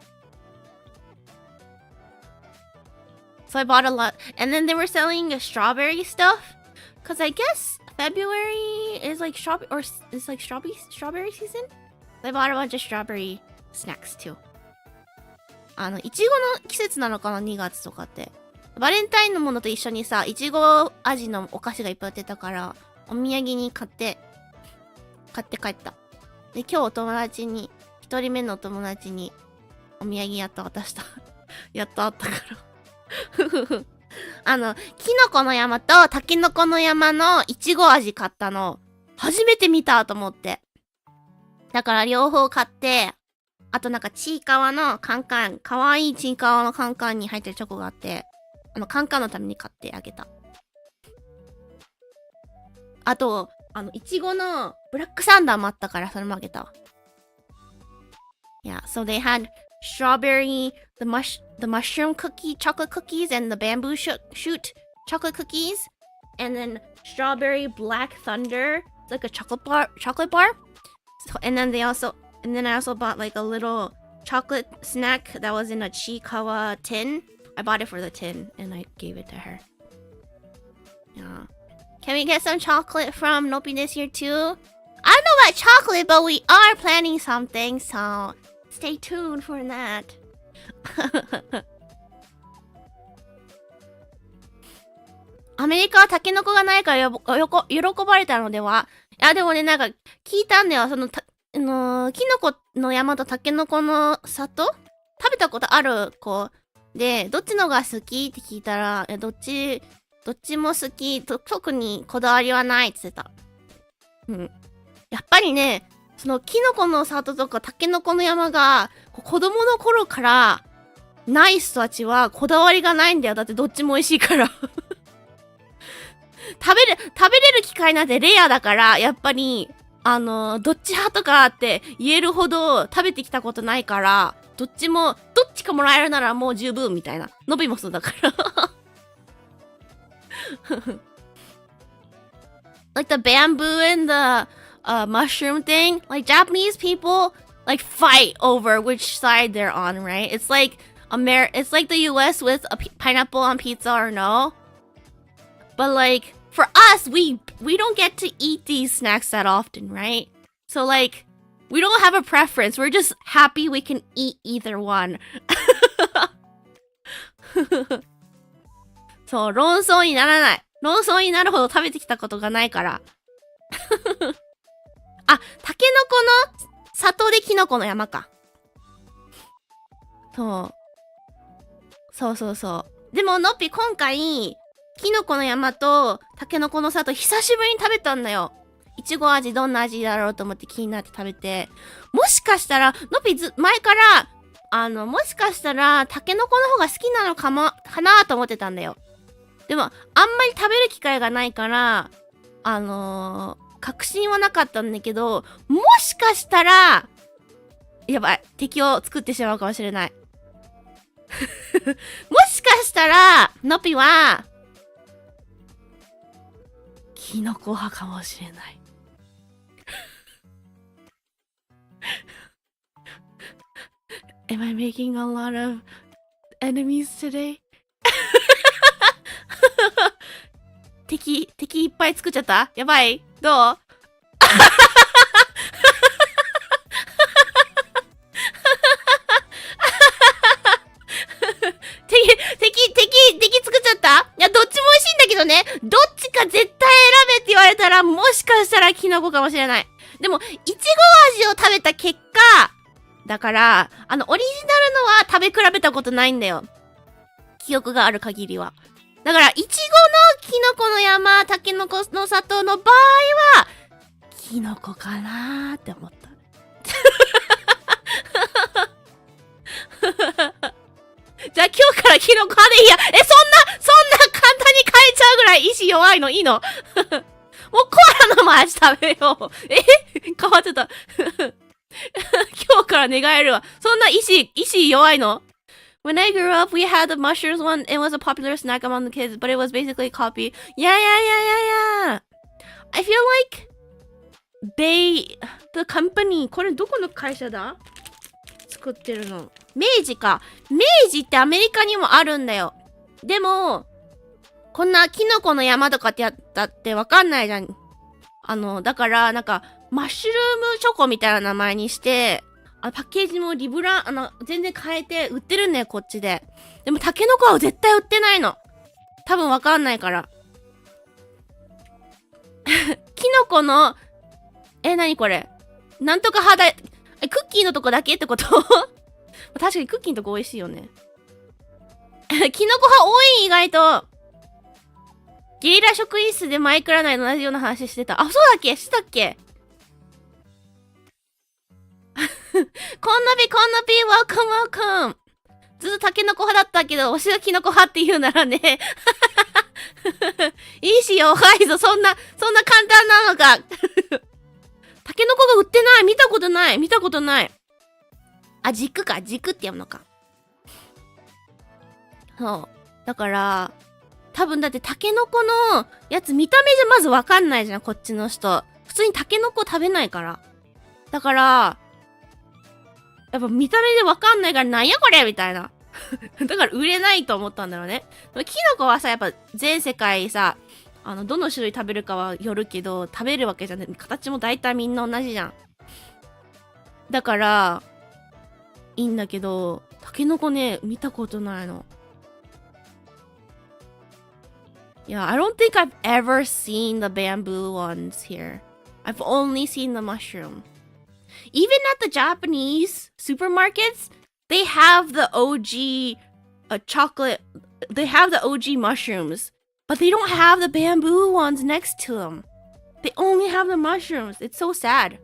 So I bought a lot. And then they were selling strawberry stuff. Cause I guess February is like strawberry season. So I bought a bunch of strawberry snacks too. いちごの季節なのかな ?2 月とかって。バレンタインのものと一緒にさ、いちご味のお菓子がいっぱい売ってたから、お土産に買って帰った。で、今日一人目の友達に、お土産やっと渡した。やっとあったから。キノコの山とタケノコの山のいちご味買ったの、初めて見たと思って。だから両方買って、あとなんかちいかわのカンカン、かわいいちいかわのカンカンに入ってるチョコがあって、カンカンのために買ってあげた。あと、いちごのブラックサンダーもあったから、それもあげたわ。Yeah, so they had strawberry, the mushroom cookie, chocolate cookies, and the bamboo shoot chocolate cookies, and then strawberry black thunder, it's like a chocolate bar. So, and then I also bought like a little chocolate snack that was in a Chiikawa tin. I bought it for the tin, and I gave it to her. Yeah. Can we get some chocolate from Nopi this year too? I don't know about chocolate, but we are planning something, so stay tuned for that. アメリカはタケノコがないから喜ばれたのでは？いや、でもね、なんか、聞いたんだよ。キノコの山とタケノコの里食べたことある子で、どっちのが好きって聞いたら、どっちも好き、特にこだわりはないって言ってた。うん。やっぱりね、そのキノコの里とかタケノコの山が、子供の頃からない人たちはこだわりがないんだよ。だってどっちも美味しいから。食べれる機会なんてレアだから、やっぱり、どっち派とかって言えるほど食べてきたことないから、どっちかもらえるならもう十分みたいな。のびもそうだから。like the bamboo and the mushroom thing, like Japanese people like fight over which side they're on, right? It's like it's like the US with a pineapple on pizza or no. But like for us, we don't get to eat these snacks that often, right? So like we don't have a preference. We're just happy we can eat either one. そう、論争にならない。論争になるほど食べてきたことがないから。あ、タケノコの里でキノコの山か。そう。でも、のっぴ今回、キノコの山とタケノコの里久しぶりに食べたんだよ。いちご味どんな味だろうと思って気になって食べて。もしかしたら、のっぴ前から、もしかしたら、タケノコの方が好きなのかなと思ってたんだよ。でも、あんまり食べる機会がないから、確信はなかったんだけど、もしかしたら、やばい、敵を作ってしまうかもしれない。もしかしたら、のぴは、キノコ派かもしれない。Am I making a lot of enemies today? 敵いっぱい作っちゃった？やばい？どう？敵作っちゃった？いや、どっちも美味しいんだけどね。どっちか絶対選べって言われたら、もしかしたらキノコかもしれない。でも、いちご味を食べた結果、だから、オリジナルのは食べ比べたことないんだよ。記憶がある限りは。だから、いちごのキノコの山、タケノコの里の場合は、キノコかなーって思った。じゃあ今日からキノコ派でいいや。そんな簡単に変えちゃうぐらい意志弱いのいいの？もうコアラのも味食べよう。変わってた。今日から願えるわ。そんな意志弱いの？When I grew up, we had the mushrooms one. It was a popular snack among the kids, but it was basically a copy. Yeah. I feel like the company, これどこの会社だ？作ってるの。明治か。明治ってアメリカにもあるんだよ。でも、こんなキノコの山とかってやったってわかんないじゃん。だから、なんか、マッシュルームチョコみたいな名前にして、パッケージも全然変えて売ってるんだよ、こっちで。でも、タケノコは絶対売ってないの。多分わかんないから。キノコの、何これ？なんとか肌、クッキーのとこだけってこと？確かにクッキーのとこ美味しいよね。キノコ派多い意外と。ゲリラ職員室でマイクラ内の同じような話してた。あ、そうだっけ？してたっけ？こんなび、welcome。ずっとタケノコ派だったけど、推しがキノコ派って言うならね。いいし弱いぞ。そんな簡単なのか。タケノコが売ってない。見たことない。あ、軸って読むのか。そう。だから、多分だってタケノコのやつ見た目じゃまずわかんないじゃん、こっちの人。普通にタケノコ食べないから。だから、やっぱ見た目でわかんないからなんやこれみたいな。だから売れないと思ったんだろうね。キノコはさ、やっぱ全世界さ、どの種類食べるかはよるけど、食べるわけじゃない。形も大体みんな同じじゃん。だから、いいんだけど、タケノコね、見たことないの。Yeah, I don't think I've ever seen the bamboo ones here. I've only seen the mushroom. Even at the Japanese supermarkets, they have the OG chocolate. They have the OG mushrooms, but they don't have the bamboo ones next to them. They only have the mushrooms. It's so sad.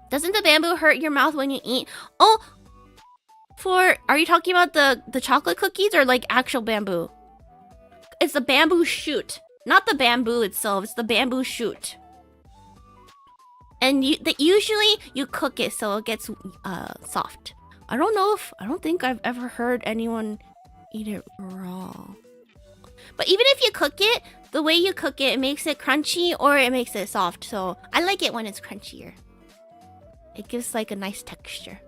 Doesn't the bamboo hurt your mouth when you eat? Oh, are you talking about the chocolate cookies or like actual bamboo? It's the bamboo shoot, not the bamboo itself. It's the bamboo shoot. And usually you cook it so it gets soft. I don't think I've ever heard anyone eat it raw. But even if you cook it, the way you cook it, it makes it crunchy or it makes it soft. So I like it when it's crunchier. It gives like a nice texture.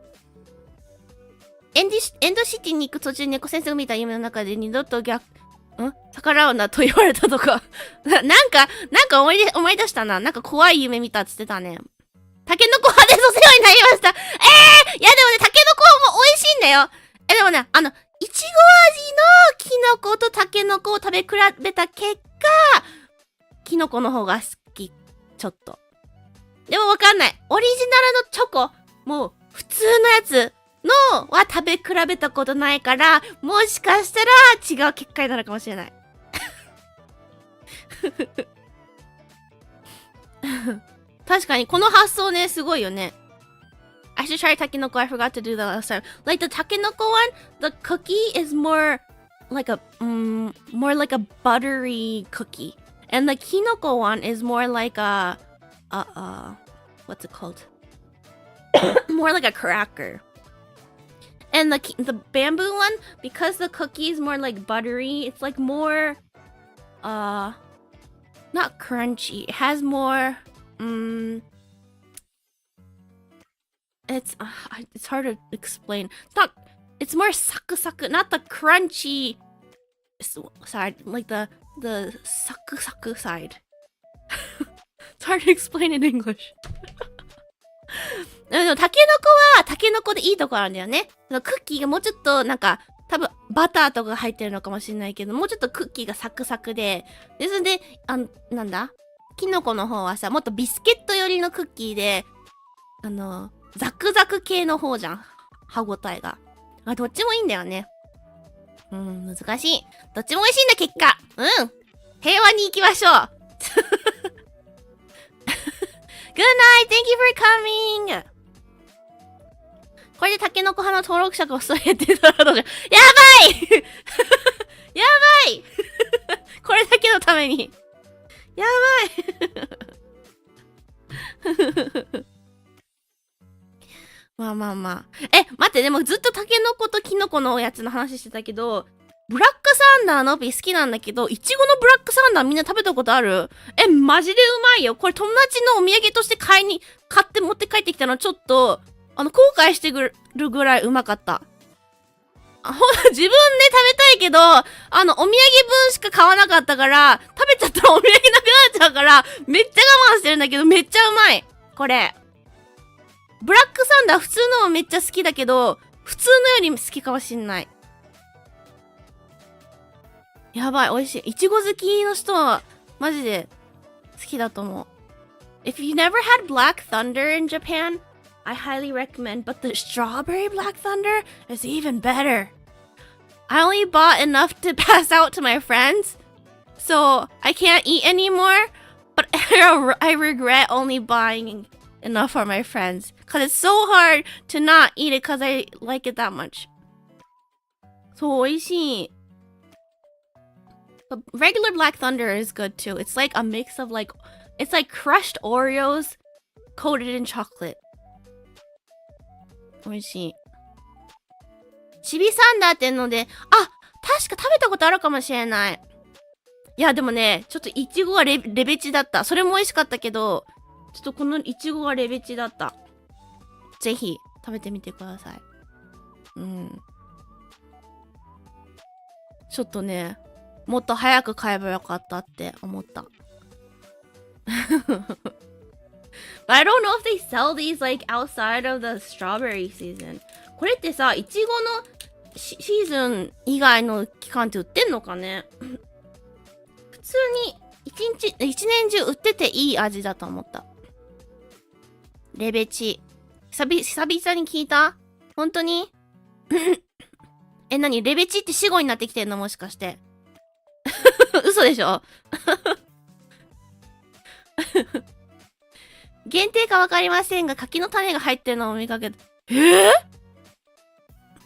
エンドシティに行く途中に猫先生が見た夢の中で二度と逆らうなと言われたとかなんか思い出したな。なんか怖い夢見たっつってたね。タケノコ派です。お世話になりました。いやでもね、タケノコも美味しいんだよ。でもね、いちご味のキノコとタケノコを食べ比べた結果、キノコの方が好き。ちょっと。でもわかんない。オリジナルのチョコ、もう普通のやつのは食べ比べたことないから、もしかしたら違う結果になるかもしれない。確かにこの発想ね、すごいよね。I should try takenoko. I forgot to do that last time. Like the takenoko one, the cookie is more like a buttery cookie, and the kinoko one is more like a what's it called? More like a cracker. And the bamboo one, because the cookie is more like buttery, it's like more not crunchy. It has more it's hard to explain. It's more saku-saku, not the crunchy side, like the saku-saku side. It's hard to explain in English. でもタケノコはタケノコでいいとこあるんだよね。クッキーがもうちょっとなんか多分バターとかが入ってるのかもしれないけど、もうちょっとクッキーがサクサクで、それでなんだキノコの方はさ、もっとビスケット寄りのクッキーで、ザクザク系の方じゃん。歯ごたえが。どっちもいいんだよね。難しい。どっちも美味しいんだ、結果。平和に行きましょう。Good night! Thank you for coming! これでタケノコ派の登録者が遅いってたらどうしよう。やばいやばいこれだけのために。やばいまあ。待って、でもずっとタケノコとキノコのやつの話してたけど、ブラックサンダーのピ好きなんだけど、イチゴのブラックサンダーみんな食べたことある？マジでうまいよ。これ友達のお土産として買って持って帰ってきたのちょっと、後悔してるぐらいうまかった。自分で食べたいけど、お土産分しか買わなかったから、食べちゃったらお土産なくなっちゃうから、めっちゃ我慢してるんだけど、めっちゃうまい。これ。ブラックサンダー普通のもめっちゃ好きだけど、普通のより好きかもしんない。やばい、美味しい。いちご好きの人は、マジで好きだと思う。If you never had Black Thunder in Japan, I highly recommend, but the strawberry Black Thunder is even better. I only bought enough to pass out to my friends, so I can't eat anymore, but I regret only buying enough for my friends, because it's so hard to not eat it because I like it that much. そう、美味しい。But regular Black Thunder is good too. It's like a mix of it's like crushed Oreos coated in chocolate. 美味しい。チビサンダーってので、確か食べたことあるかもしれない。いや、でもね、ちょっとイチゴがレベチだった。それも美味しかったけど、ちょっとこのイチゴがレベチだった。ぜひ食べてみてください。ちょっとね、もっと早く買えばよかったって思った。But I don't know if they sell these like outside of the strawberry season. これってさ、いちごのシーズン以外の期間って売ってんのかね。普通に一年中売ってていい味だと思った。レベチ。久々に聞いた？本当に何レベチって死語になってきてんのもしかして。嘘でしょ限定かわかりませんが、柿の種が入ってるのを見かけて。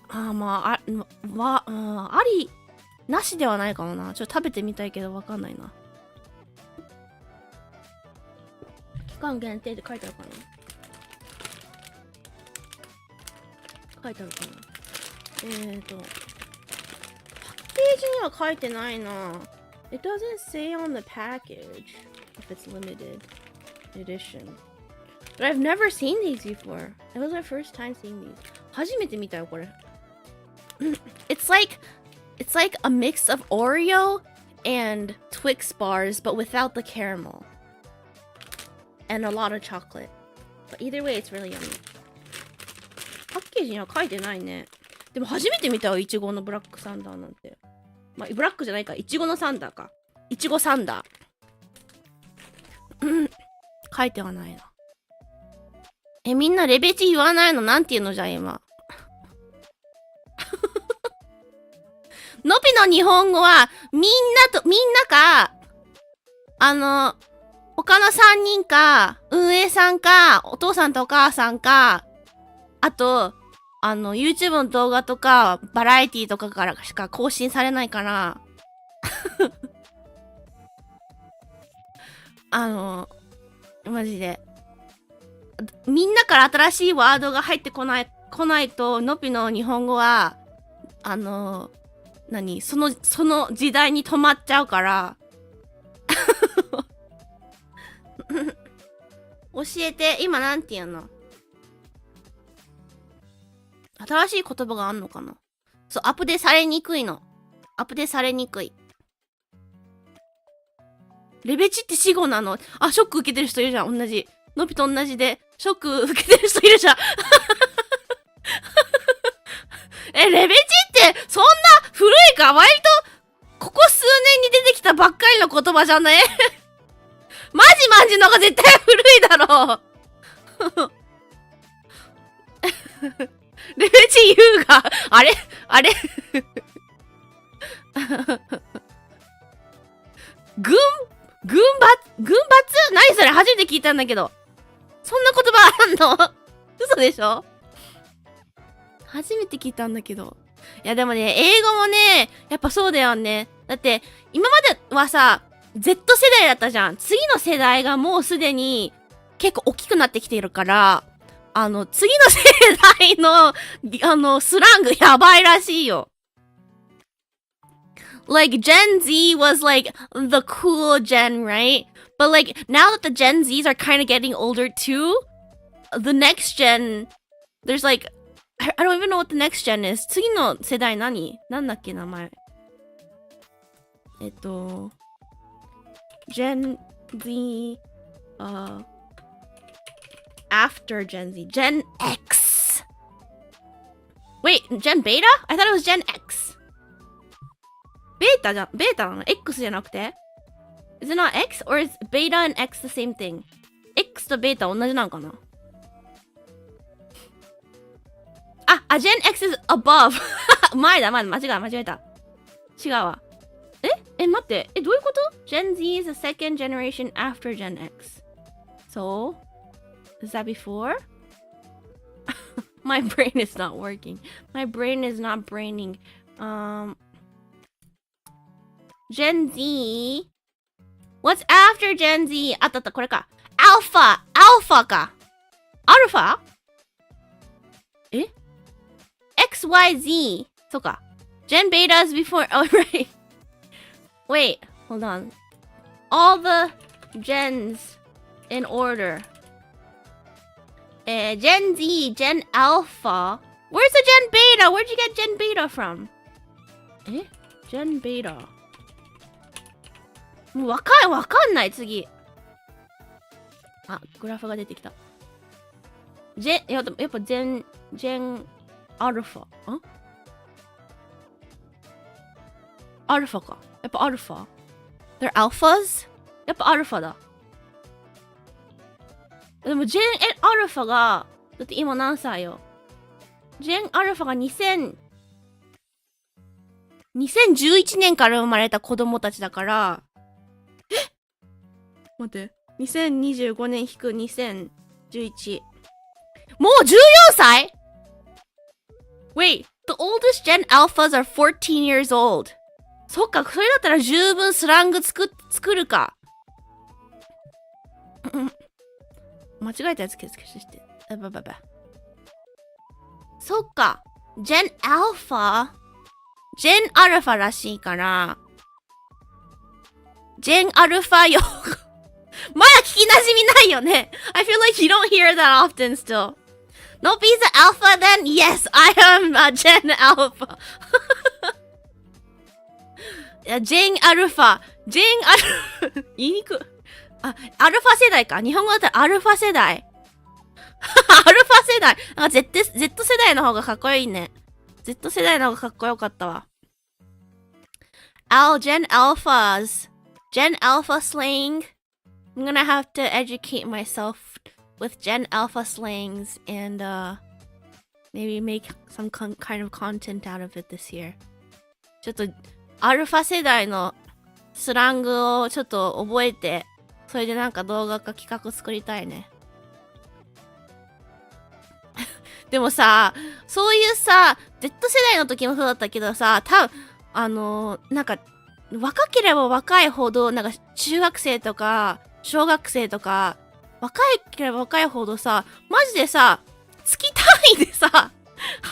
まあ、あり、なしではないかもな。ちょっと食べてみたいけどわかんないな。期間限定って書いてあるかな？書いてあるかな？パッケージには書いてないな。It doesn't say on the package if it's limited edition. But I've never seen these before. It was my first time seeing these. 初めて見たよこれ。It's like a mix of Oreo and Twix bars, but without the caramel. And a lot of chocolate. But either way, it's really yummy. パッケージには書いてないね。でも初めて見たよ、いちごのブラックサンダーなんて。まあ、ブラックじゃないか、いちごのサンダーか。いちごサンダー。書いてはないな。みんなレベチ言わないの？なんて言うのじゃあ今。のびの日本語は、みんなか、他の3人か、運営さんか、お父さんとお母さんか、あと、YouTube の動画とか、バラエティとかからしか更新されないから、マジで。みんなから新しいワードが入ってこないと、のぴの日本語は、その時代に止まっちゃうから、教えて、今なんて言うの？新しい言葉があんのかな？そう、アップデートされにくいの。アップデートされにくい。レベチって死語なの？あ、ショック受けてる人いるじゃん、同じ。のびと同じで、ショック受けてる人いるじゃん。レベチって、そんな古いか？割と、ここ数年に出てきたばっかりの言葉じゃね？マジのが絶対古いだろう。レベチ言うが、あれ軍閥何それ初めて聞いたんだけど。そんな言葉あんの？嘘でしょ？初めて聞いたんだけど。いやでもね、英語もね、やっぱそうだよね。だって、今まではさ、Z 世代だったじゃん。次の世代がもうすでに結構大きくなってきているから、次の世代の、スラングやばいらしいよ。Like, Gen Z was like the cool gen, right? But like, now that the Gen Zs are kind of getting older too, the next gen, there's like, I don't even know what the next gen is. 次の世代なんだっけ名前。Gen Z, after Gen Z. Gen X. Wait, Gen Beta? I thought it was Gen X. ベータなの？ X じゃなくて？ Is it not X? Or is Beta and X the same thing? X とベータ同じなのかな？Gen X is above. 間違えた。違うわ。待って。どういうこと？ Gen Z is the second generation after Gen X. So, is that before? My brain is not working. My brain is not braining. Gen Z. What's after Gen Z? あった、これか。アルファか。アルファXYZ. そうか。Gen Beta is before. Oh, right. Wait, hold on. All the gens in order. Gen Z, Gen Alpha. Where's the Gen Beta? Where'd you get Gen Beta from? Gen Beta. もうわかんない、次。あ、グラフが出てきた。やっぱジェンアルファ。アルファか。やっぱアルファ ?They're alphas? やっぱアルファだ。でもジェンアルファが、だって今何歳よ。ジェンアルファが2011年から生まれた子供たちだから、待って。2025年引く2011。もう14歳 ?Wait, the oldest Gen Alphas are 14 years old. そっか、それだったら十分スラング作るか。間違えたやつ消して。そっか。Gen Alpha? Gen Alpha らしいから、Gen Alpha よ。まだ聞き馴染みないよね。I feel like you don't hear that often still. Nope's an alpha then? Yes, I am a Gen Alpha. Gen Alpha. 言いにくい。あ、アルファ世代か。日本語だったらアルファ世代。アルファ世代。なんか Z 世代の方がかっこいいね。Z 世代の方がかっこよかったわ。Gen Alphas. Gen Alpha slang. I'm gonna have to educate myself with Gen Alpha slangs and maybe make some kind of content out of it this year. ちょっとアルファ世代のスラングをちょっと覚えて、それでなんか動画か企画作りたいね。でもさ、そういうさ、Z 世代の時もそうだったけどさ、多分なんか若ければ若いほど、なんか中学生とか小学生とか若ければ若いほどさ、マジでさ、月単位でさ、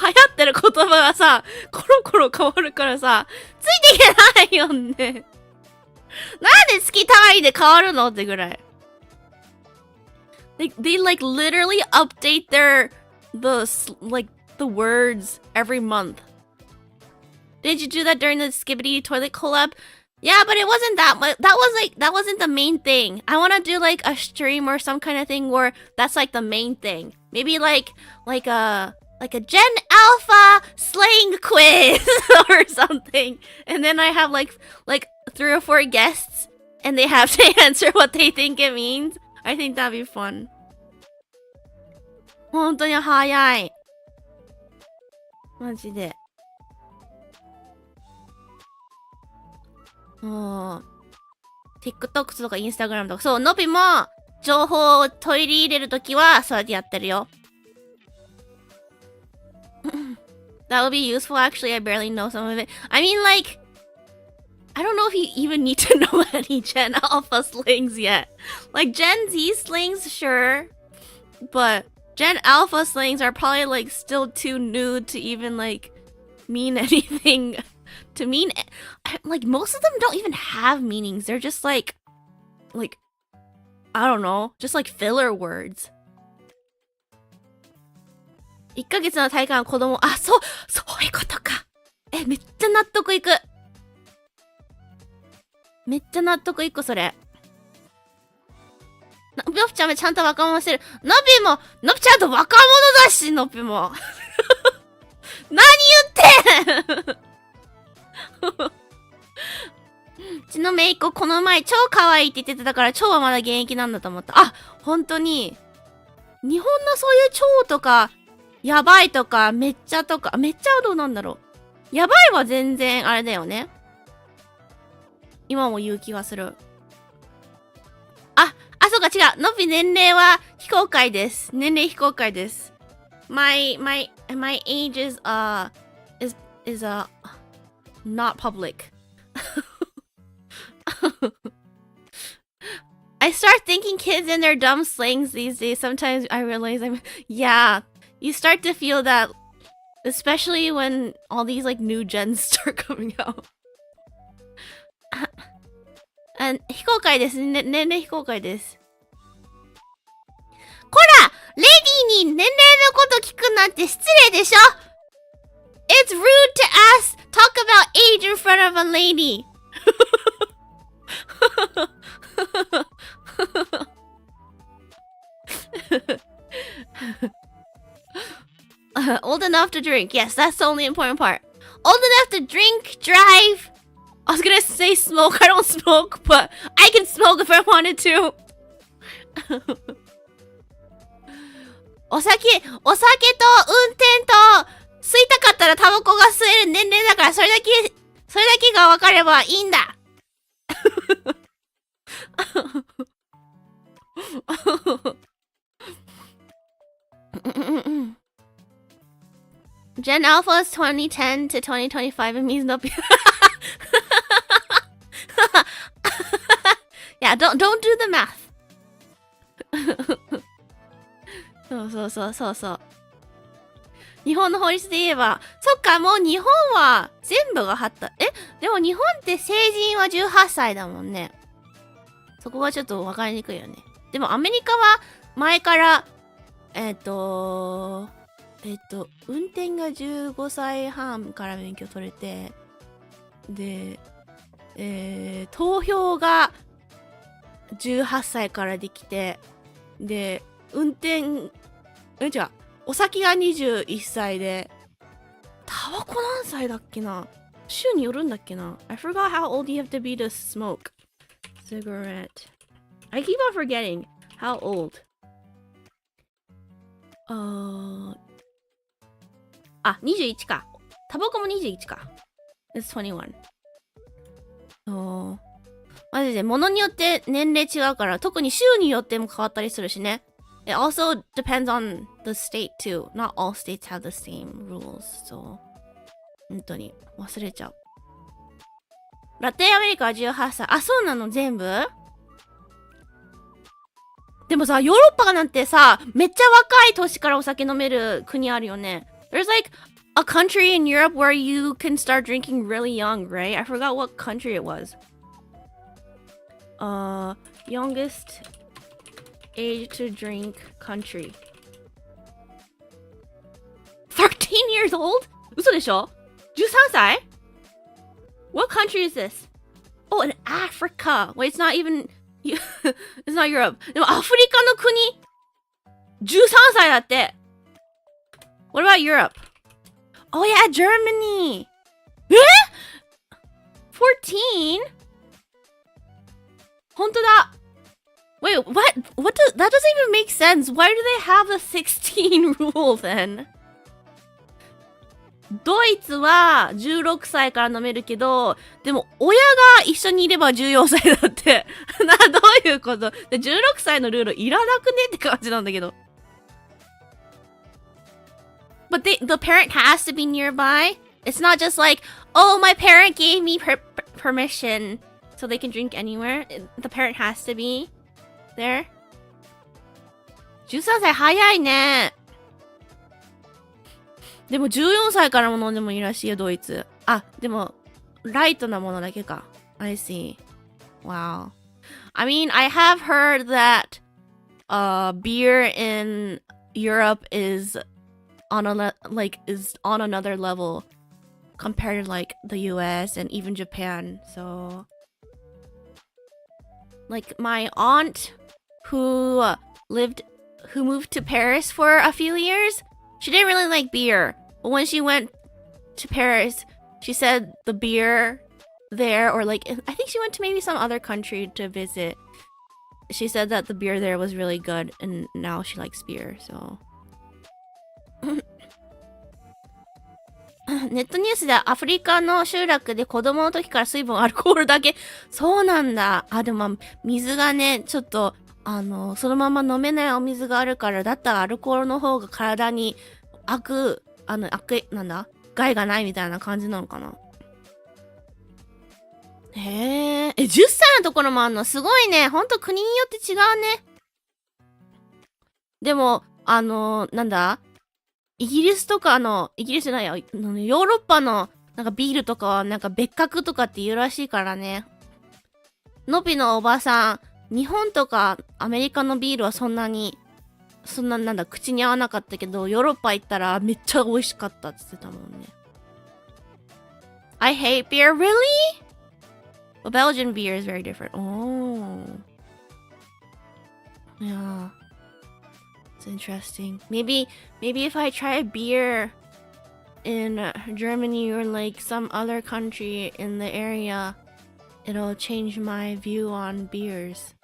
流行ってる言葉がさ、コロコロ変わるからさ、ついていけないよね。なんで月単位で変わるのってぐらい。They like literally update the words every month. Did you do that during the Skibbity toilet collab? Yeah, but it wasn't that much. That wasn't the main thing. I want to do like a stream or some kind of thing where that's like the main thing. Maybe like a Gen Alpha slang quiz or something. And then I have like 3 or 4 guests and they have to answer what they think it means. I think that'd be fun. 本当に早い。マジで。TikTok とか Instagram とか。そう、のびも情報を取り入れるときはそうやってやってるよ。That would be useful actually. I barely know some of it. I mean like, I don't know if you even need to know any Gen Alpha slangs yet. Like Gen Z slangs, sure. But Gen Alpha slangs are probably like still too new to even like mean anything. To mean, like most of them don't even have meanings. They're just like I don't know, just like filler words. 1ヶ月の体感子供、あ、そういうことか。めっちゃ納得いく。めっちゃ納得いく、それ。のびちゃんもちゃんと若者してる。のびちゃんと若者だし、のびも。何言ってんうちの姪っ子この前超可愛いって言ってたから超はまだ現役なんだと思った。あ、本当に。日本のそういう超とか、やばいとか、めっちゃとか、めっちゃはどうなんだろう。やばいは全然あれだよね。今も言う気がする。そうか違う。のび年齢は非公開です。年齢非公開です。My age is not public. I start thinking kids and their dumb slangs these days. Sometimes I realize yeah, you start to feel that, especially when all these like new gens start coming out. 非公開です。年齢非公開です。こらレディーに年齢のこと聞くなんて失礼でしょ It's rude to talk about age in front of a lady. Old enough to drink. Yes, that's the only important part. Old enough to drink, drive. I was gonna say smoke. I don't smoke, but I can smoke if I wanted to. お酒と運転と吸いたかったらタバコが吸える年齢だからそれだけが分かればいいんだ。Gen Alpha is 2010 to 2025 and means nothing. Yeah, don't do the math. そう。日本の法律で言えば、そっか、もう日本は全部がでも日本って成人は18歳だもんね。そこがちょっと分かりにくいよね。でもアメリカは前から、運転が15歳半から免許取れて、で、投票が18歳からできて、で、お酒が21歳で、タバコ何歳だっけな？州によるんだっけな？ I forgot how old you have to be to smoke cigarette. I keep on forgetting how old. 21か。タバコも21か。It's 21. マジで物によって年齢違うから、特に州によっても変わったりするしね。It also depends on the state too. Not all states have the same rules. So, 本当に忘れちゃう。ラテンアメリカは18歳。あ、そうなの全部？でもさ、ヨーロッパなんてさ、めっちゃ若い年からお酒飲める国あるよね。There's like a country in Europe where you can start drinking really young, right? I forgot what country it was. Youngest age to drink country. 13 years old? 嘘でしょ ?13 歳 What country is this? Oh, in Africa. Wait, it's not even... it's not Europe. でもアフリカの国13歳だって。What about Europe? Oh yeah, Germany. 14? 本当だ。Wait, what does that doesn't even make sense. Why do they have the 16 rule then? ドイツは16歳から飲めるけど、でも親が一緒にいれば14歳だって。どういうことで ?16 歳のルールいらなくねって感じなんだけど。But the parent has to be nearby. It's not just like, oh, my parent gave me permission so they can drink anywhere. The parent has to be there. 13歳早いね。でも14歳からも飲んでもいいらしいよ、ドイツ。あ、でも、ライトなものだけか。I see. Wow. I mean, I have heard that beer in Europe is on another level compared to like the US and even Japan. So, like my aunt who moved to Paris for a few years, she didn't really like beer. But when she went to Paris, she said the beer there, or like, I think she went to maybe some other country to visit. She said that the beer there was really good, and now she likes beer, so. ネットニュースでアフリカの集落で子供の時から水分アルコールだけ。そうなんだ。あ、でも水がね、ちょっと、そのまま飲めないお水があるから、だったらアルコールの方が体に害がないみたいな感じなのかな。へえ、10歳のところもあんのすごいね。ほんと国によって違うね。でも、イギリスとかイギリスじゃないよ、ヨーロッパのなんかビールとかはなんか別格とかって言うらしいからね。のびのおばさん、日本とかアメリカのビールはそんな口に合わなかったけど、ヨーロッパ行ったらめっちゃ美味しかったって言ってたもんね。I hate beer, really? Well, Belgian beer is very different. Oh. Yeah. It's interesting. Maybe if I try a beer in Germany or like some other country in the area, it'll change my view on beers.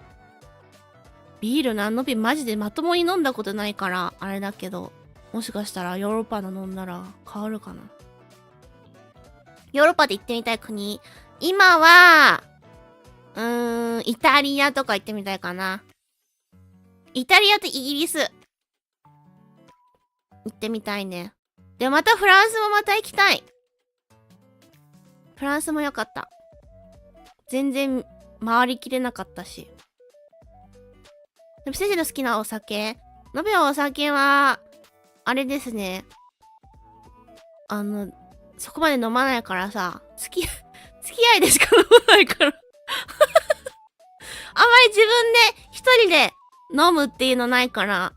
ビールなのびマジでまともに飲んだことないからあれだけど、もしかしたらヨーロッパの飲んだら変わるかな。ヨーロッパで行ってみたい国。今は、イタリアとか行ってみたいかな。イタリアとイギリス。行ってみたいね。で、またフランスもまた行きたい。フランスも良かった。全然回りきれなかったし。でも先生の好きなお酒。のべはお酒は、あれですね。そこまで飲まないからさ、付き合いでしか飲まないから。あんまり自分で一人で飲むっていうのないから、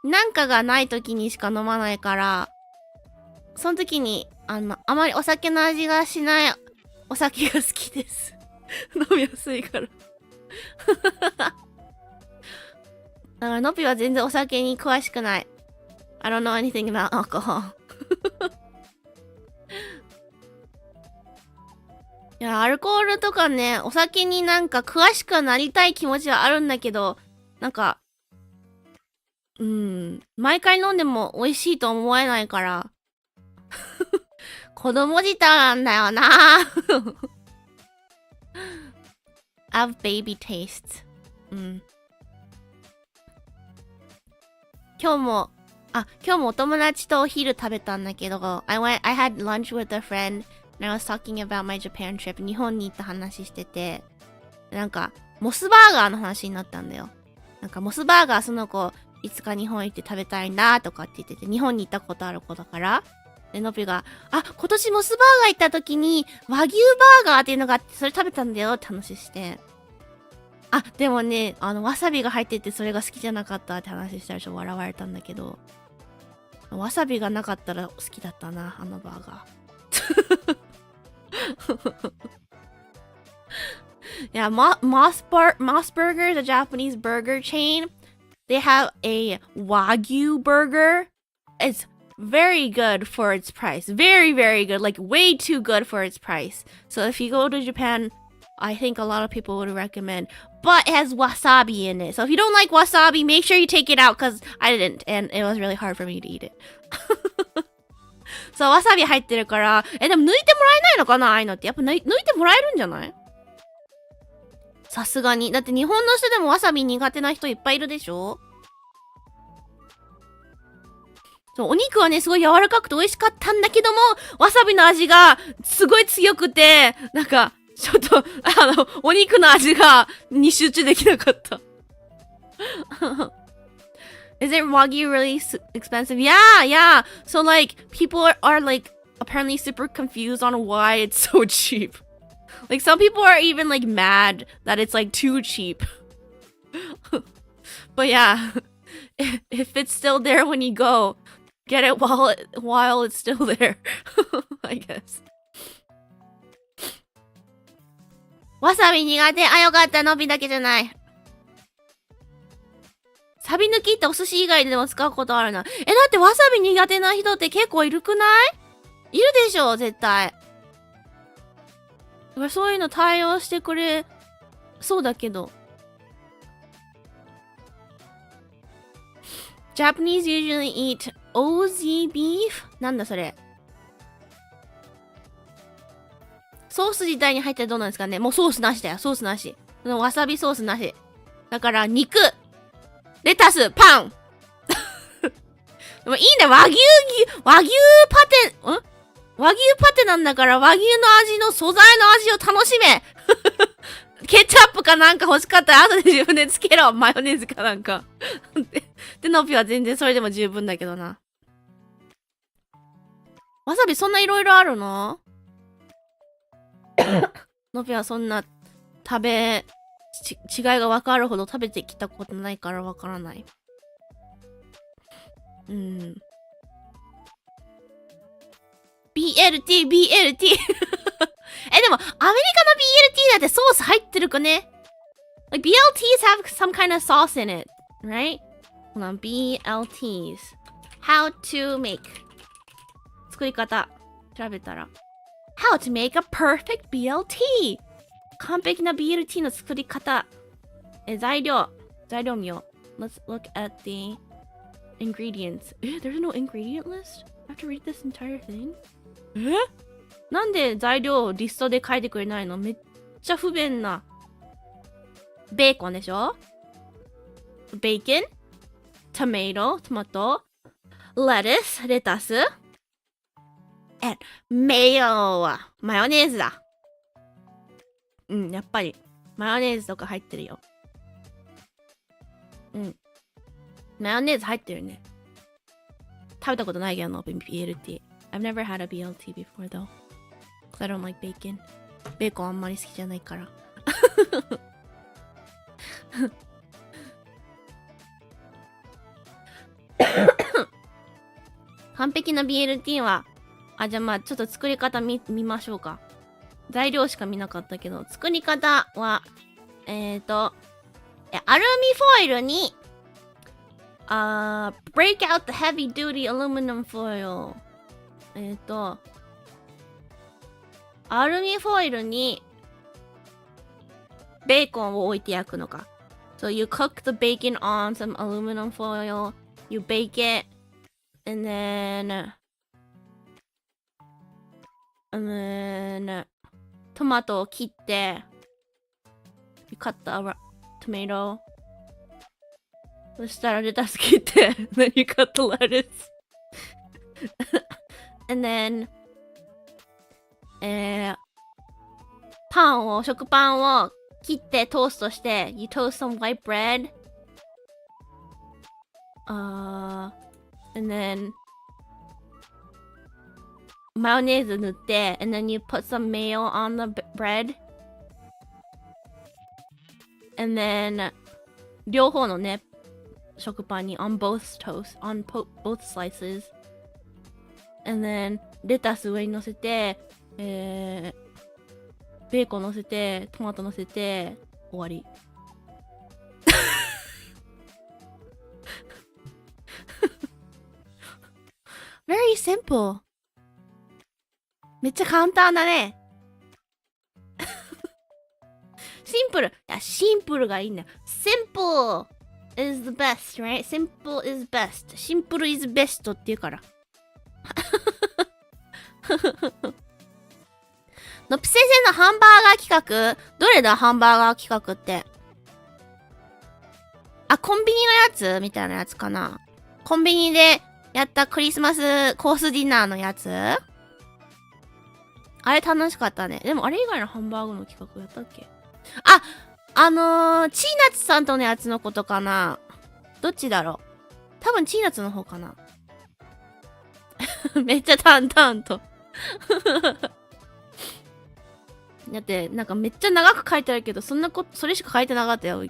なんかがない時にしか飲まないから、その時に、あまりお酒の味がしないお酒が好きです。飲みやすいから。だからのぴは全然お酒に詳しくない。I don't know anything about alcohol. いや、アルコールとかね、お酒になんか詳しくなりたい気持ちはあるんだけど、なんか、毎回飲んでも美味しいと思えないから、子供舌なんだよな。have baby tastes. 今日もお友達とお昼食べたんだけど、I had lunch with a friend and I was talking about my Japan trip. 日本に行った話してて、なんか、モスバーガーの話になったんだよ。なんか、モスバーガーその子、いつか日本行って食べたいなとかって言ってて、日本に行ったことある子だから。で、のぴが、今年モスバーガー行った時に、和牛バーガーっていうのがあって、それ食べたんだよって話して。でもね、わさびが入っててそれが好きじゃなかったって話したらちょっと笑われたんだけど、わさびがなかったら好きだったな、あのバーガー。Yeah, Moss Burger, the Japanese burger chain, they have a Wagyu burger. It's very good for its price. Very, very good. Like, way too good for its price. So if you go to Japan, I think a lot of people would recommend. But it has wasabi in it. So if you don't like wasabi, make sure you take it out because I didn't. And it was really hard for me to eat it. そう、わさび入ってるから。でも抜いてもらえないのかなああいうのって。やっぱ抜いてもらえるんじゃない？さすがに。だって日本の人でもわさび苦手な人いっぱいいるでしょ？そう、お肉はね、すごい柔らかくて美味しかったんだけども、わさびの味がすごい強くて、なんか、ちょっと、お肉の味がに集中できなかった。Isn't Wagyu really expensive? Yeah. So like, people are like, apparently super confused on why it's so cheap. Like, some people are even like mad that it's like too cheap. But yeah, if it's still there when you go, get it while it's still there. I guess. わさび苦手。よかった。のびだけじゃない。サビ抜きってお寿司以外でも使うことあるな。だってわさび苦手な人って結構いるくない？いるでしょ、絶対。そういうの対応してくれそうだけど。Japanese usually eat ozi beef? なんだそれ。ソース自体に入ってどうなんですかね？もうソースなしだよ。ソースなし。わさびソースなし。だから、肉、レタス、パン。でもいいね。和牛パテ、和牛パテなんだから和牛の味の素材の味を楽しめ。ケチャップかなんか欲しかったら後で自分でつけろ。マヨネーズかなんか。で、のぴは全然それでも十分だけどな。わさびそんないろいろあるの？のぴはそんな違いが分かるほど食べてきたことないから分からない。BLT でもアメリカの BLT だってソース入ってるかね？ Like BLTs have some kind of sauce in it, right? この BLTs How to make 作り方調べたら How to make a perfect BLT 完璧な BLT の作り方材料見よう Let's look at the ingredients There's no ingredient list? I have to read this entire thing? なんで材料をリストで書いてくれないのめっちゃ不便なベーコンでしょベーコントマトレタス and マヨネーズだやっぱりマヨネーズとか入ってるよマヨネーズ入ってるね食べたことないけどな BLT I've never had a BLT before though because I don't like bacon ベーコンあんまり好きじゃないから完璧な BLT はじゃあまあちょっと作り方見ましょうか材料しか見なかったけど作り方はアルミフォイルにbreak out the heavy duty aluminum foil アルミフォイルにベーコンを置いて焼くのか So you cook the bacon on some aluminum foil you bake it and then トマトを切って You cut the tomato そしたらレタス切って Then you cut the lettuce and then 食パンを切ってトーストして You toast some white bread and then マヨネーズ塗って and then you put some mayo on the bread and then 両方のね食パンに on both toast on both slices and then レタス上に乗せてベーコン乗せてトマト乗せて終わりVery simple めっちゃ簡単だねシンプルいやシンプルがいいんだ Simple is the best right Simple is best シンプル is best って言うからのぴ先生のハンバーガー企画どれだハンバーガー企画ってコンビニのやつみたいなやつかなコンビニでやったクリスマスコースディナーのやつあれ楽しかったねでもあれ以外のハンバーグの企画やったっけチーナツさんとのやつのことかなどっちだろう多分チーナツの方かなめっちゃ淡々とだってなんかめっちゃ長く書いてあるけどそれしか書いてなかったよ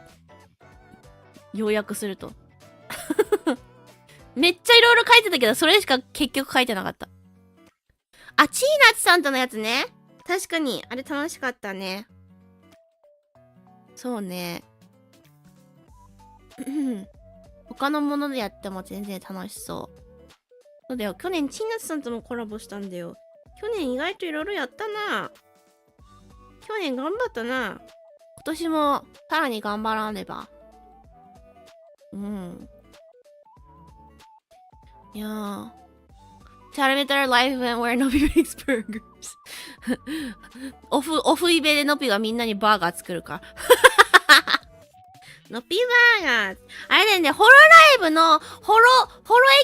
要約するとめっちゃいろいろ書いてたけどそれしか結局書いてなかったチーナツさんとのやつね確かにあれ楽しかったねそうね他のものでやっても全然楽しそうそうだよ去年チーナツさんともコラボしたんだよ去年意外といろいろやったな去年頑張ったな今年もさらに頑張らねばいやーチャラメタラライブ where Nobi makes burgers オフイベでノピがみんなにバーガー作るかノピバーガーあれねホロライブのホロ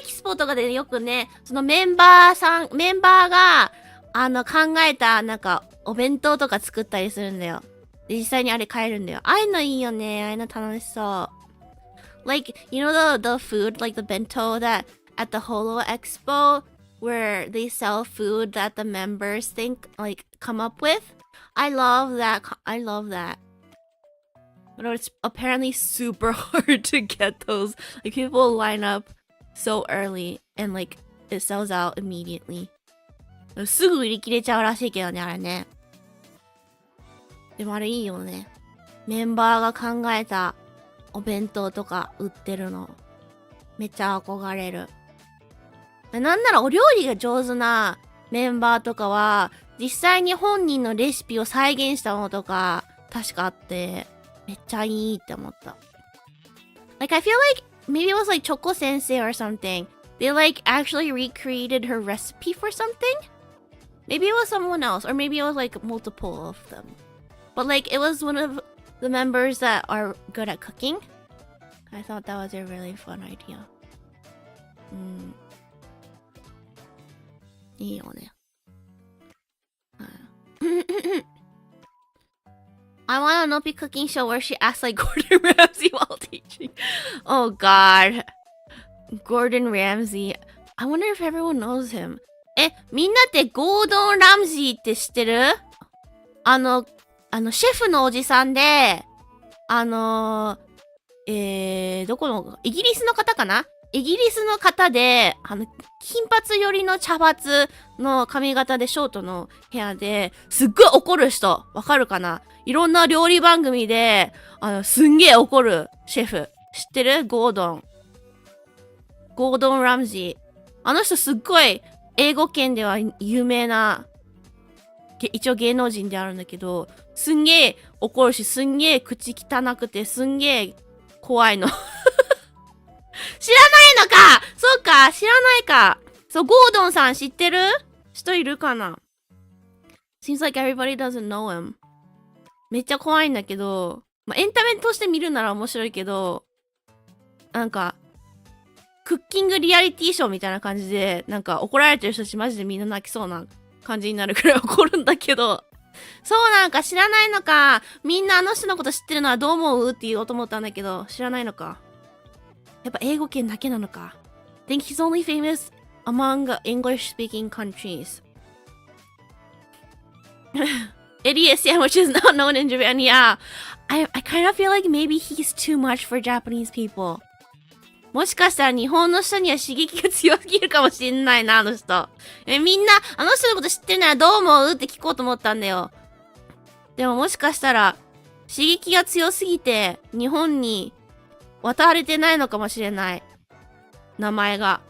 エキスポとかでよくねそのメンバーが考えたなんかお弁当とか作ったりするんだよで実際にあれ買えるんだよああいうのいいよねああいうの楽しそう Like you know the food like the bento that at the Holo Expo where they sell food that the members think like come up with I love that but it's apparently super hard to get those like people line up so early and like it sells out immediately すぐ売り切れちゃうらしいけどねあれねでもあれいいよねメンバーが考えたお弁当とか売ってるのめっちゃ憧れる。なんならお料理が上手なメンバーとかは、実際に本人のレシピを再現したものとか、確かあって、めっちゃいいって思った。Like, I feel like maybe it was like Choco Sensei or something. They like actually recreated her recipe for something? Maybe it was someone else, or maybe it was like multiple of them. But like, it was one of the members that are good at cooking. I thought that was a really fun idea. いいよね。I want a Nopi cooking show where she acts like Gordon Ramsay while teaching. Oh god. Gordon Ramsay. I wonder if everyone knows him. みんなってゴードン・ラムジーって知ってる？シェフのおじさんで、どこの、イギリスの方かな？イギリスの方で、金髪寄りの茶髪の髪型でショートの部屋で、すっごい怒る人、わかるかな？いろんな料理番組で、すんげえ怒るシェフ。知ってる？ゴードン・ラムジー。あの人すっごい、英語圏では有名な、一応芸能人であるんだけど、すんげえ怒るし、すんげえ口汚くて、すんげえ怖いの。知らないのか！そうか、知らないか。そう、ゴードンさん知ってる人いるかな？ Seems like everybody doesn't know him. めっちゃ怖いんだけど、エンタメとして見るなら面白いけど、なんか、クッキングリアリティショーみたいな感じで、なんか怒られてる人たちマジでみんな泣きそうな感じになるくらい怒るんだけど、そうなんか知らないのか。みんなあの人のこと知ってるのはどう思うって言おうと思ったんだけど、知らないのか。やっぱ英語圏だけなのか。Think he's only famous among English-speaking countries. Idiot sandwich is not known in Japan. Yeah, I kind of feel like maybe he's too much for Japanese people. もしかしたら日本の人には刺激が強すぎるかもしんないな、あの人。みんな、あの人のこと知ってるならどう思うって聞こうと思ったんだよ。でももしかしたら、刺激が強すぎて、日本に渡られてないのかもしれない。名前が。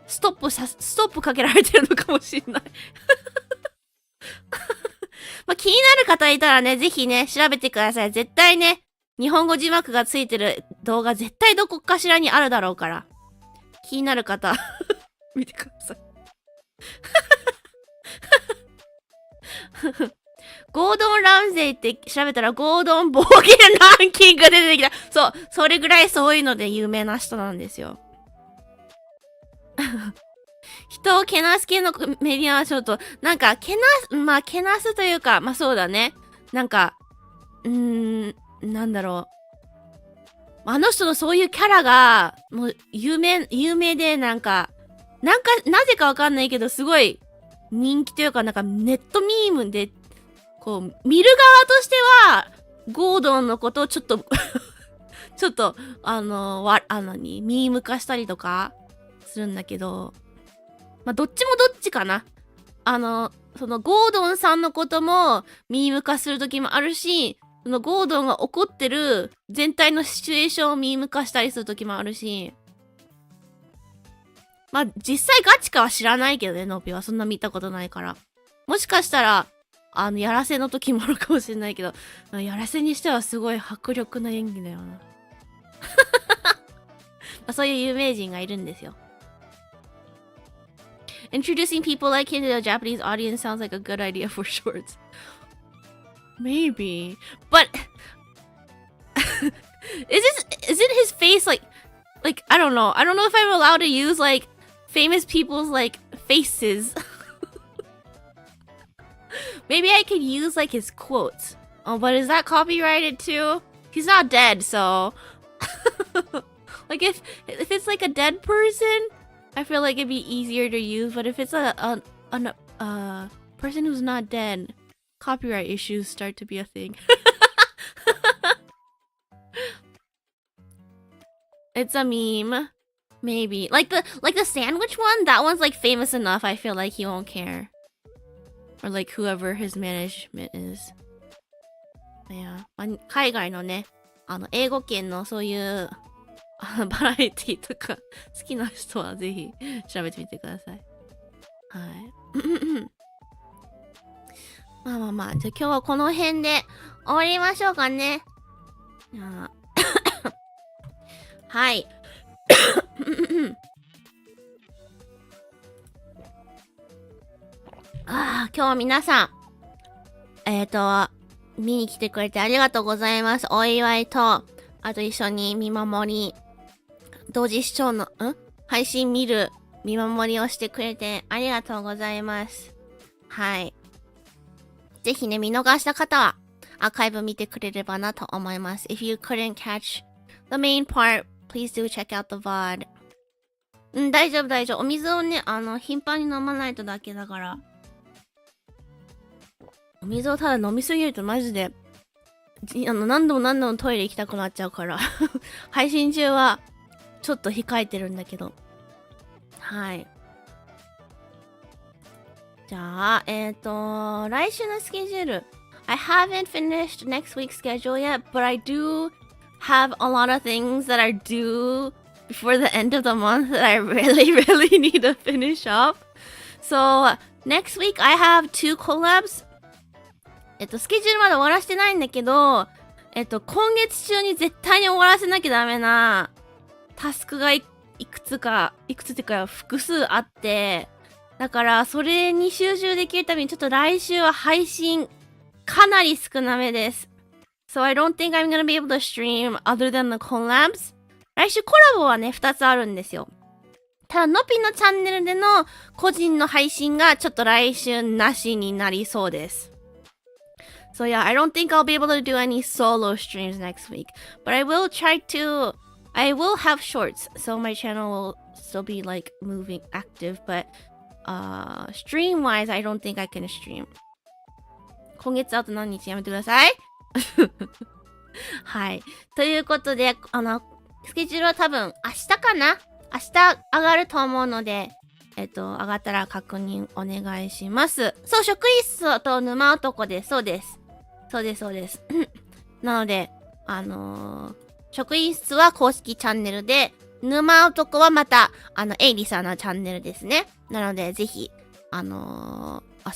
ストップかけられてるのかもしれない。まあ、気になる方いたらね、ぜひね、調べてください。絶対ね、日本語字幕がついてる動画絶対どこかしらにあるだろうから。気になる方、見てください。ゴードン・ラムゼイって調べたらゴードン暴言ランキングが出てきた。そう、それぐらいそういうので有名な人なんですよ。人をけなす系のメディアはちょっと、なんか、けなすというか、まあそうだね。なんか、なんだろう。あの人のそういうキャラが、もう、有名で、なぜかわかんないけど、すごい、人気というか、なんか、ネットミームで、こう、見る側としては、ゴードンのことをちょっと、ミーム化したりとか、するんだけど、まあ、どっちもどっちかな。そのゴードンさんのこともミーム化するときもあるし、そのゴードンが怒ってる全体のシチュエーションをミーム化したりするときもあるし、まあ、実際ガチかは知らないけどね、ノーピはそんな見たことないから。もしかしたら、やらせの時もあるかもしれないけど、やらせにしてはすごい迫力な演技だよな。まあ、そういう有名人がいるんですよ。Introducing people like him to the Japanese audience sounds like a good idea for shorts. Maybe. But isn't his face like I don't know. I don't know if I'm allowed to use like famous people's like faces. Maybe I could use like his quotes. Oh, but is that copyrighted too? He's not dead, so like if it's like a dead person, I feel like it'd be easier to use, but if it's a person who's not dead, copyright issues start to be a thing. It's a meme. Maybe. Like the sandwich one, that one's like famous enough, I feel like he won't care. Or like whoever his management is. Yeah. 海外のね、英語圏のそういうバラエティとか好きな人はぜひ調べてみてください。はい。まあまあまあ、じゃあ今日はこの辺で終わりましょうかね。はい。今日は皆さん、見に来てくれてありがとうございます。お祝いと、あと一緒に見守り、同時視聴の、配信見る、見守りをしてくれてありがとうございます。はい。ぜひね、見逃した方は、アーカイブ見てくれればなと思います。If you couldn't catch the main part, please do check out the VOD. 大丈夫大丈夫。お水をね、頻繁に飲まないとだけだから。お水をただ飲みすぎるとマジで、何度もトイレ行きたくなっちゃうから。配信中は、ちょっと控えてるんだけど。はい。じゃあ、来週のスケジュール。I haven't finished next week's schedule yet, but I do have a lot of things that are due before the end of the month that I really need to finish up. So, next week I have 2 collabs. スケジュールまだ終わらせてないんだけど、今月中に絶対に終わらせなきゃダメなタスクがいくつっていうか複数あって、だからそれに集中できるためにちょっと来週は配信かなり少なめです。So I don't think I'm gonna be able to stream other than the collabs. 来週コラボはね、2つあるんですよ。ただ、のぴのチャンネルでの個人の配信がちょっと来週なしになりそうです。So yeah, I don't think I'll be able to do any solo streams next week. But I will have shorts. So my channel will still be like moving active. But stream wise, I don't think I can stream. 今月あと何日やめてください。はい。ということで、スケジュールは多分明日かな？明日上がると思うので、上がったら確認お願いします。そう、職員室と沼男です。そうです。なので、職員室は公式チャンネルで、沼男はまた、エイリさんのチャンネルですね。なので、ぜひ、遊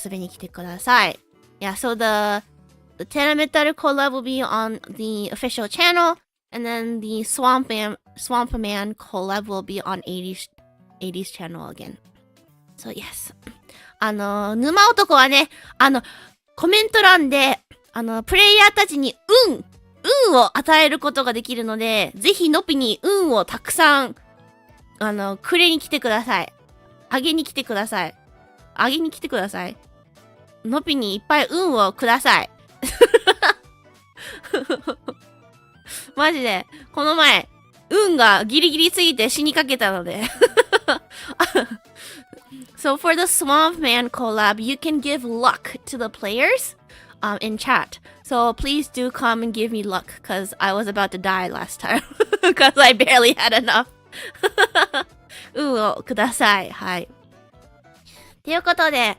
びに来てください。Yeah, so the Telemetal collab will be on the official channel, and then the Swamp Man collab will be on 80's channel again. So yes. 沼男はね、コメント欄で、プレイヤーたちに運を与えることができるので、ぜひのぴに運をたくさん、くれに来てください。あげに来てください。のぴにいっぱい運をください。マジで、この前、運がギリギリすぎて死にかけたので。So for the Swamp Man collab, you can give luck to the players.In chat. So please do come and give me luck because I was about to die last time because I barely had enough. 運をください。はい。ということで、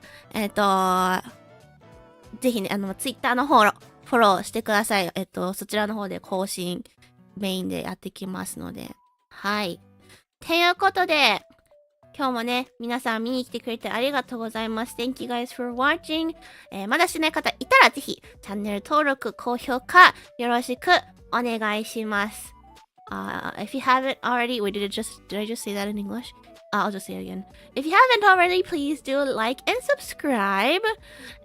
ぜひね、Twitter のフォローしてください。そちらの方で更新メインでやってきますので。はい。ということで、今日もね、皆さん見に来てくれてありがとうございます。Thank you guys for watching. まだしてない方いたらぜひ、チャンネル登録、高評価、よろしくお願いします。If you haven't already, did I just say that in English? I'll just say it again. If you haven't already, please do like and subscribe.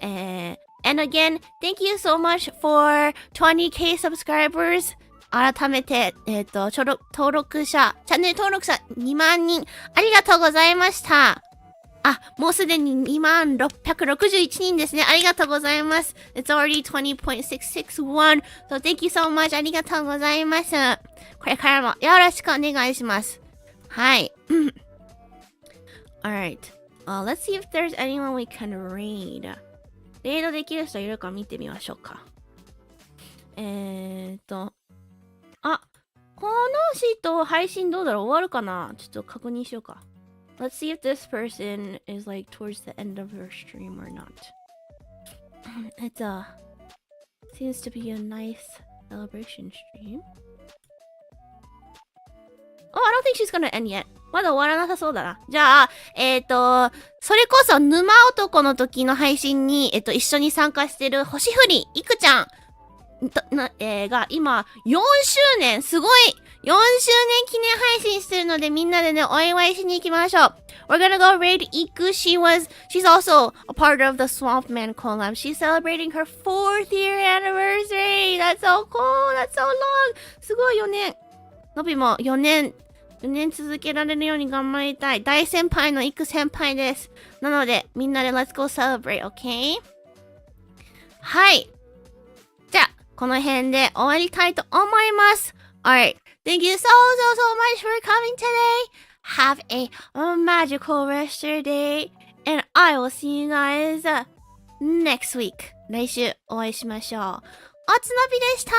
And again, thank you so much for 20k subscribers. 改めて、チャンネル登録者2万人、ありがとうございました。もうすでに2661人ですね。ありがとうございます。It's already 20.661. So thank you so much. ありがとうございます。これからもよろしくお願いします。はい。Alright. Let's see if there's anyone we can raid. レイドできる人いるか見てみましょうか。このシート配信どうだろう？終わるかな？ちょっと確認しようか。Let's see if this person is like towards the end of her stream or not. It seems to be a nice celebration stream. Oh, I don't think she's gonna end yet. まだ終わらなさそうだな。じゃあ、それこそ沼男の時の配信に、一緒に参加してる星降り、いくちゃんが今4周年、すごい !4 周年記念配信してるのでみんなでね、お祝いしに行きましょう。We're gonna go raid Iku. She's also a part of the Swamp Man collab. She's celebrating her 4th year anniversary. That's so cool. That's so long. すごい4年。のびも4年続けられるように頑張りたい。大先輩のイク先輩です。なので、みんなで Let's go celebrate, okay? はい。じゃあ、この辺で終わりたいと思います。Alright. Thank you so much for coming today. Have a magical rest of your day. And I will see you guys next week. 来週お会いしましょう。おつのびでしたー。